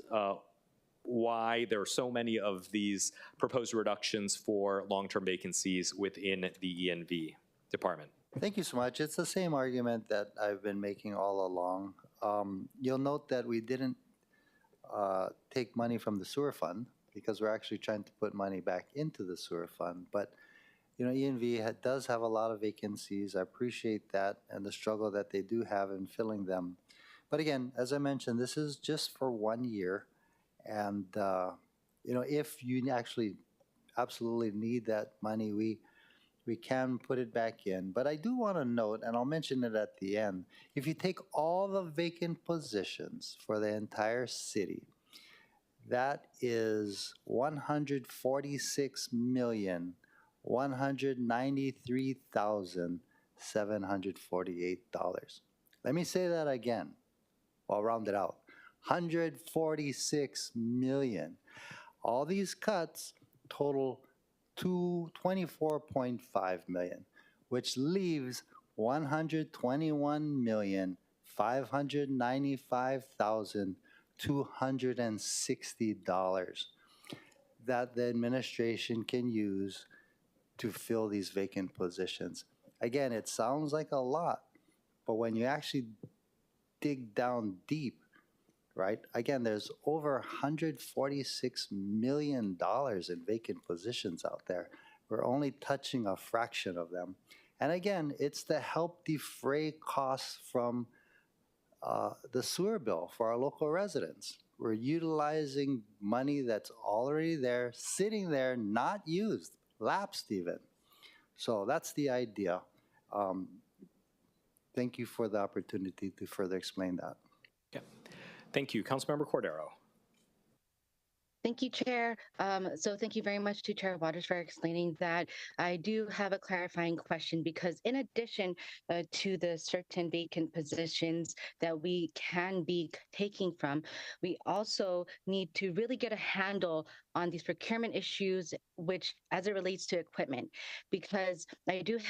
why there are so many of these proposed reductions for long-term vacancies within the ENV department. Thank you so much. It's the same argument that I've been making all along. You'll note that we didn't take money from the sewer fund because we're actually trying to put money back into the sewer fund. But you know, ENV does have a lot of vacancies. I appreciate that and the struggle that they do have in filling them. But again, as I mentioned, this is just for 1 year. And, you know, if you actually absolutely need that money, we can put it back in. But I do want to note, and I'll mention it at the end, if you take all the vacant positions for the entire city, that is $146,193,748. Let me say that again. I'll round it out. 146 million. All these cuts total to 24.5 million, which leaves $121,595,260 that the administration can use to fill these vacant positions. Again, it sounds like a lot, but when you actually dig down deep, right? Again, there's over $146 million in vacant positions out there. We're only touching a fraction of them. And again, it's to help defray costs from the sewer bill for our local residents. We're utilizing money that's already there, sitting there, not used, lapsed even. So that's the idea. Thank you for the opportunity to further explain that. Okay. Thank you. Councilmember Cordero. Thank you, Chair. So thank you very much to Chair Waters for explaining that. I do have a clarifying question because in addition to the certain vacant positions that we can be taking from, we also need to really get a handle on these procurement issues, which as it relates to equipment, because I did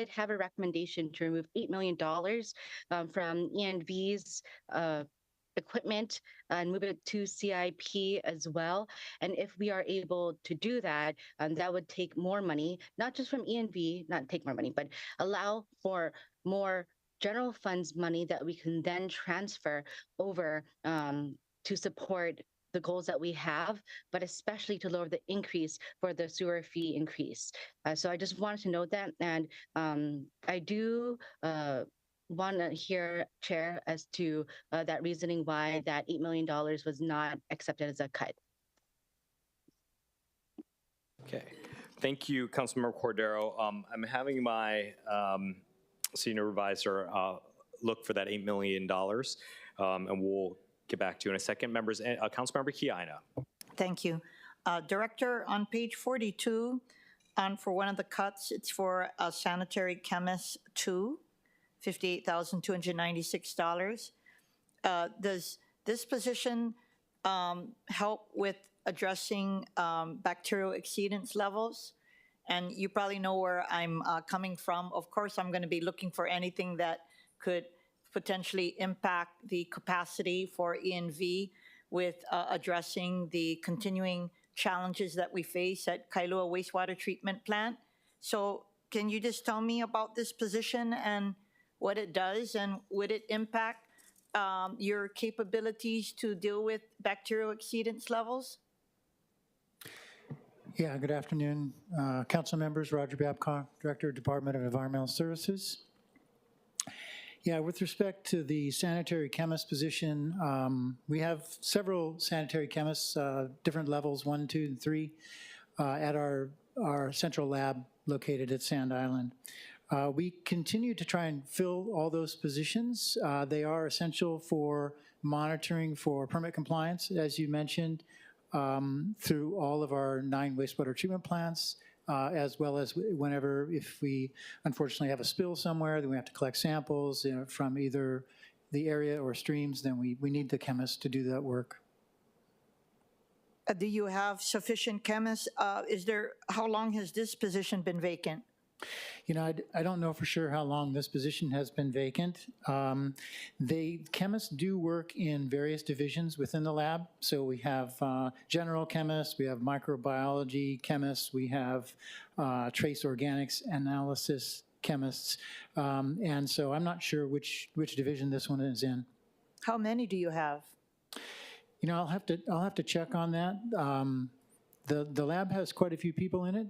have a recommendation to remove $8 million from ENV's equipment and move it to CIP as well. And if we are able to do that, that would take more money, not just from ENV, not take more money, but allow for more general funds money that we can then transfer over to support the goals that we have, but especially to lower the increase for the sewer fee increase. So I just wanted to note that. And I do want to hear, Chair, as to that reasoning why that $8 million was not accepted as a cut. Okay. Thank you, Councilmember Cordero. I'm having my senior advisor look for that $8 million, and we'll get back to you in a second. Members, Councilmember Kiana. Thank you. Director, on page 42, for one of the cuts, it's for sanitary chemist 2. $58,296. Does this position help with addressing bacterial exceedance levels? And you probably know where I'm coming from. Of course, I'm going to be looking for anything that could potentially impact the capacity for ENV with addressing the continuing challenges that we face at Kailua Wastewater Treatment Plant. So can you just tell me about this position and what it does, and would it impact your capabilities to deal with bacterial exceedance levels? Yeah, good afternoon. Council members, Roger Babcock, Director, Department of Environmental Services. Yeah, with respect to the sanitary chemist position, we have several sanitary chemists, different levels, 1, 2, and 3, at our central lab located at Sand Island. We continue to try and fill all those positions. They are essential for monitoring for permit compliance, as you mentioned, through all of our 9 wastewater treatment plants, as well as whenever, if we unfortunately have a spill somewhere, then we have to collect samples from either the area or streams, then we need the chemists to do that work. Do you have sufficient chemists? How long has this position been vacant? You know, I don't know for sure how long this position has been vacant. The chemists do work in various divisions within the lab. So we have general chemists, we have microbiology chemists, we have trace organics analysis chemists. And so I'm not sure which division this one is in. How many do you have? You know, I'll have to check on that. The lab has quite a few people in it.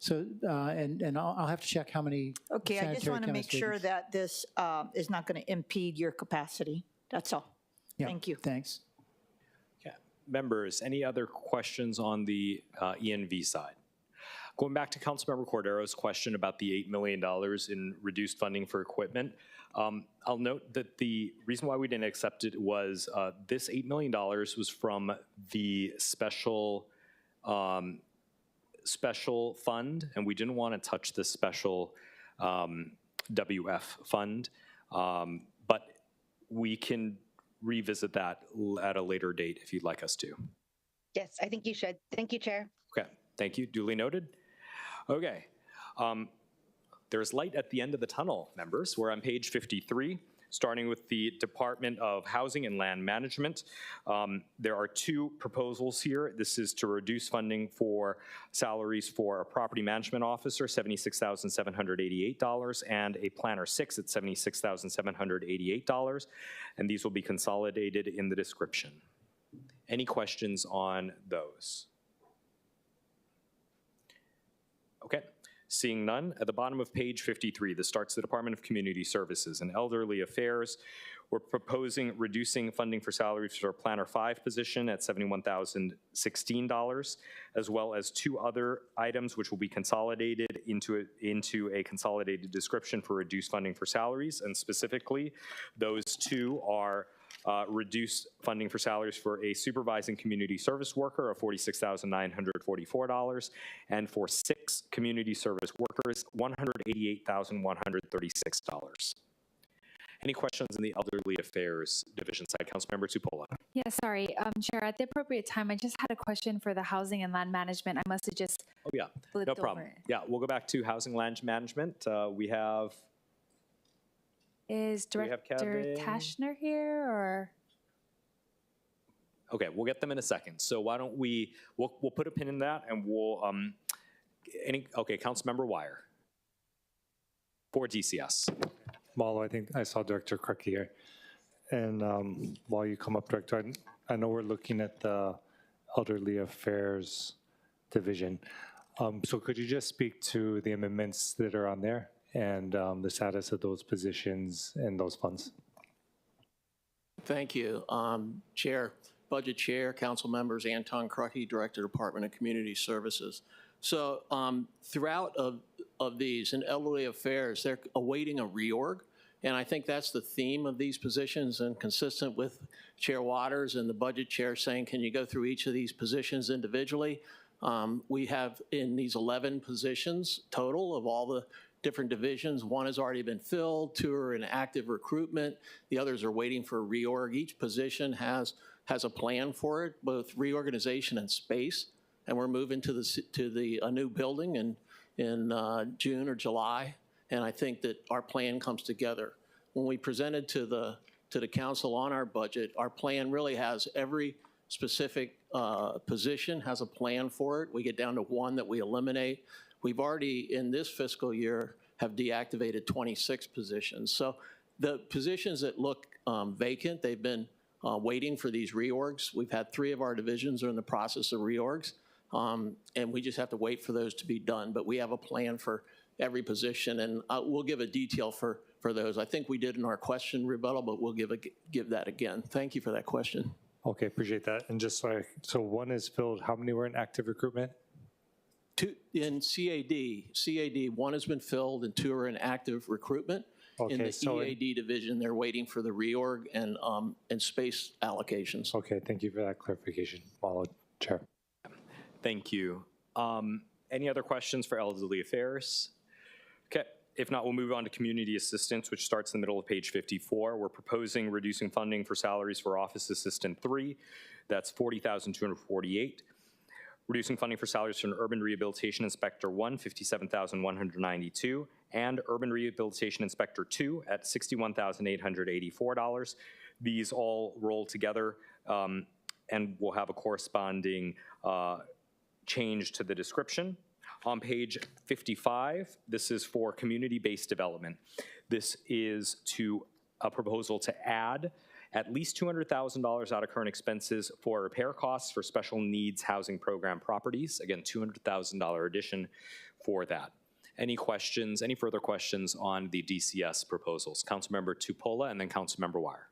So, and I'll have to check how many. Okay, I just want to make sure that this is not going to impede your capacity. That's all. Yeah, thank you. Thanks. Yeah. Members, any other questions on the ENV side? Going back to Councilmember Cordero's question about the $8 million in reduced funding for equipment, I'll note that the reason why we didn't accept it was this $8 million was from the special fund, and we didn't want to touch the special WF fund. But we can revisit that at a later date if you'd like us to. Yes, I think you should. Thank you, Chair. Okay, thank you. Duly noted. Okay. There's light at the end of the tunnel, members. We're on page 53, starting with the Department of Housing and Land Management. There are two proposals here. This is to reduce funding for salaries for a property management officer, $76,788, and a planner 6 at $76,788, and these will be consolidated in the description. Any questions on those? Okay. Seeing none, at the bottom of page 53, this starts the Department of Community Services and Elderly Affairs. We're proposing reducing funding for salaries for our Planner 5 position at $71,016, as well as two other items which will be consolidated into a consolidated description for reduced funding for salaries. And specifically, those two are reduced funding for salaries for a supervising community service worker of $46,944, and for 6 community service workers, $188,136. Any questions in the Elderly Affairs Division side? Councilmember Tupola. Yeah, sorry, Chair, at the appropriate time, I just had a question for the Housing and Land Management. I must have just flipped No problem. over. Yeah, we'll go back to Housing Land Management. We have... Is Director Kevin? Tashner here, or? Okay, we'll get them in a second. So why don't we'll put a pin in that, and we'll, okay, Councilmember Wire for DCS. Malo, I think I saw Director Kruk here. And while you come up, Director, I know we're looking at the Elderly Affairs Division. So could you just speak to the amendments that are on there and the status of those positions and those funds? Thank you. Chair, Budget Chair, Council Members, Anton Krucke, Director, Department of Community Services. So throughout of these, in Elderly Affairs, they're awaiting a reorg. And I think that's the theme of these positions, and consistent with Chair Waters and the Budget Chair saying, can you go through each of these positions individually? We have in these 11 positions total of all the different divisions. One has already been filled, 2 are in active recruitment, the others are waiting for a reorg. Each position has a plan for it, both reorganization and space, and we're moving to a new building in June or July, and I think that our plan comes together. When we presented to the council on our budget, our plan really has every specific position has a plan for it. We get down to one that we eliminate. We've already, in this fiscal year, have deactivated 26 positions. So the positions that look vacant, they've been waiting for these reorgs. We've had 3 of our divisions are in the process of reorgs, and we just have to wait for those to be done. But we have a plan for every position, and we'll give a detail for those. I think we did in our question rebuttal, but we'll give that again. Thank you for that question. Okay, appreciate that. And just so one is filled, how many were in active recruitment? 2 in CAD, 1 has been filled and 2 are in active recruitment. Okay, in the so EAD division, they're waiting for the reorg and space allocations. Okay, thank you for that clarification. Malo, Chair. Thank you. Any other questions for Elderly Affairs? Okay, if not, we'll move on to Community Assistance, which starts in the middle of page 54. We're proposing reducing funding for salaries for Office Assistant 3. That's $40,248. Reducing funding for salaries for an Urban Rehabilitation Inspector 1, $57,192, and Urban Rehabilitation Inspector 2 at $61,884. These all roll together, and we'll have a corresponding change to the description. On page 55, this is for community-based development. This is a proposal to add at least $200,000 out of current expenses for repair costs for special needs housing program properties. Again, $200,000 addition for that. Any questions, any further questions on the DCS proposals? Councilmember Tupola and then Councilmember Wire.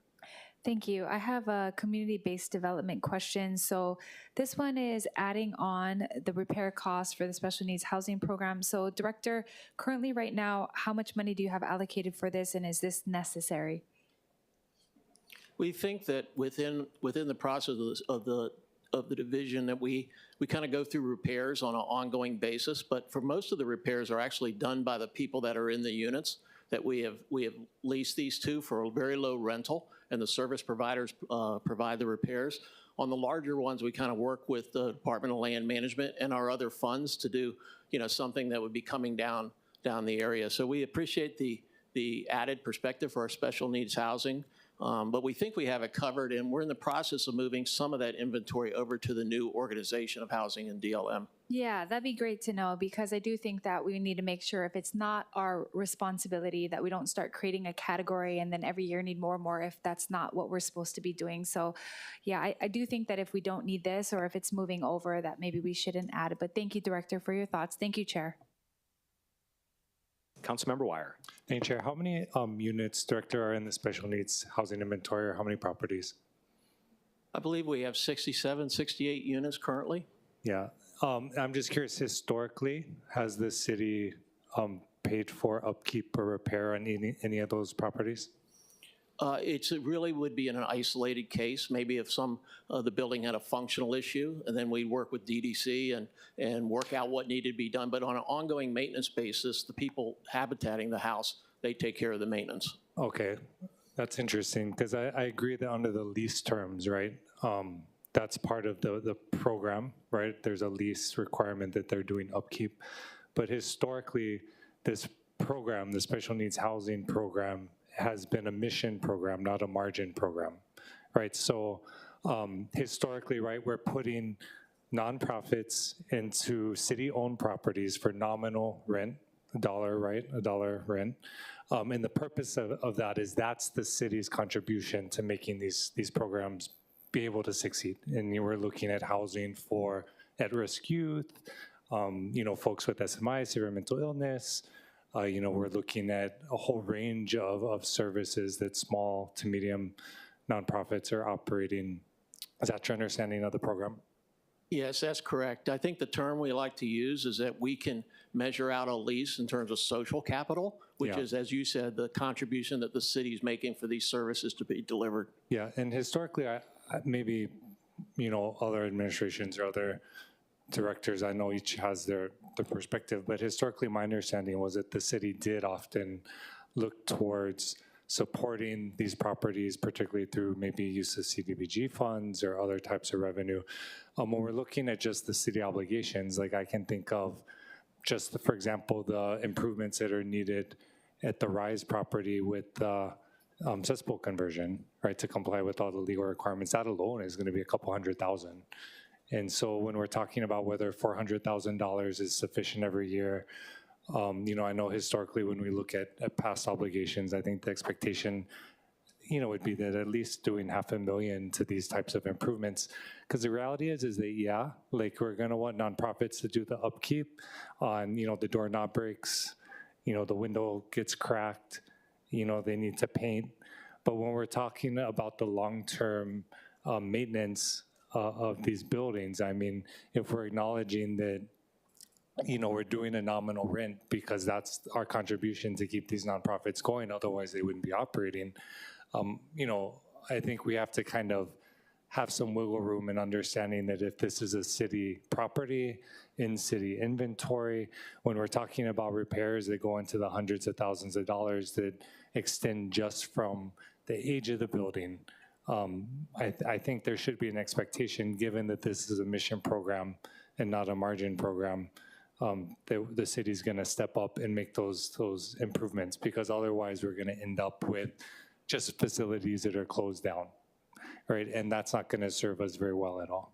Thank you. I have a community-based development question. So this one is adding on the repair costs for the special needs housing program. So Director, currently right now, how much money do you have allocated for this, and is this necessary? We think that within the process of the division that we kind of go through repairs on an ongoing basis, but for most of the repairs are actually done by the people that are in the units. that we have leased these to for a very low rental, and the service providers provide the repairs. On the larger ones, we kind of work with the Department of Land Management and our other funds to do, something that would be coming down the area. So we appreciate the added perspective for our special needs housing, but we think we have it covered, and we're in the process of moving some of that inventory over to the new organization of housing and DLM. Yeah, that'd be great to know, because I do think that we need to make sure if it's not our responsibility that we don't start creating a category and then every year need more and more if that's not what we're supposed to be doing. So yeah, I do think that if we don't need this or if it's moving over, that maybe we shouldn't add it. But thank you, Director, for your thoughts. Thank you, Chair. Councilmember Wire. Thank you, Chair. How many units, Director, are in the special needs housing inventory, or how many properties? I believe we have 67, 68 units currently. Yeah. I'm just curious, historically, has the city paid for upkeep or repair on any of those properties? It really would be in an isolated case, maybe if the building had a functional issue, and then we'd work with DDC and work out what needed to be done. But on an ongoing maintenance basis, the people habitating the house, they take care of the maintenance. Okay, that's interesting, because I agree that under the lease terms, right, that's part of the program, right? There's a lease requirement that they're doing upkeep. But historically, this program, the special needs housing program, has been a mission program, not a margin program, right? So historically, right, we're putting nonprofits into city-owned properties for nominal rent, $1, right, $1 rent. And the purpose of that is that's the city's contribution to making these programs be able to succeed. And you were looking at housing for at-risk youth, folks with SMI, severe mental illness. We're looking at a whole range of services that small to medium nonprofits are operating. Is that your understanding of the program? Yes, that's correct. I think the term we like to use is that we can measure out a lease in terms of social capital, which is, as you said, the contribution that the city is making for these services to be delivered. Yeah, and historically, maybe, other administrations or other directors, I know each has their perspective, but historically my understanding was that the city did often look towards supporting these properties, particularly through maybe use of CDBG funds or other types of revenue. When we're looking at just the city obligations, like I can think of just, for example, the improvements that are needed at the Rise property with the cesspool conversion, right, to comply with all the legal requirements. That alone is going to be a couple $100,000. And so when we're talking about whether $400,000 is sufficient every year, I know historically when we look at past obligations, I think the expectation, would be that at least doing $500,000 to these types of improvements. Because the reality is that, we're going to want nonprofits to do the upkeep on, the doorknob breaks, the window gets cracked, they need to paint. But when we're talking about the long-term maintenance of these buildings, I mean, if we're acknowledging that, we're doing a nominal rent because that's our contribution to keep these nonprofits going, otherwise they wouldn't be operating, I think we have to kind of have some wiggle room in understanding that if this is a city property, in city inventory, when we're talking about repairs that go into the hundreds of thousands of dollars that extend just from the age of the building, I think there should be an expectation, given that this is a mission program and not a margin program, that the city's going to step up and make those improvements, because otherwise we're going to end up with just facilities that are closed down, right? And that's not going to serve us very well at all.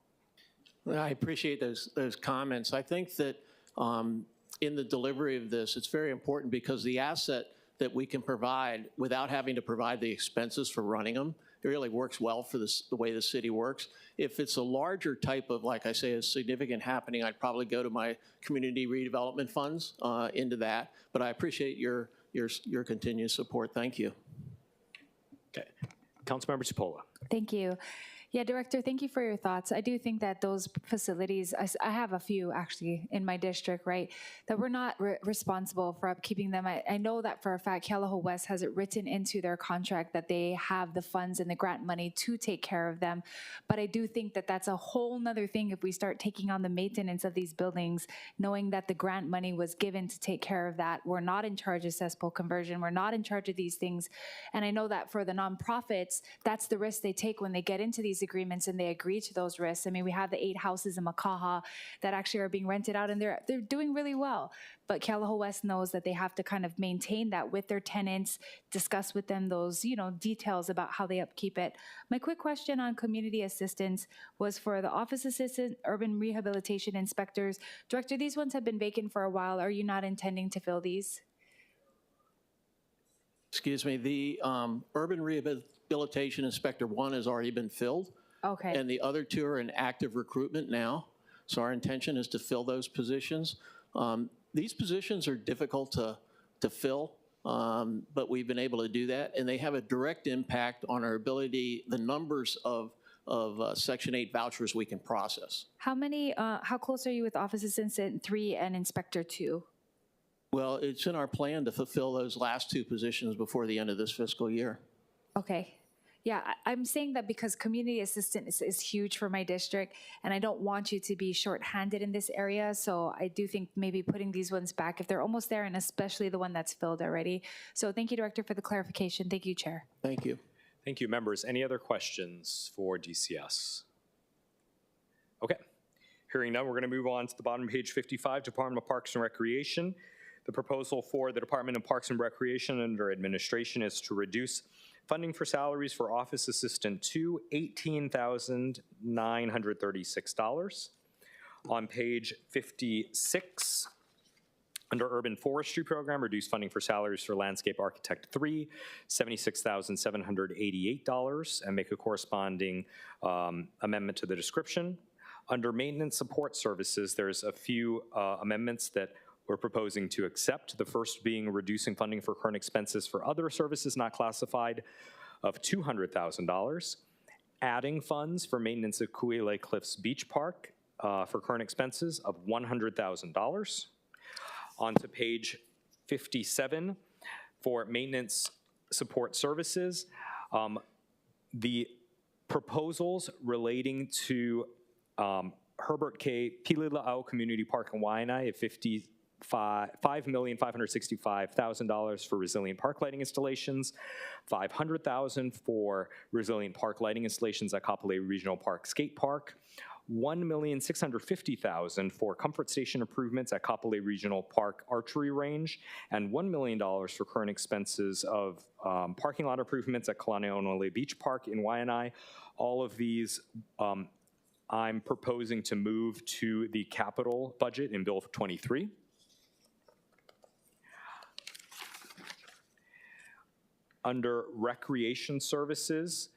Well, I appreciate those comments. I think that in the delivery of this, it's very important because the asset that we can provide without having to provide the expenses for running them, it really works well for the way the city works. If it's a larger type of, like I say, a significant happening, I'd probably go to my community redevelopment funds into that. But I appreciate your continued support. Thank you. Okay. Councilmember Cipolla. Thank you. Yeah, Director, thank you for your thoughts. I do think that those facilities, I have a few actually in my district, right, that we're not responsible for upkeeping them. I know that for a fact, Kealoha West has it written into their contract that they have the funds and the grant money to take care of them. But I do think that that's a whole nother thing if we start taking on the maintenance of these buildings, knowing that the grant money was given to take care of that. We're not in charge of cesspool conversion. We're not in charge of these things. And I know that for the nonprofits, that's the risk they take when they get into these agreements and they agree to those risks. I mean, we have the 8 houses in Makaha that actually are being rented out and they're doing really well. But Kealoha West knows that they have to kind of maintain that with their tenants, discuss with them those, details about how they upkeep it. My quick question on community assistance was for the office assistant, urban rehabilitation inspectors. Director, these ones have been vacant for a while. Are you not intending to fill these? Excuse me, the urban rehabilitation inspector 1 has already been filled. Okay. And the other 2 are in active recruitment now. So our intention is to fill those positions. These positions are difficult to fill, but we've been able to do that. And they have a direct impact on our ability, the numbers of Section 8 vouchers we can process. How close are you with office assistant 3 and inspector 2? Well, it's in our plan to fulfill those last 2 positions before the end of this fiscal year. Okay. Yeah, I'm saying that because community assistance is huge for my district, and I don't want you to be shorthanded in this area. So I do think maybe putting these ones back if they're almost there, and especially the one that's filled already. So thank you, Director, for the clarification. Thank you, Chair. Thank you. Thank you, members. Any other questions for DCS? Okay. Hearing none, we're going to move on to the bottom of page 55, Department of Parks and Recreation. The proposal for the Department of Parks and Recreation under administration is to reduce funding for salaries for Office Assistant 2, $18,936. On page 56, under Urban Forestry Program, reduce funding for salaries for Landscape Architect 3, $76,788, and make a corresponding amendment to the description. Under Maintenance Support Services, there's a few amendments that we're proposing to accept. The first being reducing funding for current expenses for other services not classified of $200,000, adding funds for maintenance at Kuilei Cliffs Beach Park for current expenses of $100,000. On to page 57 for maintenance support services. The proposals relating to Herbert K. Pilila'au Community Park in Waianae at $5,565,000 for resilient park lighting installations, $500,000 for resilient park lighting installations at Kapolei Regional Park Skate Park, $1,650,000 for comfort station improvements at Kapolei Regional Park Archery Range, and $1 million for current expenses of parking lot improvements at Kalaneonole Beach Park in Waianae. All of these I'm proposing to move to the capital budget in Bill 23. Under recreation services,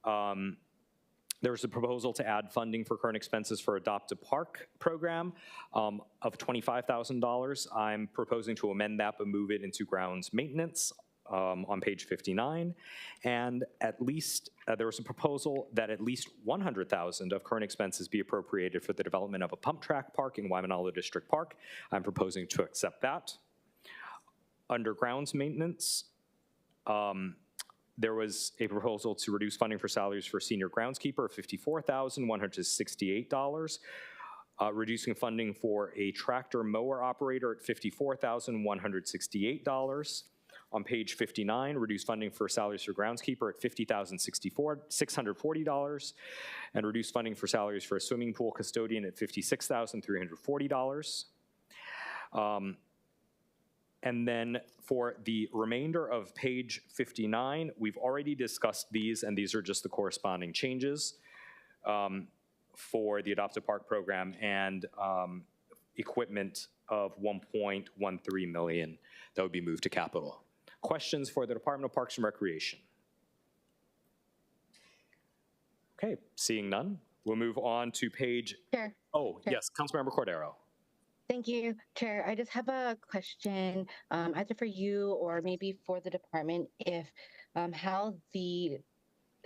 there's a proposal to add funding for current expenses for Adopt a Park program of $25,000. I'm proposing to amend that but move it into grounds maintenance on page 59. And at least, there was a proposal that at least $100,000 of current expenses be appropriated for the development of a pump track park in Waimanalo District Park. I'm proposing to accept that. Under grounds maintenance, there was a proposal to reduce funding for salaries for senior groundskeeper of $54,168, reducing funding for a tractor mower operator at $54,168. On page 59, reduce funding for salaries for groundskeeper at $50,640, and reduce funding for salaries for a swimming pool custodian at $56,340. And then for the remainder of page 59, we've already discussed these, and these are just the corresponding changes for the Adopt a Park program and equipment of $1.13 million that would be moved to capital. Questions for the Department of Parks and Recreation? Okay, seeing none, we'll move on to page. Chair. Oh, Chair. yes, Councilmember Cordero. Thank you, Chair. I just have a question, either for you or maybe for the department, if how the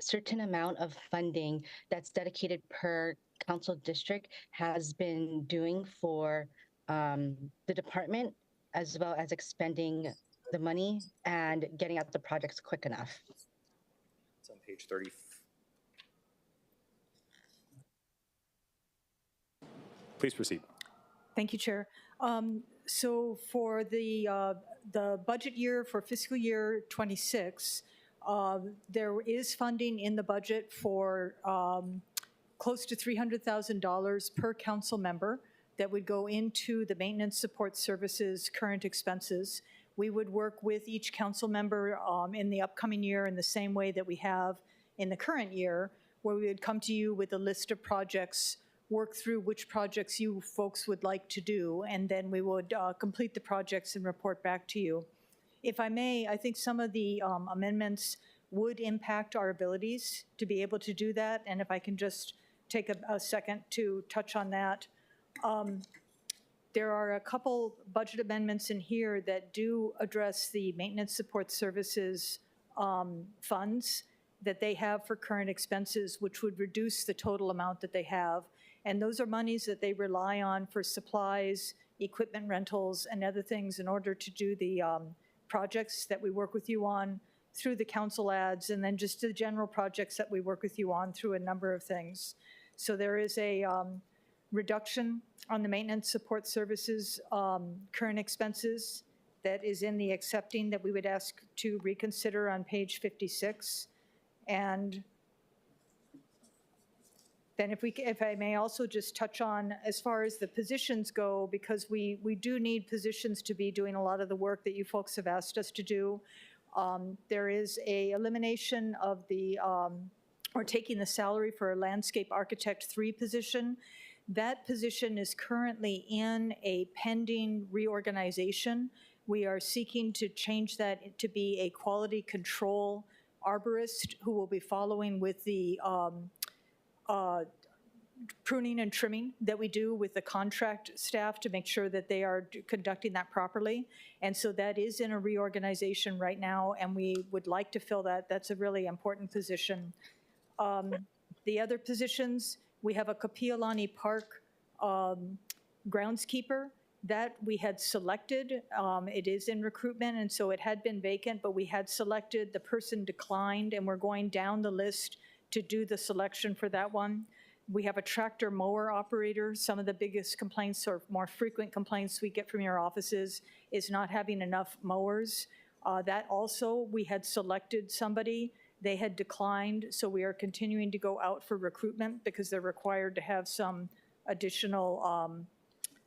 certain amount of funding that's dedicated per council district has been doing for the department, as well as expending the money and getting out the projects quick enough. It's on page 30. Please proceed. Thank you, Chair. So for the budget year for fiscal year 26, there is funding in the budget for close to $300,000 per council member that would go into the maintenance support services current expenses. We would work with each council member in the upcoming year in the same way that we have in the current year, where we would come to you with a list of projects, work through which projects you folks would like to do, and then we would complete the projects and report back to you. If I may, I think some of the amendments would impact our abilities to be able to do that, and if I can just take a second to touch on that. There are a couple budget amendments in here that do address the maintenance support services funds that they have for current expenses, which would reduce the total amount that they have. And those are monies that they rely on for supplies, equipment rentals, and other things in order to do the projects that we work with you on through the council ads, and then just the general projects that we work with you on through a number of things. So there is a reduction on the maintenance support services current expenses that is in the accepting that we would ask to reconsider on page 56. And then if I may also just touch on, as far as the positions go, because we do need positions to be doing a lot of the work that you folks have asked us to do. There is a elimination of the, or taking the salary for a landscape architect 3 position. That position is currently in a pending reorganization. We are seeking to change that to be a quality control arborist who will be following with the pruning and trimming that we do with the contract staff to make sure that they are conducting that properly. And so that is in a reorganization right now, and we would like to fill that. That's a really important position. The other positions, we have a Kapiolani Park groundskeeper that we had selected. It is in recruitment, and so it had been vacant, but we had selected, the person declined, and we're going down the list to do the selection for that one. We have a tractor mower operator. Some of the biggest complaints or more frequent complaints we get from your offices is not having enough mowers. That also, we had selected somebody. They had declined, so we are continuing to go out for recruitment because they're required to have some additional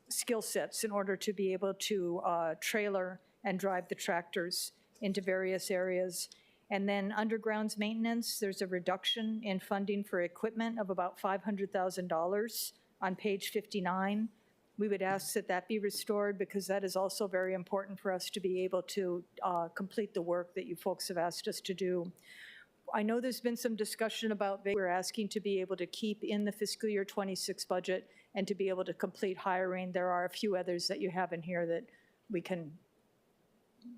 skill sets in order to be able to trailer and drive the tractors into various areas. And then undergrounds maintenance, there's a reduction in funding for equipment of about $500,000 on page 59. We would ask that that be restored because that is also very important for us to be able to complete the work that you folks have asked us to do. I know there's been some discussion about we're asking to be able to keep in the fiscal year 26 budget and to be able to complete hiring. There are a few others that you have in here that we can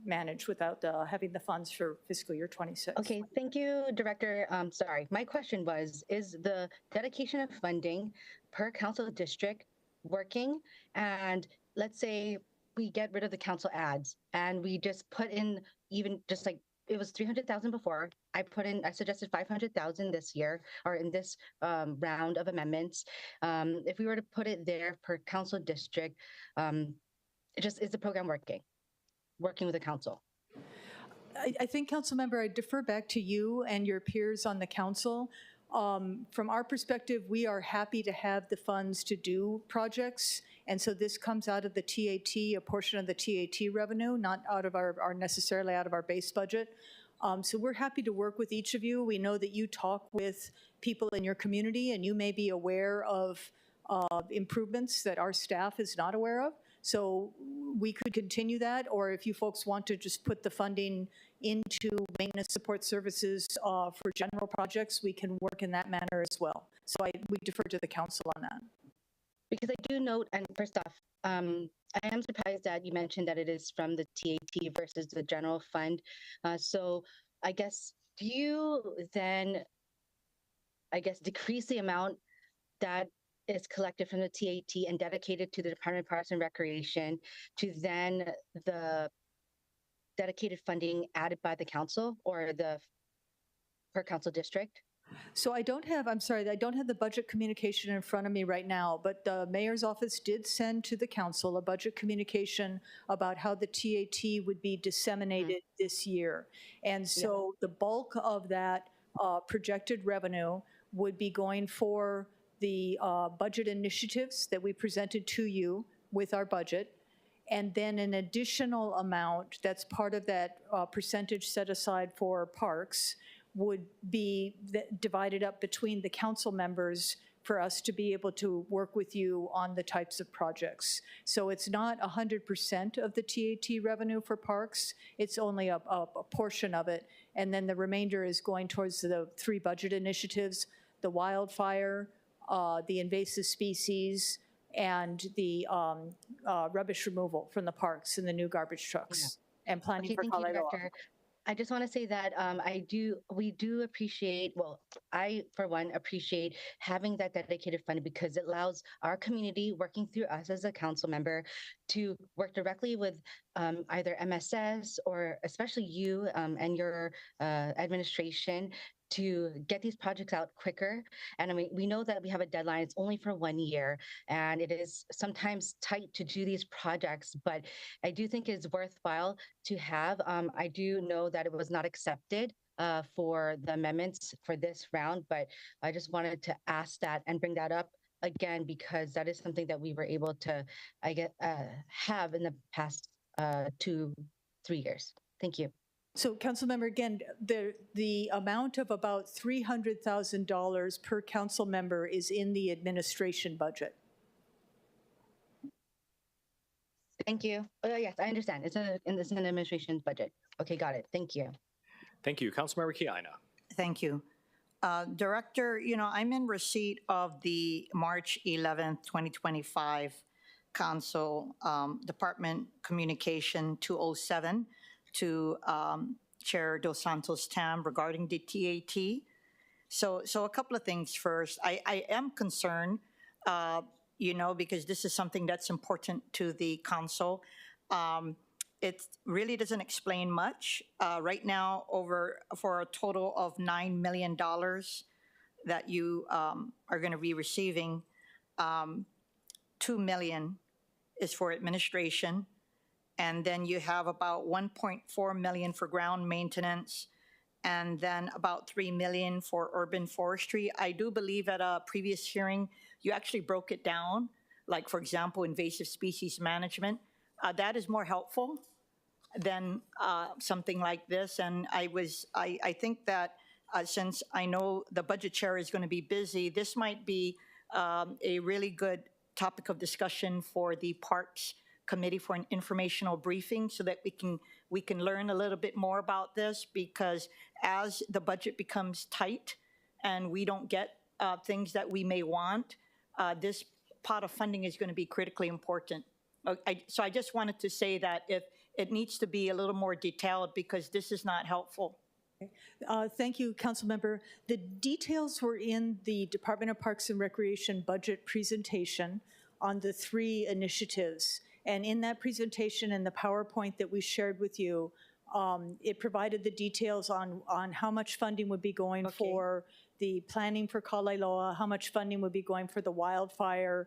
manage without having the funds for fiscal year 26. Okay, thank you, Director. Sorry, my question was, is the dedication of funding per council district working? And let's say we get rid of the council ads and we just put in even just like, it was 300,000 before. I suggested 500,000 this year, or in this round of amendments. If we were to put it there per council district, is the program working with the council? I think, Councilmember, I defer back to you and your peers on the council. From our perspective, we are happy to have the funds to do projects, and so this comes out of the TAT, a portion of the TAT revenue, not out of our necessarily out of our base budget. So we're happy to work with each of you. We know that you talk with people in your community, and you may be aware of improvements that our staff is not aware of. So we could continue that, or if you folks want to just put the funding into maintenance support services for general projects, we can work in that manner as well. So we defer to the council on that. Because I do note, and first off, I am surprised that you mentioned that it is from the TAT versus the general fund. So I guess, do you then I guess, decrease the amount that is collected from the TAT and dedicated to the Department of Parks and Recreation to then the dedicated funding added by the council or the per council district? So I don't have, I'm sorry, I don't have the budget communication in front of me right now, but the mayor's office did send to the council a budget communication about how the TAT would be disseminated this year. And so the bulk of that projected revenue would be going for the budget initiatives that we presented to you with our budget. And then an additional amount that's part of that percentage set aside for parks would be divided up between the council members for us to be able to work with you on the types of projects. So it's not 100% of the TAT revenue for parks, it's only a portion of it. And then the remainder is going towards the 3 budget initiatives, the wildfire, the invasive species, and the rubbish removal from the parks and the new garbage trucks, and planning for Thank you, Colorado. Director. I just want to say that we do appreciate, well, I, for one, appreciate having that dedicated funding because it allows our community, working through us as a council member, to work directly with either MSS or especially you and your administration to get these projects out quicker. And I mean, we know that we have a deadline, it's only for 1 year, and it is sometimes tight to do these projects, but I do think it's worthwhile to have. I do know that it was not accepted for the amendments for this round, but I just wanted to ask that and bring that up again, because that is something that we were able to, have in the past 2-3 years. Thank you. So, Councilmember, again, the amount of about $300,000 per council member is in the administration budget. Thank you. Yes, I understand. It's an administration budget. Okay, got it. Thank you. Thank you. Councilmember Kiana. Thank you. Director, I'm in receipt of the March 11th, 2025 Council Department Communication 207 to Chair Dos Santos Tam regarding the TAT. So a couple of things first. I am concerned, because this is something that's important to the council. It really doesn't explain much. Right now, for a total of $9 million that you are going to be receiving, $2 million is for administration. And then you have about 1.4 million for ground maintenance, and then about 3 million for urban forestry. I do believe at a previous hearing, you actually broke it down, like, for example, invasive species management. That is more helpful than something like this. And I think that since I know the budget chair is going to be busy, this might be a really good topic of discussion for the Parks Committee for an informational briefing, so that we can learn a little bit more about this, because as the budget becomes tight and we don't get things that we may want, this pot of funding is going to be critically important. So I just wanted to say that if it needs to be a little more detailed, because this is not helpful. Thank you, Councilmember. The details were in the Department of Parks and Recreation budget presentation on the 3 initiatives. And in that presentation and the PowerPoint that we shared with you, it provided the details on how much funding would be going for the planning for Kalailoa, how much funding would be going for the wildfire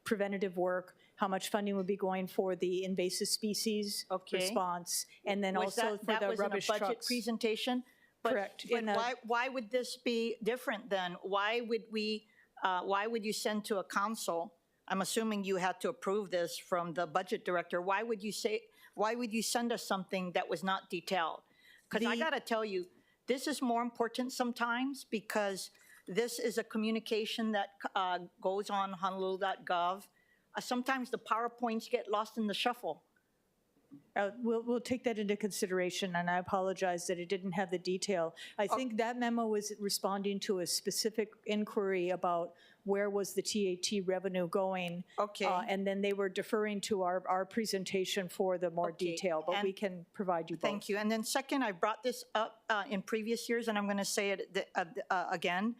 preventative work, how much funding would be going for the invasive species response, and then also for the rubbish trucks. That was in a budget presentation? Correct. But why would this be different then? Why would you send to a council? I'm assuming you had to approve this from the budget director. Why would you send us something that was not detailed? Because I got to tell you, this is more important sometimes, because this is a communication that goes on Honolulu.gov. Sometimes the PowerPoints get lost in the shuffle. We'll take that into consideration, and I apologize that it didn't have the detail. I think that memo was responding to a specific inquiry about where was the TAT revenue going. Okay. And then they were deferring to our presentation for the more detail, but we can provide you both. Thank you. And then second, I brought this up in previous years, and I'm going to say it again.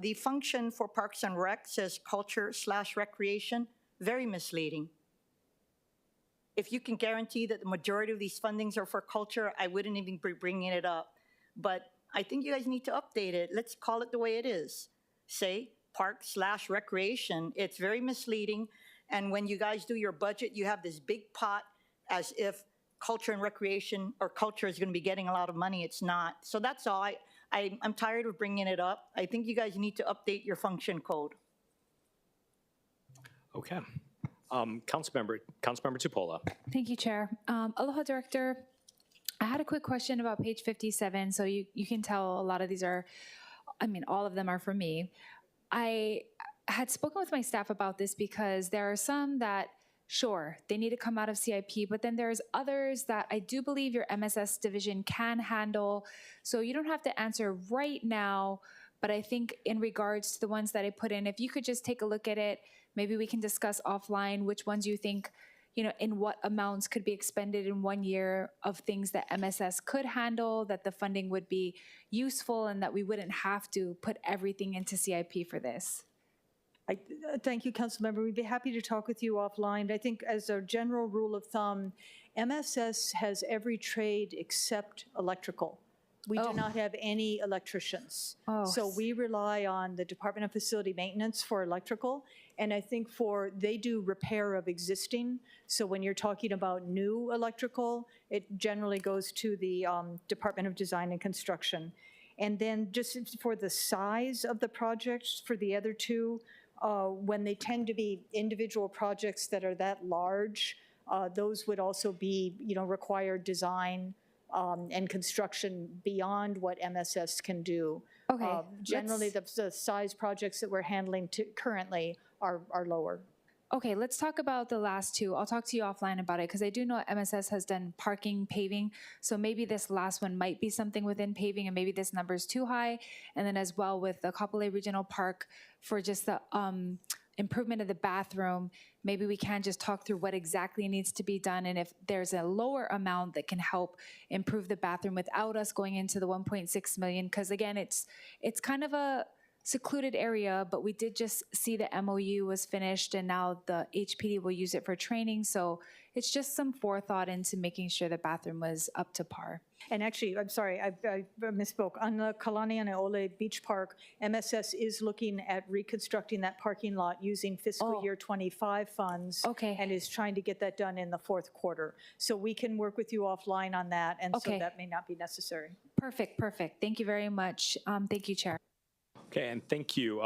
The function for Parks and Rec says culture/recreation, very misleading. If you can guarantee that the majority of these fundings are for culture, I wouldn't even be bringing it up. But I think you guys need to update it. Let's call it the way it is. Say park/recreation. It's very misleading. And when you guys do your budget, you have this big pot as if culture and recreation or culture is going to be getting a lot of money. It's not. So that's all. I'm tired of bringing it up. I think you guys need to update your function code. Okay. Councilmember Tupola. Thank you, Chair. Aloha, Director. I had a quick question about page 57. So you can tell a lot of these are, I mean, all of them are for me. I had spoken with my staff about this because there are some that, sure, they need to come out of CIP, but then there's others that I do believe your MSS division can handle. So you don't have to answer right now, but I think in regards to the ones that I put in, if you could just take a look at it, maybe we can discuss offline which ones you think, you know, in what amounts could be expended in 1 year of things that MSS could handle, that the funding would be useful and that we wouldn't have to put everything into CIP for this. Thank you, Councilmember. We'd be happy to talk with you offline. I think as a general rule of thumb, MSS has every trade except electrical. We do not have any electricians. So we rely on the Department of Facility Maintenance for electrical. And I think they do repair of existing. So when you're talking about new electrical, it generally goes to the Department of Design and Construction. And then just for the size of the projects for the other two, when they tend to be individual projects that are that large, those would also be, you know, require design and construction beyond what MSS can do. Okay. Generally, the size projects that we're handling currently are lower. Okay, let's talk about the last two. I'll talk to you offline about it because I do know MSS has done parking paving. So maybe this last one might be something within paving and maybe this number is too high. And then as well with the Kapolei Regional Park for just the improvement of the bathroom, maybe we can just talk through what exactly needs to be done and if there's a lower amount that can help improve the bathroom without us going into the 1.6 million. Because again, it's kind of a secluded area, but we did just see the MOU was finished and now the HPD will use it for training. So it's just some forethought into making sure the bathroom was up to par. And actually, I'm sorry, I misspoke. On the Kalani and Ole Beach Park, MSS is looking at reconstructing that parking lot using fiscal year 25 funds. Okay. And is trying to get that done in the fourth quarter. So we can work with you offline on that, and so that may not be necessary. Perfect, perfect. Thank you very much. Thank you, Chair. Okay, and thank you.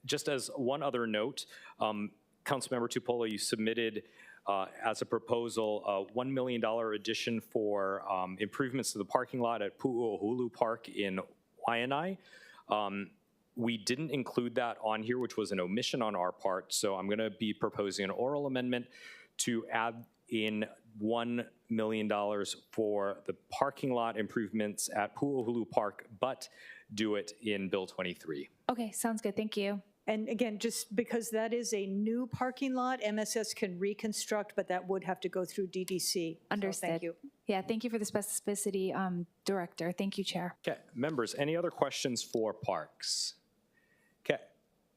Just as one other note, Councilmember Tupola, you submitted as a proposal a $1 million addition for improvements to the parking lot at Pu'uhulu Park in Waianae. We didn't include that on here, which was an omission on our part, so I'm going to be proposing an oral amendment to add in $1 million for the parking lot improvements at Pu'uhulu Park, but do it in Bill 23. Okay, sounds good. Thank you. And again, just because that is a new parking lot, MSS can reconstruct, but that would have to go through DDC. Understood. So thank you. Yeah, thank you for the specificity, Director. Thank you, Chair. Okay, members, any other questions for parks? Okay,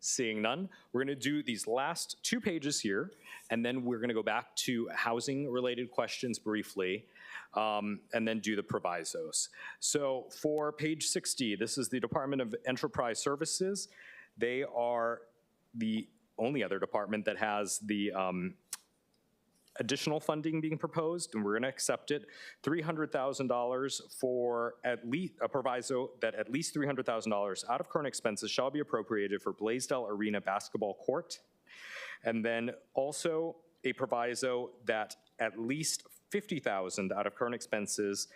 seeing none, we're going to do these last 2 pages here, and then we're going to go back to housing-related questions briefly, and then do the provisos. So for page 60, this is the Department of Enterprise Services. They are the only other department that has the additional funding being proposed, and we're going to accept it. $300,000 for at least a proviso that at least $300,000 out of current expenses shall be appropriated for Blaisdell Arena basketball court. And then also a proviso that at least $50,000 out of current expenses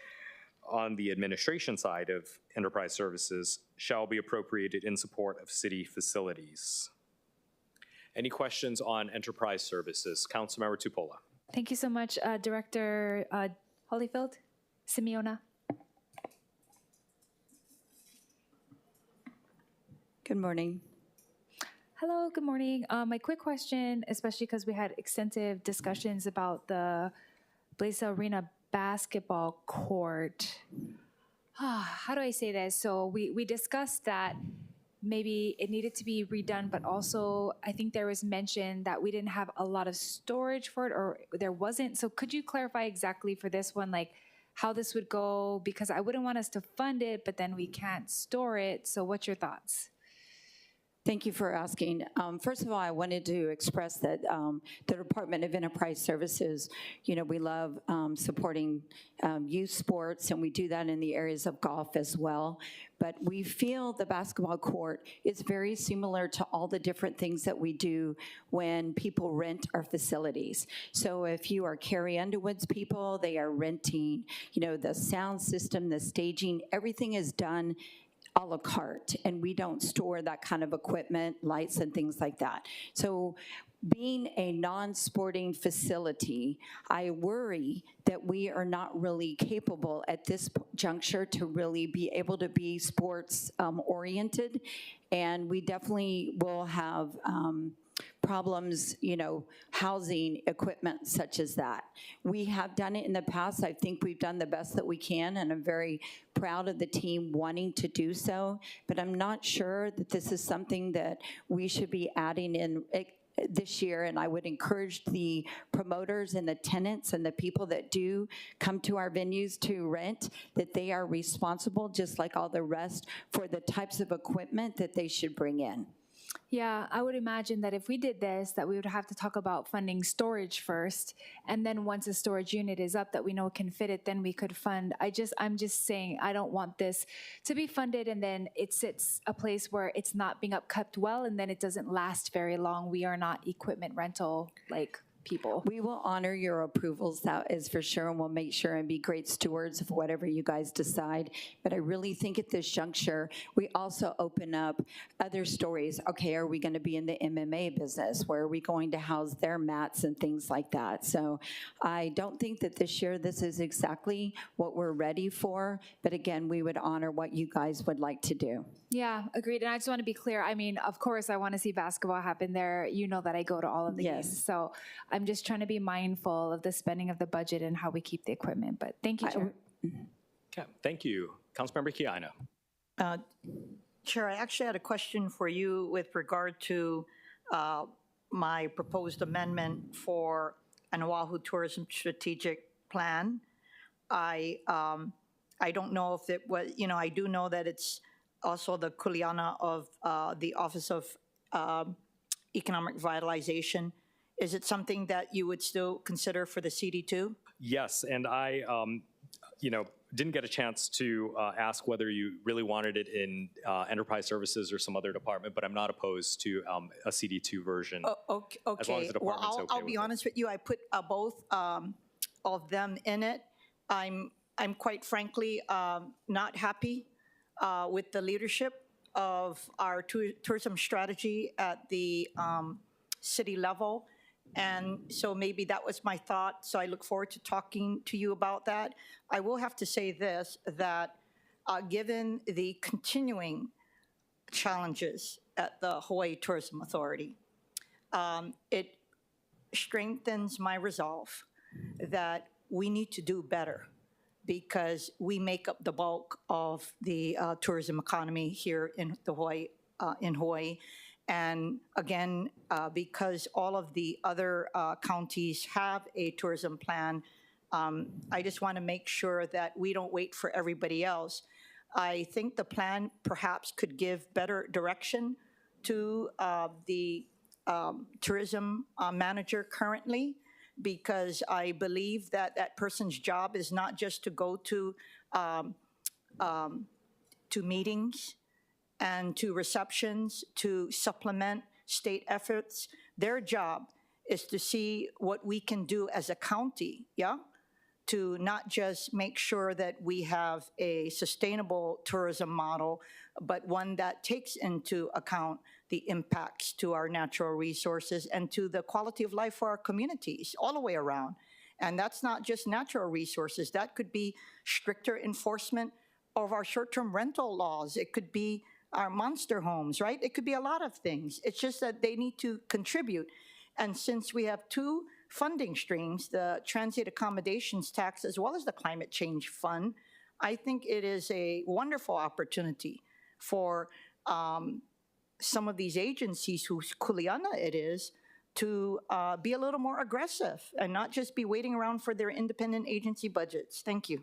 on the administration side of enterprise services shall be appropriated in support of city facilities. Any questions on enterprise services? Councilmember Tupola. Thank you so much, Director Holyfield. Simeona. Good morning. Hello, good morning. My quick question, especially because we had extensive discussions about the Blaze Arena basketball court. How do I say this? So we discussed that maybe it needed to be redone, but also I think there was mention that we didn't have a lot of storage for it, or there wasn't. So could you clarify exactly for this one, like how this would go? Because I wouldn't want us to fund it, but then we can't store it. So what's your thoughts? Thank you for asking. First of all, I wanted to express that the Department of Enterprise Services, we love supporting youth sports, and we do that in the areas of golf as well. But we feel the basketball court is very similar to all the different things that we do when people rent our facilities. So if you are Carrie Underwood's people, they are renting, the sound system, the staging, everything is done a la carte, and we don't store that kind of equipment, lights and things like that. So being a non-sporting facility, I worry that we are not really capable at this juncture to really be able to be sports oriented, and we definitely will have problems, housing equipment such as that. We have done it in the past. I think we've done the best that we can, and I'm very proud of the team wanting to do so, but I'm not sure that this is something that we should be adding in this year, and I would encourage the promoters and the tenants and the people that do come to our venues to rent, that they are responsible, just like all the rest, for the types of equipment that they should bring in. Yeah, I would imagine that if we did this, that we would have to talk about funding storage first, and then once a storage unit is up that we know can fit it, then we could fund. I'm just saying I don't want this to be funded and then it sits a place where it's not being upkept well, and then it doesn't last very long. We are not equipment rental people. We will honor your approvals, that is for sure, and we'll make sure and be great stewards of whatever you guys decide. But I really think at this juncture, we also open up other stories. Okay, are we going to be in the MMA business? Where are we going to house their mats and things like that? So I don't think that this year this is exactly what we're ready for. But again, we would honor what you guys would like to do. Yeah, agreed. And I just want to be clear. I mean, of course, I want to see basketball happen there. You know that I go to all of the games. So I'm just trying to be mindful of the spending of the budget and how we keep the equipment. But thank you, Chair. Okay, thank you. Councilmember Kiana. Chair, I actually had a question for you with regard to my proposed amendment for an Oahu Tourism Strategic Plan. I don't know if it was, I do know that it's also the kuleana of the Office of Economic Revitalization. Is it something that you would still consider for the CD2? Yes, and I, didn't get a chance to ask whether you really wanted it in Enterprise Services or some other department, but I'm not opposed to a CD2 version. Okay. As long as the department's okay I'll be honest with you. I put both of them in it. I'm quite frankly not happy with the leadership of our tourism strategy at the city level. And so maybe that was my thought. So I look forward to talking to you about that. I will have to say this, that given the continuing challenges at the Hawaii Tourism Authority, it strengthens my resolve that we need to do better, because we make up the bulk of the tourism economy here in Hawaii. And again, because all of the other counties have a tourism plan, I just want to make sure that we don't wait for everybody else. I think the plan perhaps could give better direction to the tourism manager currently, because I believe that that person's job is not just to go to meetings and to receptions to supplement state efforts. Their job is to see what we can do as a county, to not just make sure that we have a sustainable tourism model, but one that takes into account the impacts to our natural resources and to the quality of life for our communities all the way around. And that's not just natural resources. That could be stricter enforcement of our short-term rental laws. It could be our monster homes, right? It could be a lot of things. It's just that they need to contribute. And since we have two funding streams, the Transient Accommodations Tax as well as the Climate Change Fund, I think it is a wonderful opportunity for some of these agencies whose kuleana it is to be a little more aggressive and not just be waiting around for their independent agency budgets. Thank you.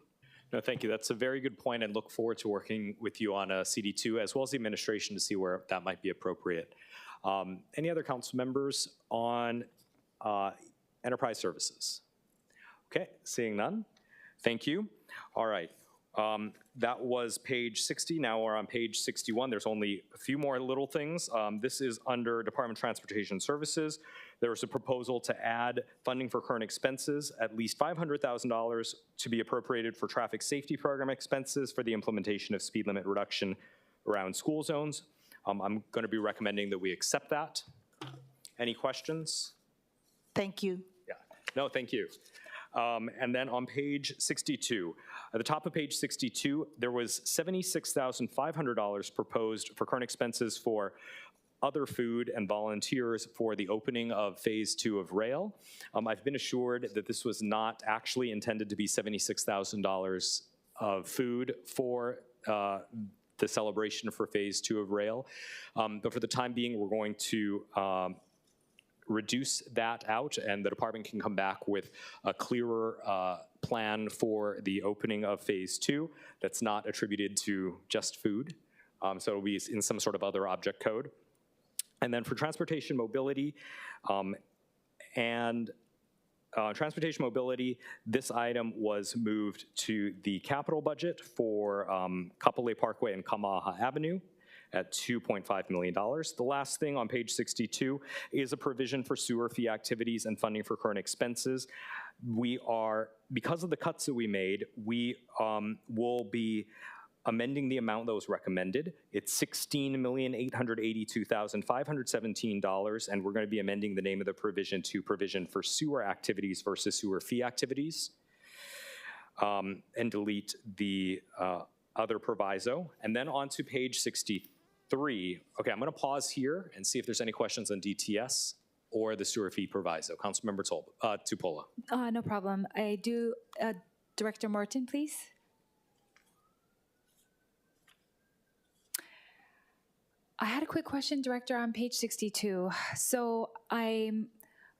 No, thank you. That's a very good point, and look forward to working with you on a CD2 as well as the administration to see where that might be appropriate. Any other council members on enterprise services? Okay, seeing none. Thank you. All right. That was page 60. Now we're on page 61. There's only a few more little things. This is under Department of Transportation Services. There was a proposal to add funding for current expenses, at least $500,000 to be appropriated for traffic safety program expenses for the implementation of speed limit reduction around school zones. I'm going to be recommending that we accept that. Any questions? Thank you. Yeah. No, thank you. And then on page 62, at the top of page 62, there was $76,500 proposed for current expenses for other food and volunteers for the opening of phase 2 of rail. I've been assured that this was not actually intended to be $76,000 of food for the celebration for phase 2 of rail. But for the time being, we're going to reduce that out, and the department can come back with a clearer plan for the opening of phase 2 that's not attributed to just food. So it'll be in some sort of other object code. And then for transportation mobility, transportation mobility, this item was moved to the capital budget for Kapolei Parkway and Kamaha Avenue at $2.5 million. The last thing on page 62 is a provision for sewer fee activities and funding for current expenses. We are, because of the cuts that we made, we will be amending the amount that was recommended. It's $16,882,517, and we're going to be amending the name of the provision to provision for sewer activities versus sewer fee activities, and delete the other proviso. And then on to page 63. Okay, I'm going to pause here and see if there's any questions on DTS or the sewer fee proviso. Councilmember Tupola. No problem. I do, Director Morton, please. I had a quick question, Director, on page 62. So I'm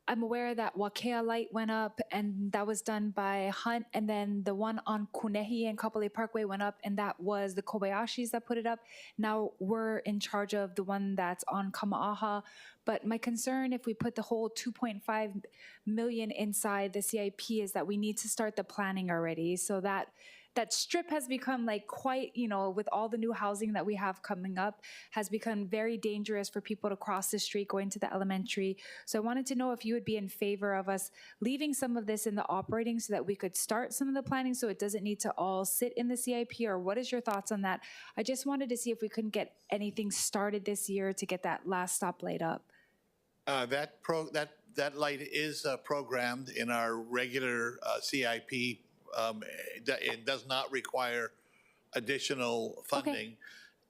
aware that Wakea Light went up, and that was done by Hunt, and then the one on Kunehi and Kapolei Parkway went up, and that was the Kobayashis that put it up. Now we're in charge of the one that's on Kama'aha. But my concern, if we put the whole $2.5 million inside the CIP, is that we need to start the planning already, so that strip has become like quite, with all the new housing that we have coming up, has become very dangerous for people to cross the street going to the elementary. So I wanted to know if you would be in favor of us leaving some of this in the operating so that we could start some of the planning so it doesn't need to all sit in the CIP, or what is your thoughts on that? I just wanted to see if we couldn't get anything started this year to get that last stoplight up. That light is programmed in our regular CIP. It does not require additional funding.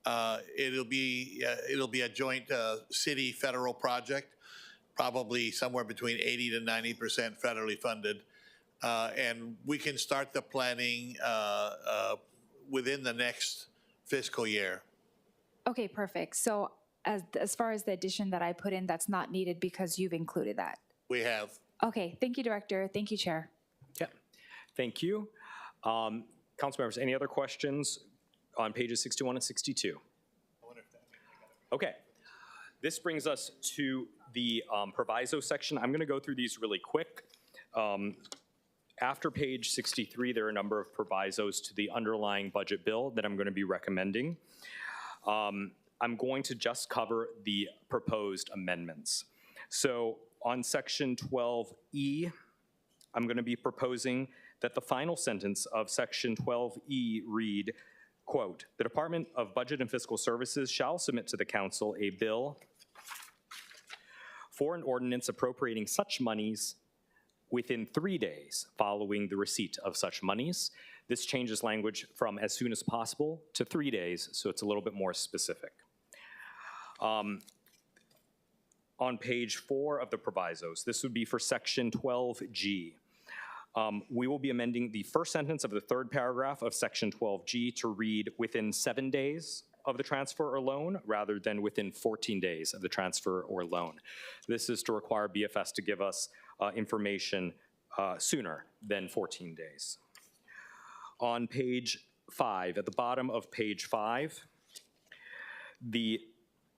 Okay. It'll be a joint city federal project, probably somewhere between 80 to 90% federally funded, and we can start the planning within the next fiscal year. Okay, perfect. So as far as the addition that I put in, that's not needed because you've included that. We have. Okay, thank you, Director. Thank you, Chair. Yeah, thank you. Council members, any other questions on pages 61 and 62? Okay, this brings us to the proviso section. I'm going to go through these really quick. After page 63, there are a number of provisos to the underlying budget bill that I'm going to be recommending. I'm going to just cover the proposed amendments. So on section 12E, I'm going to be proposing that the final sentence of section 12E read, quote, "The Department of Budget and Fiscal Services shall submit to the council a bill for an ordinance appropriating such monies within 3 days following the receipt of such monies. This changes language from as soon as possible to 3 days, so it's a little bit more specific. On page 4 of the provisos, this would be for section 12G. We will be amending the first sentence of the third paragraph of section 12G to read within 7 days of the transfer or loan rather than within 14 days of the transfer or loan. This is to require BFS to give us information sooner than 14 days. On page 5, at the bottom of page 5, the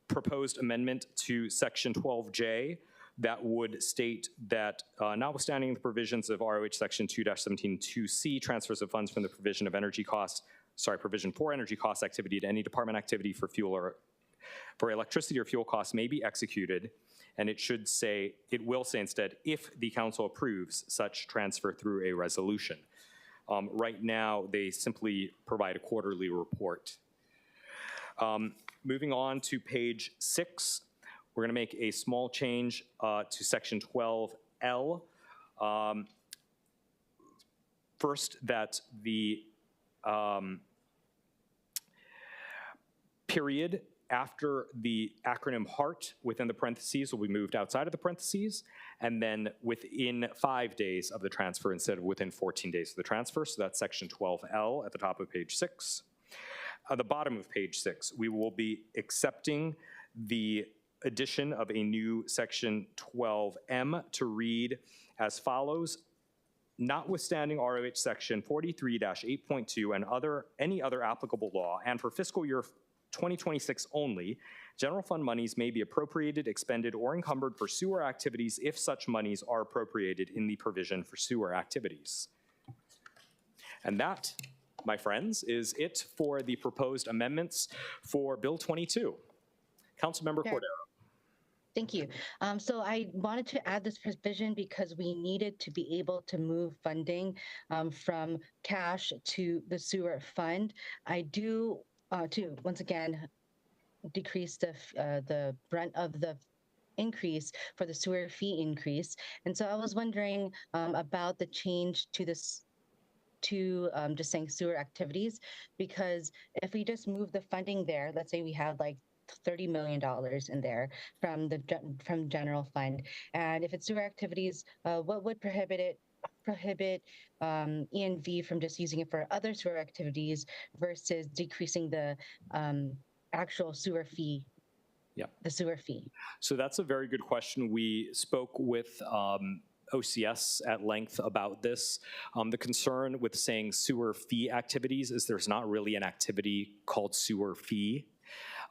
proposed amendment to section 12J that would state that notwithstanding the provisions of ROH section 2-17-2C, transfers of funds from the provision for energy cost activity to any department activity for fuel or for electricity or fuel costs may be executed, and it will say instead, if the council approves such transfer through a resolution. Right now, they simply provide a quarterly report. Moving on to page 6, we're going to make a small change to section 12L. First, that the period after the acronym HEART within the parentheses will be moved outside of the parentheses, and then within 5 days of the transfer instead of within 14 days of the transfer. So that's section 12L at the top of page 6. At the bottom of page 6, we will be accepting the addition of a new section 12M to read as follows. Notwithstanding ROH section 43-8.2 and any other applicable law, and for fiscal year 2026 only, general fund monies may be appropriated, expended, or encumbered for sewer activities if such monies are appropriated in the provision for sewer activities. And that, my friends, is it for the proposed amendments for Bill 22. Councilmember Cordero. Thank you. So I wanted to add this provision because we needed to be able to move funding from cash to the sewer fund. I do, to once again, decrease the brunt of the increase for the sewer fee increase. And so I was wondering about the change to this to just saying sewer activities, because if we just move the funding there, let's say we have like $30 million in there from general fund, and if it's sewer activities, what would prohibit E&V from just using it for other sewer activities versus decreasing the actual sewer fee? Yeah, the sewer fee. So that's a very good question. We spoke with OCS at length about this. The concern with saying sewer fee activities is there's not really an activity called sewer fee.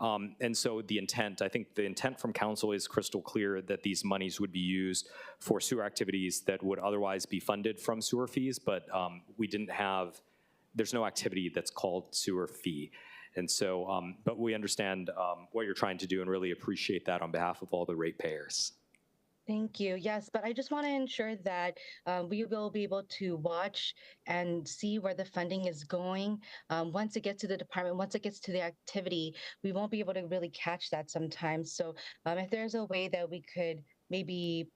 And so I think the intent from council is crystal clear that these monies would be used for sewer activities that would otherwise be funded from sewer fees, but there's no activity that's called sewer fee. And so, but we understand what you're trying to do and really appreciate that on behalf of all the ratepayers. Thank you. Yes, but I just want to ensure that we will be able to watch and see where the funding is going. Once it gets to the department, once it gets to the activity, we won't be able to really catch that sometimes. So if there's a way that we could maybe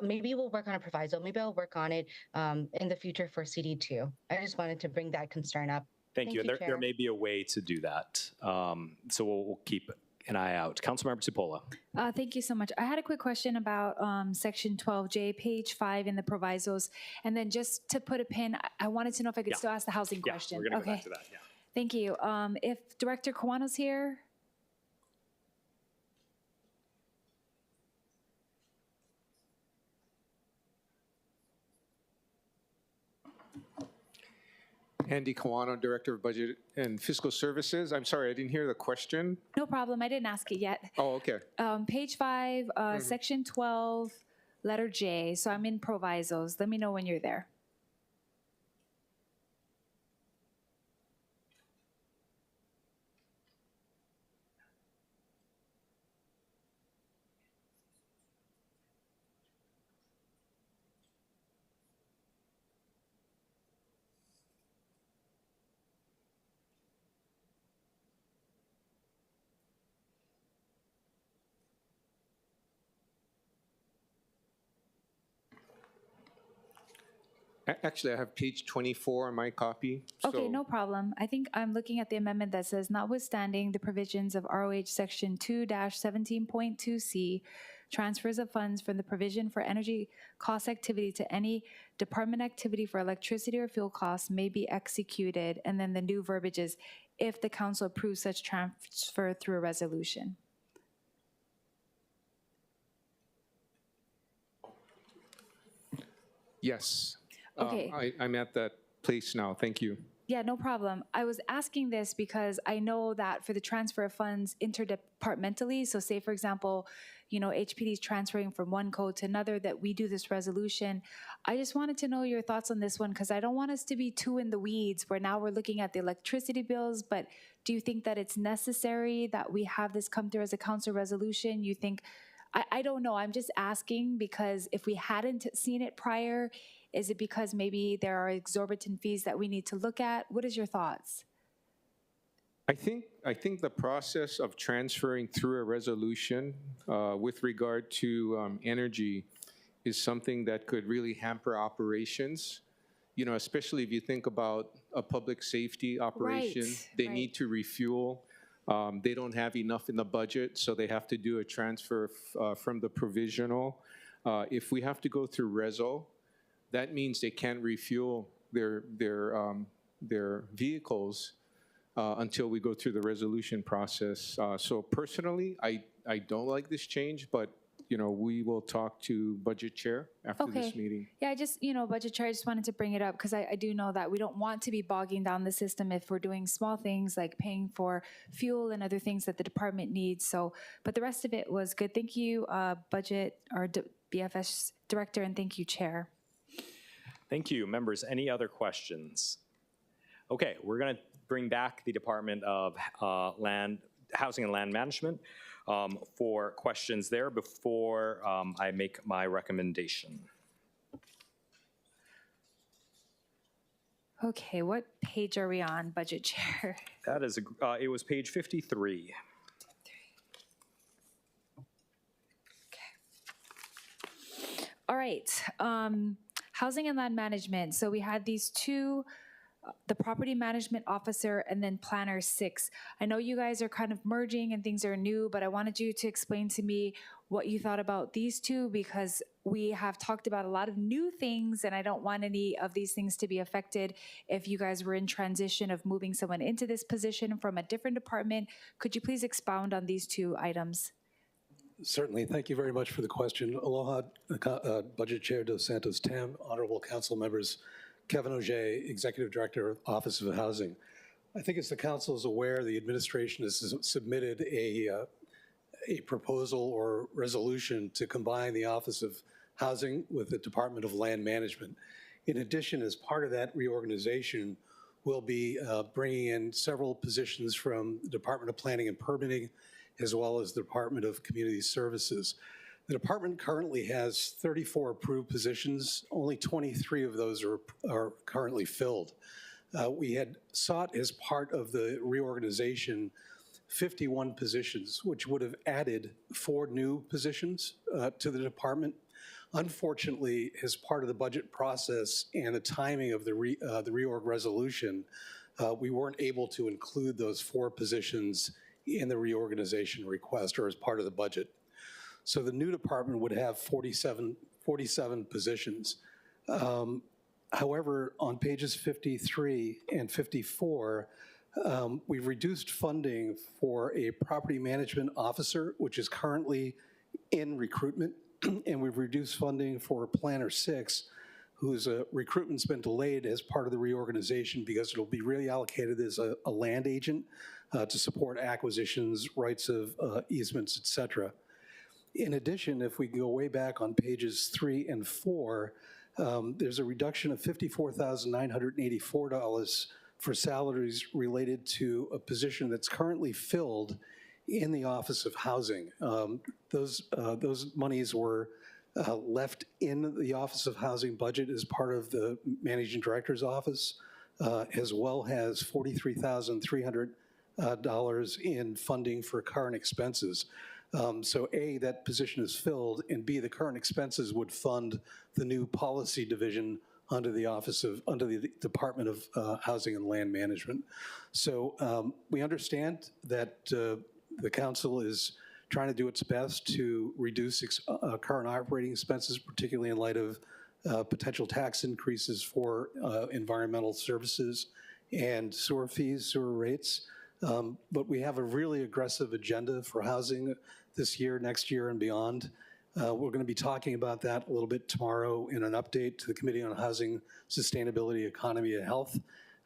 we'll work on a proviso. Maybe I'll work on it in the future for CD2. I just wanted to bring that concern up. Thank you. And there may be a way to do that. So we'll keep an eye out. Councilmember Tupola. Thank you so much. I had a quick question about section 12J, page 5 in the provisos. And then just to put a pin, I wanted to know if I could still ask the housing question. We're going to go back to that. Yeah. Thank you. If Director Kawano's here. Andy Kawano, Director of Budget and Fiscal Services. I'm sorry, I didn't hear the question. No problem. I didn't ask it yet. Oh, okay. Page 5, section 12, letter J. So I'm in provisos. Let me know when you're there. Actually, I have page 24 on my copy. Okay, so- no problem. I think I'm looking at the amendment that says, notwithstanding the provisions of ROH Section 2-17.2C, transfers of funds from the provision for energy cost activity to any department activity for electricity or fuel costs may be executed. And then the new verbiage is, if the council approves such transfer through a resolution. Yes. Okay. I'm at that place now. Thank you. Yeah, no problem. I was asking this because I know that for the transfer of funds interdepartmentally, so say for example, you know, HPD is transferring from one code to another, that we do this resolution. I just wanted to know your thoughts on this one because I don't want us to be too in the weeds where now we're looking at the electricity bills, but do you think that it's necessary that we have this come through as a council resolution? You think, I don't know, I'm just asking because if we hadn't seen it prior, is it because maybe there are exorbitant fees that we need to look at? What is your thoughts? I think the process of transferring through a resolution with regard to energy is something that could really hamper operations. You know, especially if you think about a public safety operation, they need to refuel. They don't have enough in the budget, so they have to do a transfer from the provisional. If we have to go through reso, that means they can't refuel their vehicles until we go through the resolution process. So personally, I don't like this change, but you know, we will talk to Budget Chair after this meeting. Yeah, I just, you know, Budget Chair, I just wanted to bring it up because I do know that we don't want to be bogging down the system if we're doing small things like paying for fuel and other things that the department needs. So, but the rest of it was good. Thank you, Budget or BFS Director, and thank you, Chair. Thank you. Members, any other questions? Okay, we're going to bring back the Department of Housing and Land Management for questions there before I make my recommendation. Okay, what page are we on, Budget Chair? That is, it was page 53. All right, Housing and Land Management. So we had these two, the Property Management Officer and then Planner 6. I know you guys are kind of merging and things are new, but I wanted you to explain to me what you thought about these two because we have talked about a lot of new things and I don't want any of these things to be affected if you guys were in transition of moving someone into this position from a different department. Could you please expound on these two items? Certainly. Thank you very much for the question. Aloha, Budget Chair Dos Santos Tam, honorable council members, Kevin Auger, Executive Director, Office of Housing. I think as the council is aware, the administration has submitted a proposal or resolution to combine the Office of Housing with the Department of Land Management. In addition, as part of that reorganization, we'll be bringing in several positions from the Department of Planning and Permitting, as well as the Department of Community Services. The department currently has 34 approved positions. Only 23 of those are currently filled. We had sought as part of the reorganization 51 positions, which would have added 4 new positions to the department. Unfortunately, as part of the budget process and the timing of the reorg resolution, we weren't able to include those 4 positions in the reorganization request or as part of the budget. So the new department would have 47 positions. However, on pages 53 and 54, we've reduced funding for a property management officer, which is currently in recruitment, and we've reduced funding for Planner 6, whose recruitment's been delayed as part of the reorganization because it'll be reallocated as a land agent to support acquisitions, rights of easements, et cetera. In addition, if we go way back on pages 3 and 4, there's a reduction of $54,984 for salaries related to a position that's currently filled in the Office of Housing. Those monies were left in the Office of Housing budget as part of the Managing Director's office, as well as $43,300 in funding for current expenses. So A, that position is filled, and B, the current expenses would fund the new policy division under the Department of Housing and Land Management. So we understand that the council is trying to do its best to reduce current operating expenses, particularly in light of potential tax increases for environmental services and sewer fees, sewer rates. But we have a really aggressive agenda for housing this year, next year, and beyond. We're going to be talking about that a little bit tomorrow in an update to the Committee on Housing, Sustainability, Economy, and Health.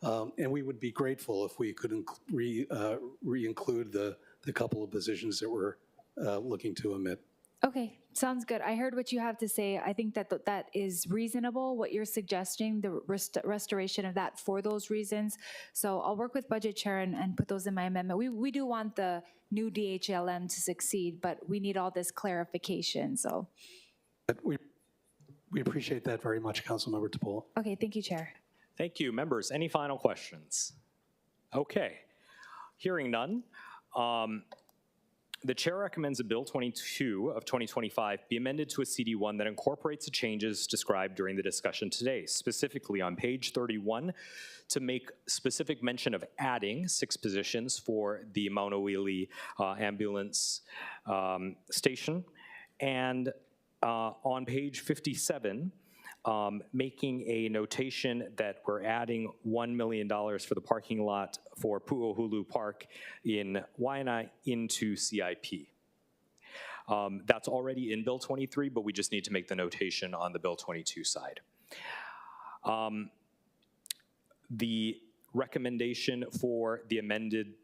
And we would be grateful if we could re-include the couple of positions that we're looking to omit. Okay, sounds good. I heard what you have to say. I think that that is reasonable, what you're suggesting, the restoration of that for those reasons. So I'll work with Budget Chair and put those in my amendment. We do want the new DHLM to succeed, but we need all this clarification, so. We appreciate that very much, Councilmember Tapola. Okay, thank you, Chair. Thank you. Members, any final questions? Okay. Hearing none. The chair recommends that Bill 22 of 2025 be amended to a CD1 that incorporates the changes described during the discussion today, specifically on page 31 to make specific mention of adding 6 positions for the Maunawili ambulance station, and on page 57, making a notation that we're adding $1 million for the parking lot for Pu'uhulu Park in Waianae into CIP. That's already in Bill 23, but we just need to make the notation on the Bill 22 side. The recommendation for the amended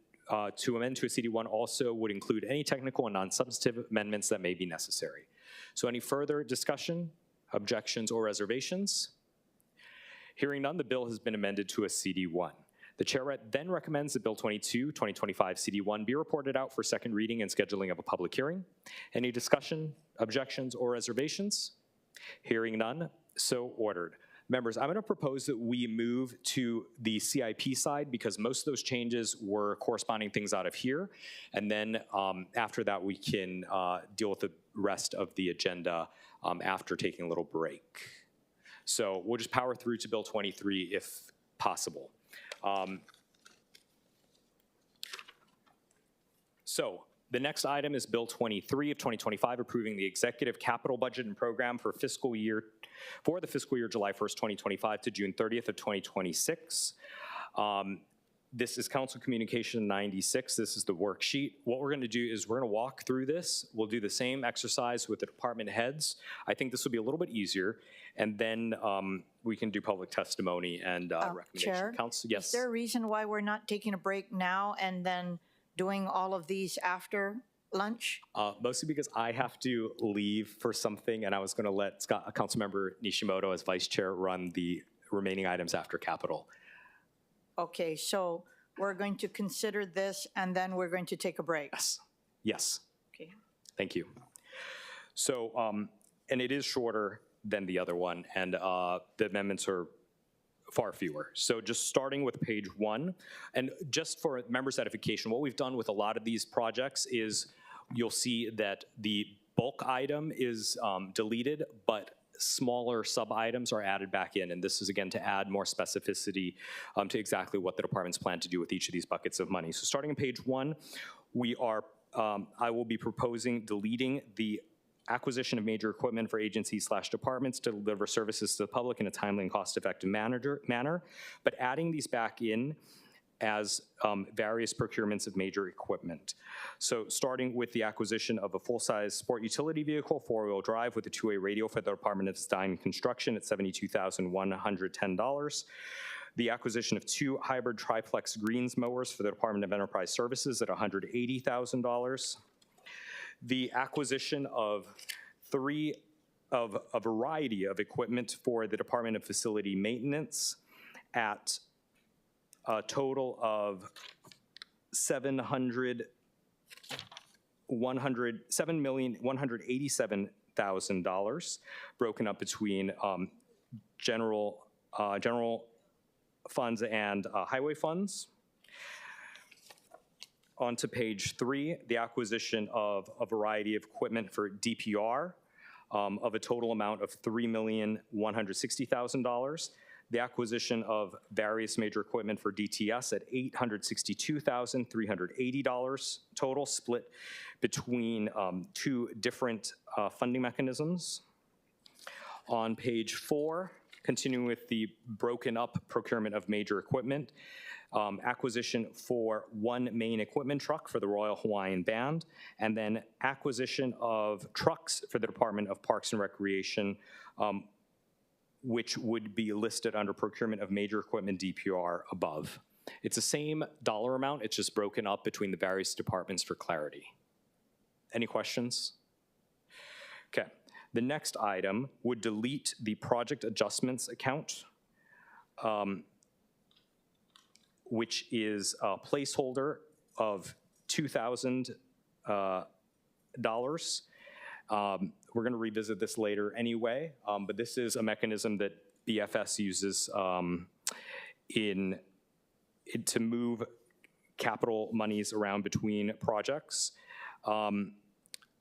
to amend to a CD1 also would include any technical and non-substantive amendments that may be necessary. So any further discussion, objections, or reservations? Hearing none, the bill has been amended to a CD1. The chair then recommends that Bill 22, 2025 CD1 be reported out for second reading and scheduling of a public hearing. Any discussion, objections, or reservations? Hearing none, so ordered. Members, I'm going to propose that we move to the CIP side because most of those changes were corresponding things out of here. And then after that, we can deal with the rest of the agenda after taking a little break. So we'll just power through to Bill 23 if possible. So the next item is Bill 23 of 2025, approving the executive capital budget and program for the fiscal year July 1st, 2025 to June 30th of 2026. This is Council Communication 96. This is the worksheet. What we're going to do is we're going to walk through this. We'll do the same exercise with the department heads. I think this will be a little bit easier, and then we can do public testimony and recommendation. Chair, Council, yes. Is there a reason why we're not taking a break now and then doing all of these after lunch? Mostly because I have to leave for something, and I was going to let Councilmember Nishimoto as vice chair run the remaining items after capital. Okay, so we're going to consider this and then we're going to take a break. Yes. Yes. Okay. Thank you. So, and it is shorter than the other one, and the amendments are far fewer. So just starting with page 1, and just for members' edification, what we've done with a lot of these projects is you'll see that the bulk item is deleted, but smaller sub-items are added back in, and this is again to add more specificity to exactly what the departments plan to do with each of these buckets of money. So starting on page 1, we are, I will be proposing deleting the acquisition of major equipment for agencies/departments to deliver services to the public in a timely and cost-effective manner, but adding these back in as various procurements of major equipment. So starting with the acquisition of a full-size sport utility vehicle, 4-wheel drive with a 2-way radio for the Department of Design and Construction at $72,110. The acquisition of 2 hybrid triplex greens mowers for the Department of Enterprise Services at $180,000. The acquisition of a variety of equipment for the Department of Facility Maintenance at a total of $7,187,000, broken up between general funds and highway funds. On to page 3, the acquisition of a variety of equipment for DPR of a total amount of $3,160,000. The acquisition of various major equipment for DTS at $862,380 total, split between two different funding mechanisms. On page 4, continuing with the broken up procurement of major equipment, acquisition for one main equipment truck for the Royal Hawaiian Band, and then acquisition of trucks for the Department of Parks and Recreation, which would be listed under procurement of major equipment DPR above. It's the same dollar amount, it's just broken up between the various departments for clarity. Any questions? Okay, the next item would delete the project adjustments account, which is a placeholder of $2,000. We're going to revisit this later anyway, but this is a mechanism that BFS uses to move capital monies around between projects.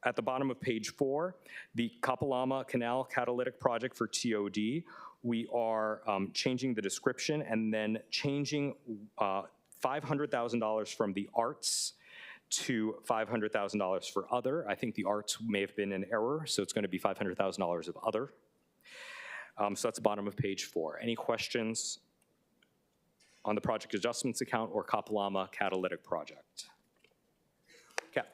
At the bottom of page 4, the Kapalama Canal Catalytic Project for TOD, we are changing the description and then changing $500,000 from the arts to $500,000 for other. I think the arts may have been an error, so it's going to be $500,000 of other. So that's the bottom of page 4. Any questions on the project adjustments account or Kapalama Catalytic Project? Okay.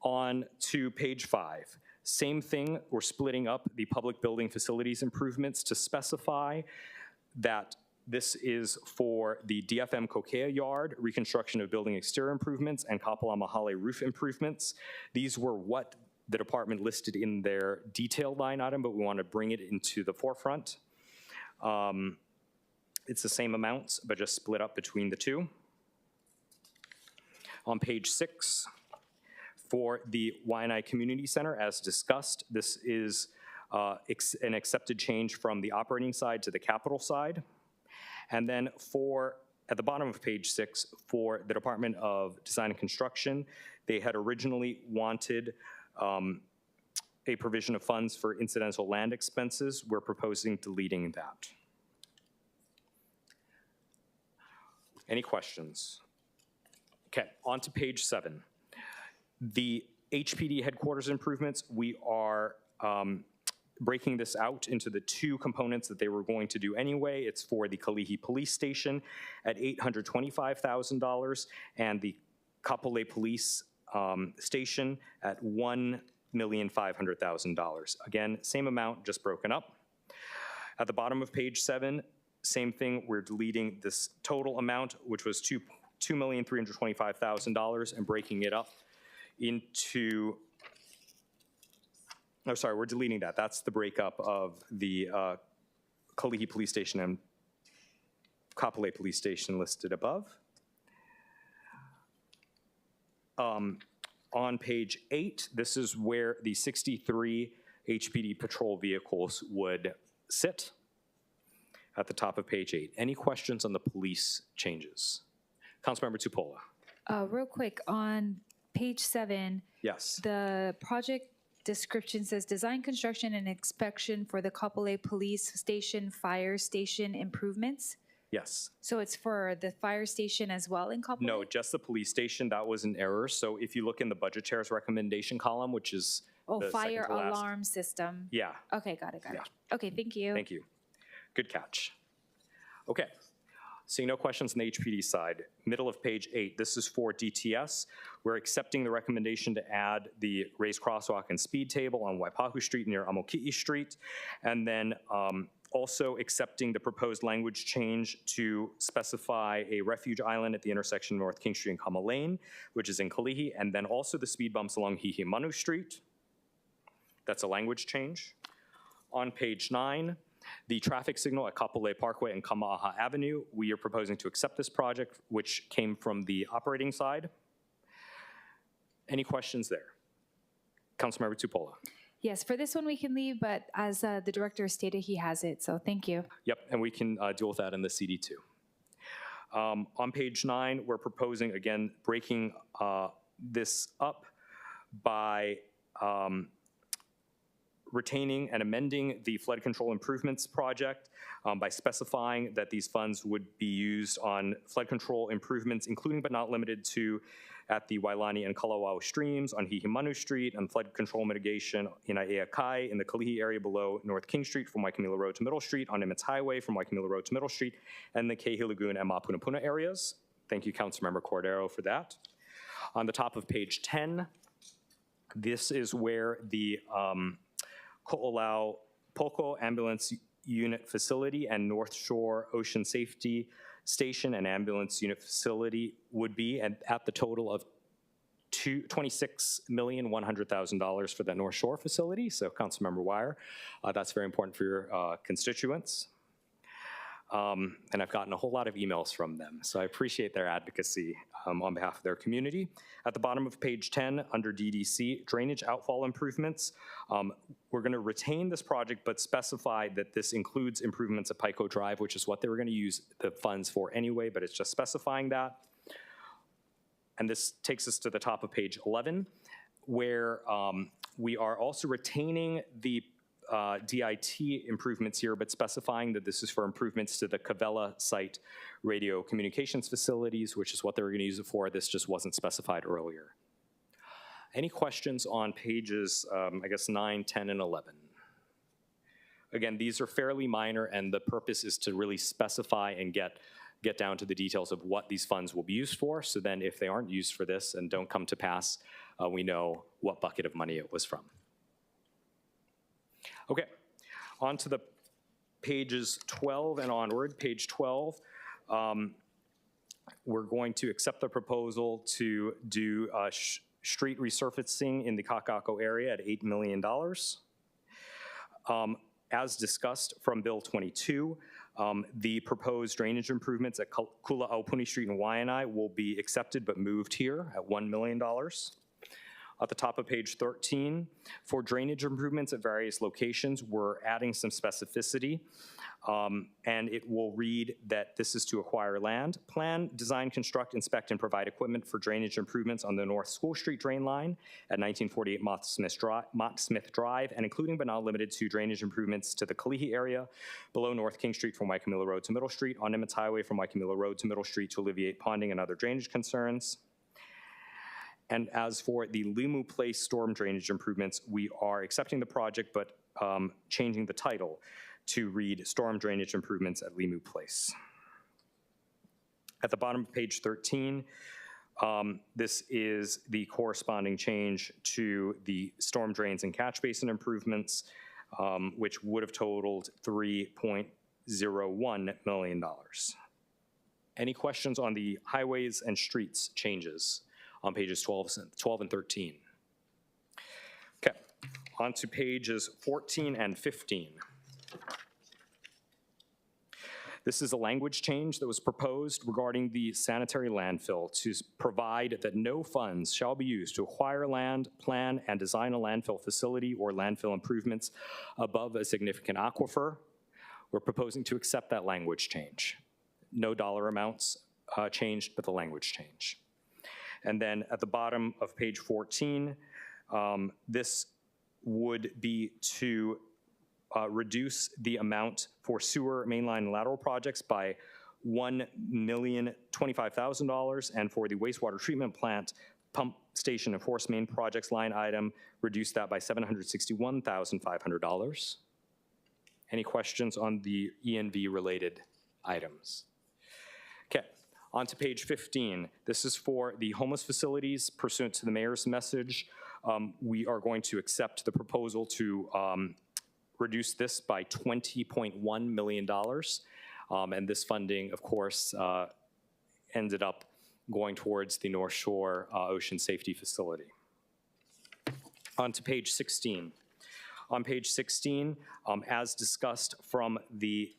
On to page 5. Same thing, we're splitting up the public building facilities improvements to specify that this is for the DFM Kokea Yard, reconstruction of building exterior improvements, and Kapalama Hale roof improvements. These were what the department listed in their detailed line item, but we want to bring it into the forefront. It's the same amounts, but just split up between the two. On page 6, for the Waianae Community Center, as discussed, this is an accepted change from the operating side to the capital side. And then at the bottom of page 6, for the Department of Design and Construction, they had originally wanted a provision of funds for incidental land expenses. We're proposing deleting that. Any questions? Okay, on to page 7. The HPD headquarters improvements, we are breaking this out into the two components that they were going to do anyway. It's for the Kalihi Police Station at $825,000 and the Kapolei Police Station at $1,500,000. Again, same amount, just broken up. At the bottom of page 7, same thing, we're deleting this total amount, which was $2,325,000, and breaking it up into, oh, sorry, we're deleting that. That's the breakup of the Kalihi Police Station and Kapolei Police Station listed above. On page 8, this is where the 63 HPD patrol vehicles would sit at the top of page 8. Any questions on the police changes? Councilmember Tupola. Real quick, on page 7, yes, the project description says design, construction, and inspection for the Kapolei Police Station Fire Station improvements. Yes. So it's for the fire station as well in Kapolei? No, just the police station. That was an error. So if you look in the budget chair's recommendation column, which is the fire second to last. alarm system. Yeah. Okay, got it. Okay, thank you. Thank you. Good catch. Okay. Seeing no questions on the HPD side, middle of page 8, this is for DTS. We're accepting the recommendation to add the raised crosswalk and speed table on Waipahu Street near Amoki'i Street, and then also accepting the proposed language change to specify a refuge island at the intersection of North King Street and Kama Lane, which is in Kalihi, and then also the speed bumps along Hihimanu Street. That's a language change. On page 9, the traffic signal at Kapolei Parkway and Kama'aha Avenue, we are proposing to accept this project, which came from the operating side. Any questions there? Councilmember Tupola. Yes, for this one we can leave, but as the director stated, he has it, so thank you. Yep, and we can deal with that in the CD too. On page 9, we're proposing, again, breaking this up by retaining and amending the flood control improvements project by specifying that these funds would be used on flood control improvements, including but not limited to at the Wailani and Kalawao streams, on Hihimanu Street, and flood control mitigation in Aiakai, in the Kalihi area below North King Street from Waikimila Road to Middle Street, on Nimitz Highway from Waikimila Road to Middle Street, and the Kehi Lagoon and Mapunapuna areas. Thank you, Councilmember Cordero, for that. On the top of page 10, this is where the Ko'olau Poko Ambulance Unit Facility and North Shore Ocean Safety Station and Ambulance Unit Facility would be, and at the total of $26,100,000 for the North Shore facility. So Councilmember Wire, that's very important for your constituents. And I've gotten a whole lot of emails from them, so I appreciate their advocacy on behalf of their community. At the bottom of page 10, under DDC, drainage outfall improvements, we're going to retain this project but specify that this includes improvements at Pico Drive, which is what they were going to use the funds for anyway, but it's just specifying that. And this takes us to the top of page 11, where we are also retaining the DIT improvements here, but specifying that this is for improvements to the Cavella site radio communications facilities, which is what they were going to use it for. This just wasn't specified earlier. Any questions on pages, I guess, 9, 10, and 11? Again, these are fairly minor, and the purpose is to really specify and get down to the details of what these funds will be used for, so then if they aren't used for this and don't come to pass, we know what bucket of money it was from. Okay, on to the pages 12 and onward. Page 12, we're going to accept the proposal to do street resurfacing in the Kakako area at $8 million. As discussed from Bill 22, the proposed drainage improvements at Kula-Aupuni Street in Waianae will be accepted but moved here at $1 million. At the top of page 13, for drainage improvements at various locations, we're adding some specificity, and it will read that this is to acquire land, plan, design, construct, inspect, and provide equipment for drainage improvements on the North School Street drain line at 1948 Mott Smith Drive, and including but not limited to drainage improvements to the Kalihi area below North King Street from Waikimila Road to Middle Street, on Nimitz Highway from Waikimila Road to Middle Street to alleviate ponding and other drainage concerns. And as for the Limu Place storm drainage improvements, we are accepting the project but changing the title to read Storm Drainage Improvements at Limu Place. At the bottom of page 13, this is the corresponding change to the storm drains and catch basin improvements, which would have totaled $3.01 million. Any questions on the highways and streets changes on pages 12 and 13? Okay, on to pages 14 and 15. This is a language change that was proposed regarding the sanitary landfill to provide that no funds shall be used to acquire land, plan, and design a landfill facility or landfill improvements above a significant aquifer. We're proposing to accept that language change. No dollar amounts changed, but the language change. And then at the bottom of page 14, this would be to reduce the amount for sewer mainline and lateral projects by $1,025,000, and for the wastewater treatment plant pump station and force main projects line item, reduce that by $761,500. Any questions on the E&V related items? Okay. On to page 15. This is for the homeless facilities pursuant to the mayor's message. We are going to accept the proposal to reduce this by $20.1 million. And this funding, of course, ended up going towards the North Shore Ocean Safety Facility. On to page 16. On page 16, as discussed from the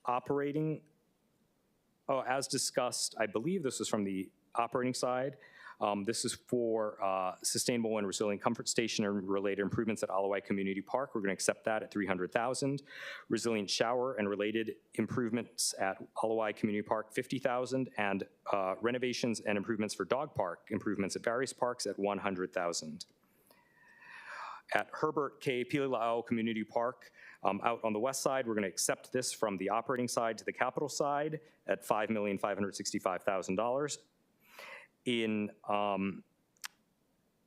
operating, as discussed, I believe this was from the operating side. This is for sustainable and resilient comfort station and related improvements at Alawai Community Park. We're going to accept that at $300,000. Resilient shower and related improvements at Alawai Community Park, $50,000, and renovations and improvements for dog park improvements at various parks at $100,000. At Herbert K. Pililao Community Park, out on the west side, we're going to accept this from the operating side to the capital side at $5,565,000.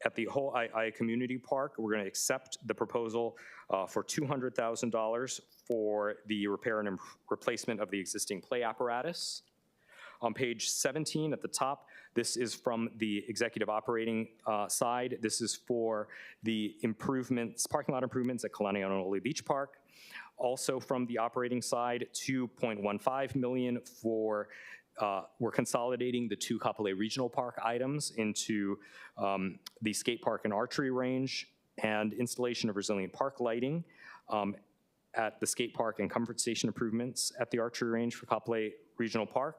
At the Hawaii Community Park, we're going to accept the proposal for $200,000 for the repair and replacement of the existing play apparatus. On page 17 at the top, this is from the executive operating side. This is for the improvements, parking lot improvements at Kalani Honolulu Beach Park. Also from the operating side, $2.15 million for, we're consolidating the two Kapolei Regional Park items into the skate park and archery range, and installation of resilient park lighting at the skate park and comfort station improvements at the archery range for Kapolei Regional Park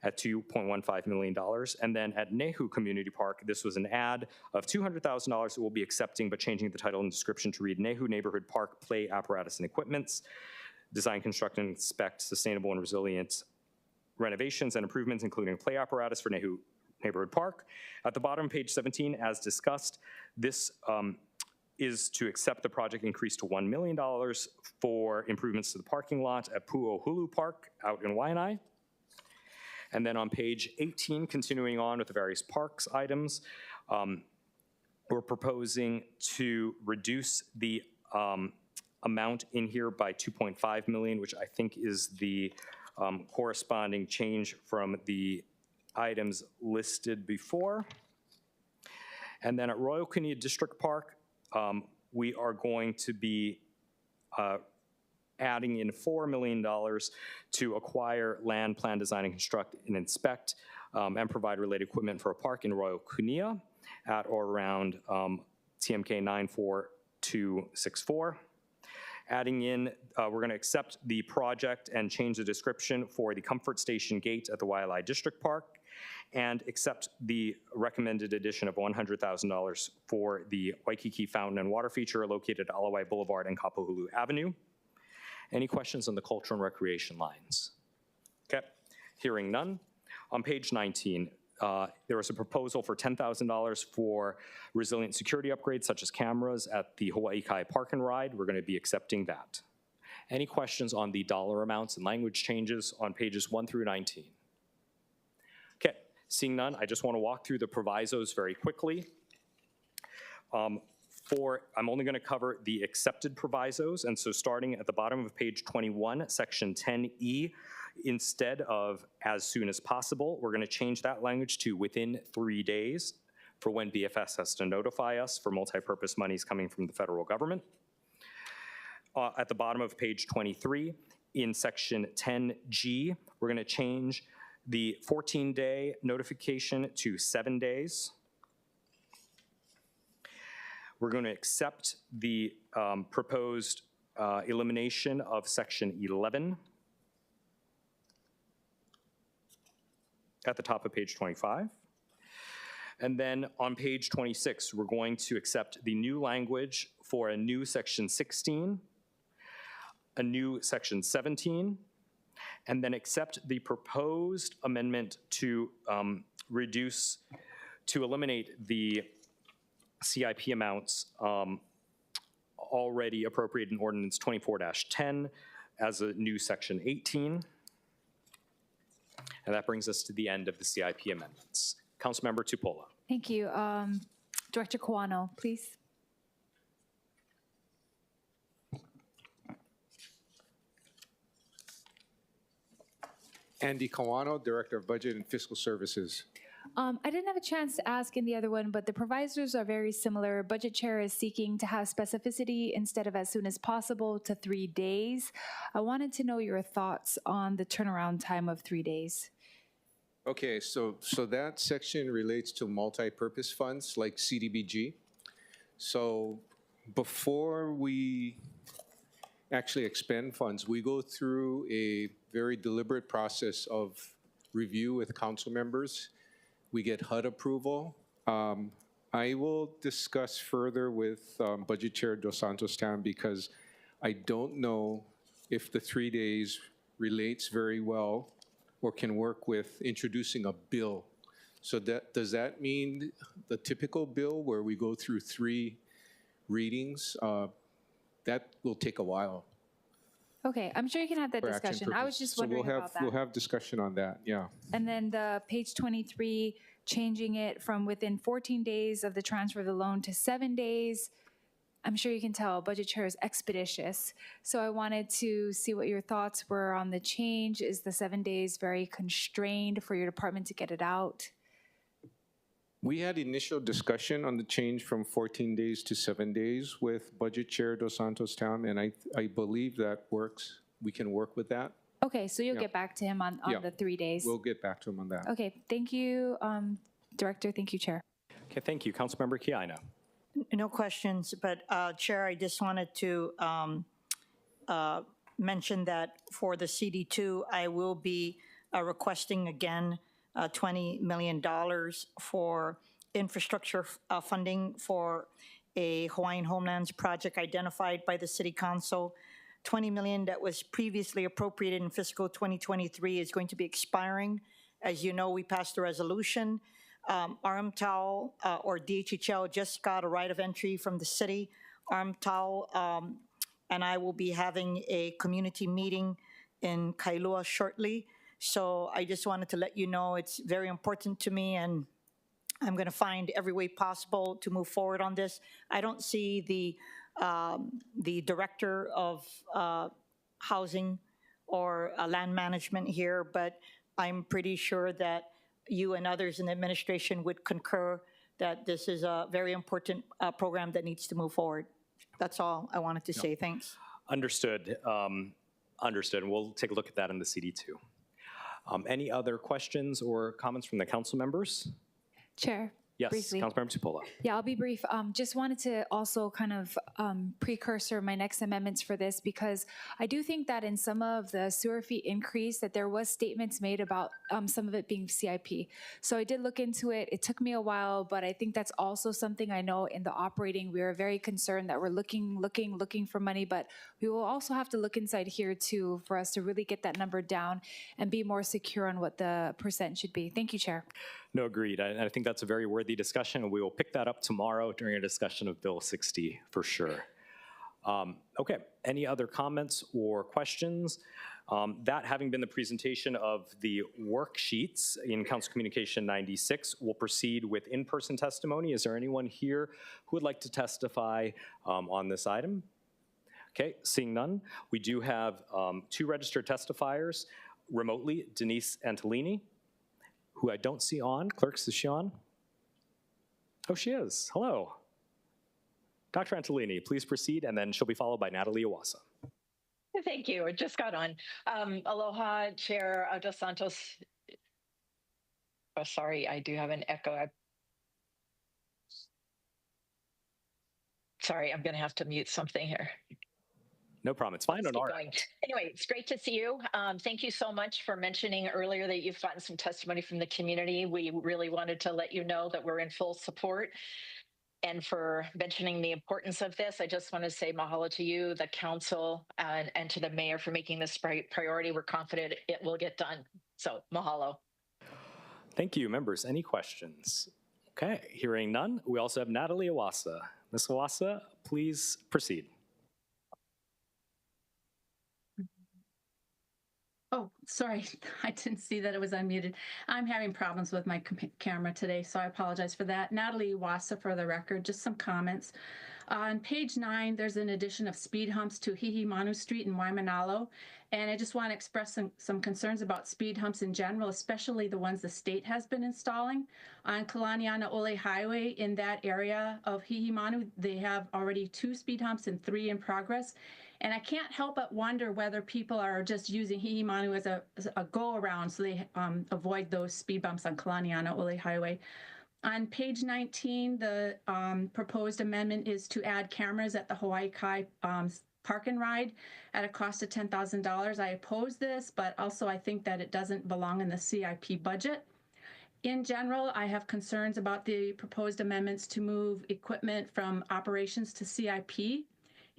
at $2.15 million. And then at Nehu Community Park, this was an add of $200,000 that we'll be accepting, but changing the title and description to read Nehu Neighborhood Park Play Apparatus and Equipments, design, construct, and inspect sustainable and resilient renovations and improvements, including play apparatus for Nehu Neighborhood Park. At the bottom of page 17, as discussed, this is to accept the project increase to $1 million for improvements to the parking lot at Pu'ohulu Park out in Waianae. And then on page 18, continuing on with the various parks items, we're proposing to reduce the amount in here by $2.5 million, which I think is the corresponding change from the items listed before. And then at Royal Kunia District Park, we are going to be adding in $4 million to acquire land, plan, design, and construct, and inspect, and provide related equipment for a park in Royal Kunia at or around TMK 94264. Adding in, we're going to accept the project and change the description for the Comfort Station Gate at the Waialae District Park, and accept the recommended addition of $100,000 for the Waikiki Fountain and Water feature located at Alawai Boulevard and Kapahulu Avenue. Any questions on the cultural and recreation lines? Okay, hearing none. On page 19, there was a proposal for $10,000 for resilient security upgrades such as cameras at the Hawaii Kai Park and Ride. We're going to be accepting that. Any questions on the dollar amounts and language changes on pages 1 through 19? Okay, seeing none, I just want to walk through the provisos very quickly. I'm only going to cover the accepted provisos, and so starting at the bottom of page 21, section 10E, instead of as soon as possible, we're going to change that language to within 3 days for when BFS has to notify us for multi-purpose monies coming from the federal government. At the bottom of page 23, in section 10G, we're going to change the 14-day notification to 7 days. We're going to accept the proposed elimination of section 11 at the top of page 25. And then on page 26, we're going to accept the new language for a new section 16, a new section 17, and then accept the proposed amendment to eliminate the CIP amounts already appropriated in Ordinance 24-10 as a new section 18. And that brings us to the end of the CIP amendments. Councilmember Tupola. Thank you. Director Kawano, please. Andy Kawano, Director of Budget and Fiscal Services. I didn't have a chance to ask in the other one, but the provisos are very similar. Budget Chair is seeking to have specificity instead of as soon as possible to 3 days. I wanted to know your thoughts on the turnaround time of 3 days. Okay, so that section relates to multi-purpose funds like CDBG. So before we actually expend funds, we go through a very deliberate process of review with council members. We get HUD approval. I will discuss further with Budget Chair Dos Santos Tam because I don't know if the 3 days relates very well or can work with introducing a bill. So does that mean the typical bill where we go through 3 readings, that will take a while. Okay, I'm sure you can have that for action discussion. I was purposes. just So wondering about that. We'll have discussion on that, yeah. And then the page 23, changing it from within 14 days of the transfer of the loan to 7 days. I'm sure you can tell Budget Chair is expeditious. So I wanted to see what your thoughts were on the change. Is the 7 days very constrained for your department to get it out? We had initial discussion on the change from 14 days to 7 days with Budget Chair Dos Santos Tam, and I believe that works. We can work with that. Okay, so you'll Yeah. get back to him on Yeah. the 3 days. We'll get back to him on that. Okay, thank you, Director. Thank you, Chair. Okay, thank you. Councilmember Kiana. No questions, but Chair, I just wanted to mention that for the CD2, I will be requesting again $20 million for infrastructure funding for a Hawaiian Homelands project identified by the City Council. $20 million that was previously appropriated in fiscal 2023 is going to be expiring. As you know, we passed a resolution. Armtau or DHHL just got a right of entry from the city. Armtau and I will be having a community meeting in Kailua shortly. So I just wanted to let you know it's very important to me, and I'm going to find every way possible to move forward on this. I don't see the director of housing or land management here, but I'm pretty sure that you and others in the administration would concur that this is a very important program that needs to move forward. That's all I wanted to say. Thanks. Understood. Understood. We'll take a look at that in the CD2. Any other questions or comments from the council members? Chair. Yes, briefly. Councilmember Tupola. Yeah, I'll be brief. Just wanted to also kind of precursor my next amendments for this, because I do think that in some of the sewer fee increase that there was statements made about some of it being CIP. So I did look into it. It took me a while, but I think that's also something I know in the operating, we are very concerned that we're looking for money, but we will also have to look inside here too for us to really get that number down and be more secure on what the percent should be. Thank you, Chair. No, agreed. I think that's a very worthy discussion, and we will pick that up tomorrow during a discussion of Bill 60 for sure. Okay, any other comments or questions? That having been the presentation of the worksheets in Council Communication 96, we'll proceed with in-person testimony. Is there anyone here who would like to testify on this item? Okay, seeing none, we do have 2 registered testifiers remotely, Denise Antolini, who I don't see on. Clerks, is she on? Oh, she is. Hello. Dr. Antolini, please proceed, and then she'll be followed by Natalie Iwasa. Thank you. I just got on. Aloha, Chair Dos Santos. Oh, sorry, I do have an echo. Sorry, I'm going to have to mute something here. No problem. It's fine on our end. Anyway, it's great to see you. Thank you so much for mentioning earlier that you've gotten some testimony from the community. We really wanted to let you know that we're in full support, and for mentioning the importance of this. I just want to say mahalo to you, the council, and to the mayor for making this priority. We're confident it will get done. So mahalo. Thank you, members. Any questions? Okay, hearing none. We also have Natalie Iwasa. Ms. Iwasa, please proceed. Oh, sorry, I didn't see that it was unmuted. I'm having problems with my camera today, so I apologize for that. Natalie Iwasa for the record, just some comments. On page 9, there's an addition of speed humps to Hihimanu Street in Waimanalo, and I just want to express some concerns about speed humps in general, especially the ones the state has been installing. On Kalaniana Ole Highway in that area of Hihimanu, they have already 2 speed humps and 3 in progress. And I can't help but wonder whether people are just using Hihimanu as a go-around so they avoid those speed bumps on Kalaniana Ole Highway. On page 19, the proposed amendment is to add cameras at the Hawaii Kai Park and Ride at a cost of $10,000. I oppose this, but also I think that it doesn't belong in the CIP budget. In general, I have concerns about the proposed amendments to move equipment from operations to CIP,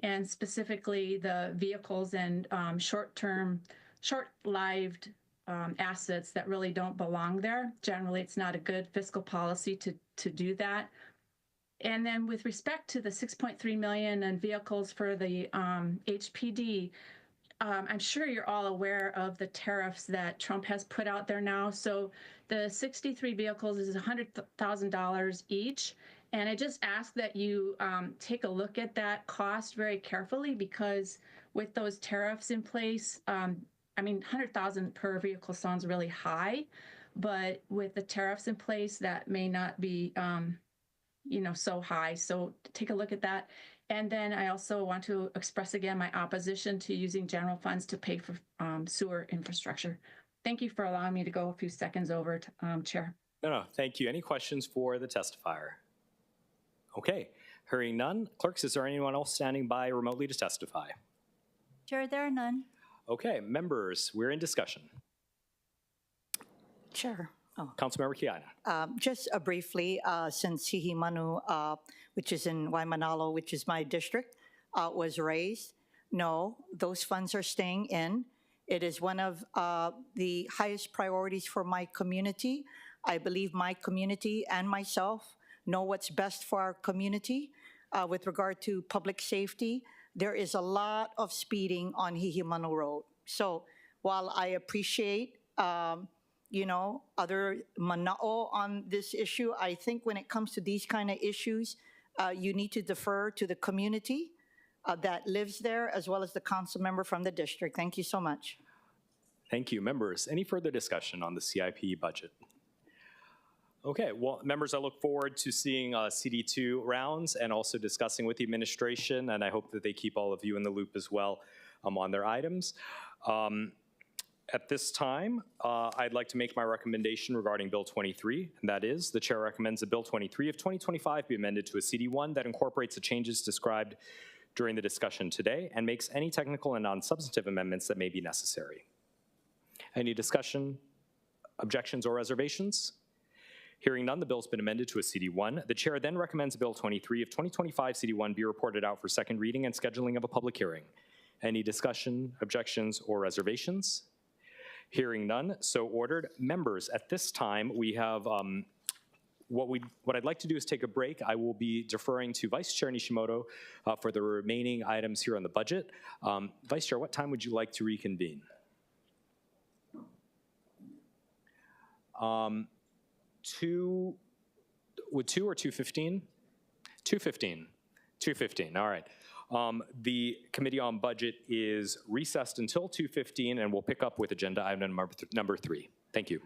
and specifically the vehicles and short-lived assets that really don't belong there. Generally, it's not a good fiscal policy to do that. And then with respect to the 6.3 million in vehicles for the HPD, I'm sure you're all aware of the tariffs that Trump has put out there now. So the 63 vehicles is $100,000 each. And I just ask that you take a look at that cost very carefully, because with those tariffs in place, I mean, 100,000 per vehicle sounds really high, but with the tariffs in place, that may not be, so high. So take a look at that. And then I also want to express again my opposition to using general funds to pay for sewer infrastructure. Thank you for allowing me to go a few seconds over, Chair. No, thank you. Any questions for the testifier? Okay, hearing none. Clerks, is there anyone else standing by remotely to testify? Chair, there are none. Okay, members, we're in discussion. Chair. Oh. Councilmember Kiana. Just briefly, since Hihimanu, which is in Waimanalo, which is my district, was raised, no, those funds are staying in. It is one of the highest priorities for my community. I believe my community and myself know what's best for our community. With regard to public safety, there is a lot of speeding on Hihimanu Road. So while I appreciate other mana'o on this issue, I think when it comes to these kind of issues, you need to defer to the community that lives there, as well as the council member from the district. Thank you so much. Thank you. Members, any further discussion on the CIP budget? Okay, well, members, I look forward to seeing CD2 rounds and also discussing with the administration, and I hope that they keep all of you in the loop as well on their items. At this time, I'd like to make my recommendation regarding Bill 23, and that is, the chair recommends that Bill 23 of 2025 be amended to a CD1 that incorporates the changes described during the discussion today and makes any technical and non-substantive amendments that may be necessary. Any discussion, objections, or reservations? Hearing none, the bill's been amended to a CD1. The chair then recommends Bill 23 of 2025 CD1 be reported out for second reading and scheduling of a public hearing. Any discussion, objections, or reservations? Hearing none, so ordered. Members, at this time, we have what I'd like to do is take a break. I will be deferring to Vice Chair Nishimoto for the remaining items here on the budget. Vice Chair, what time would you like to reconvene? Would 2 or 2:15? 2:15. 2:15, all right. The Committee on Budget is recessed until 2:15, and we'll pick up with agenda item number 3. Thank you.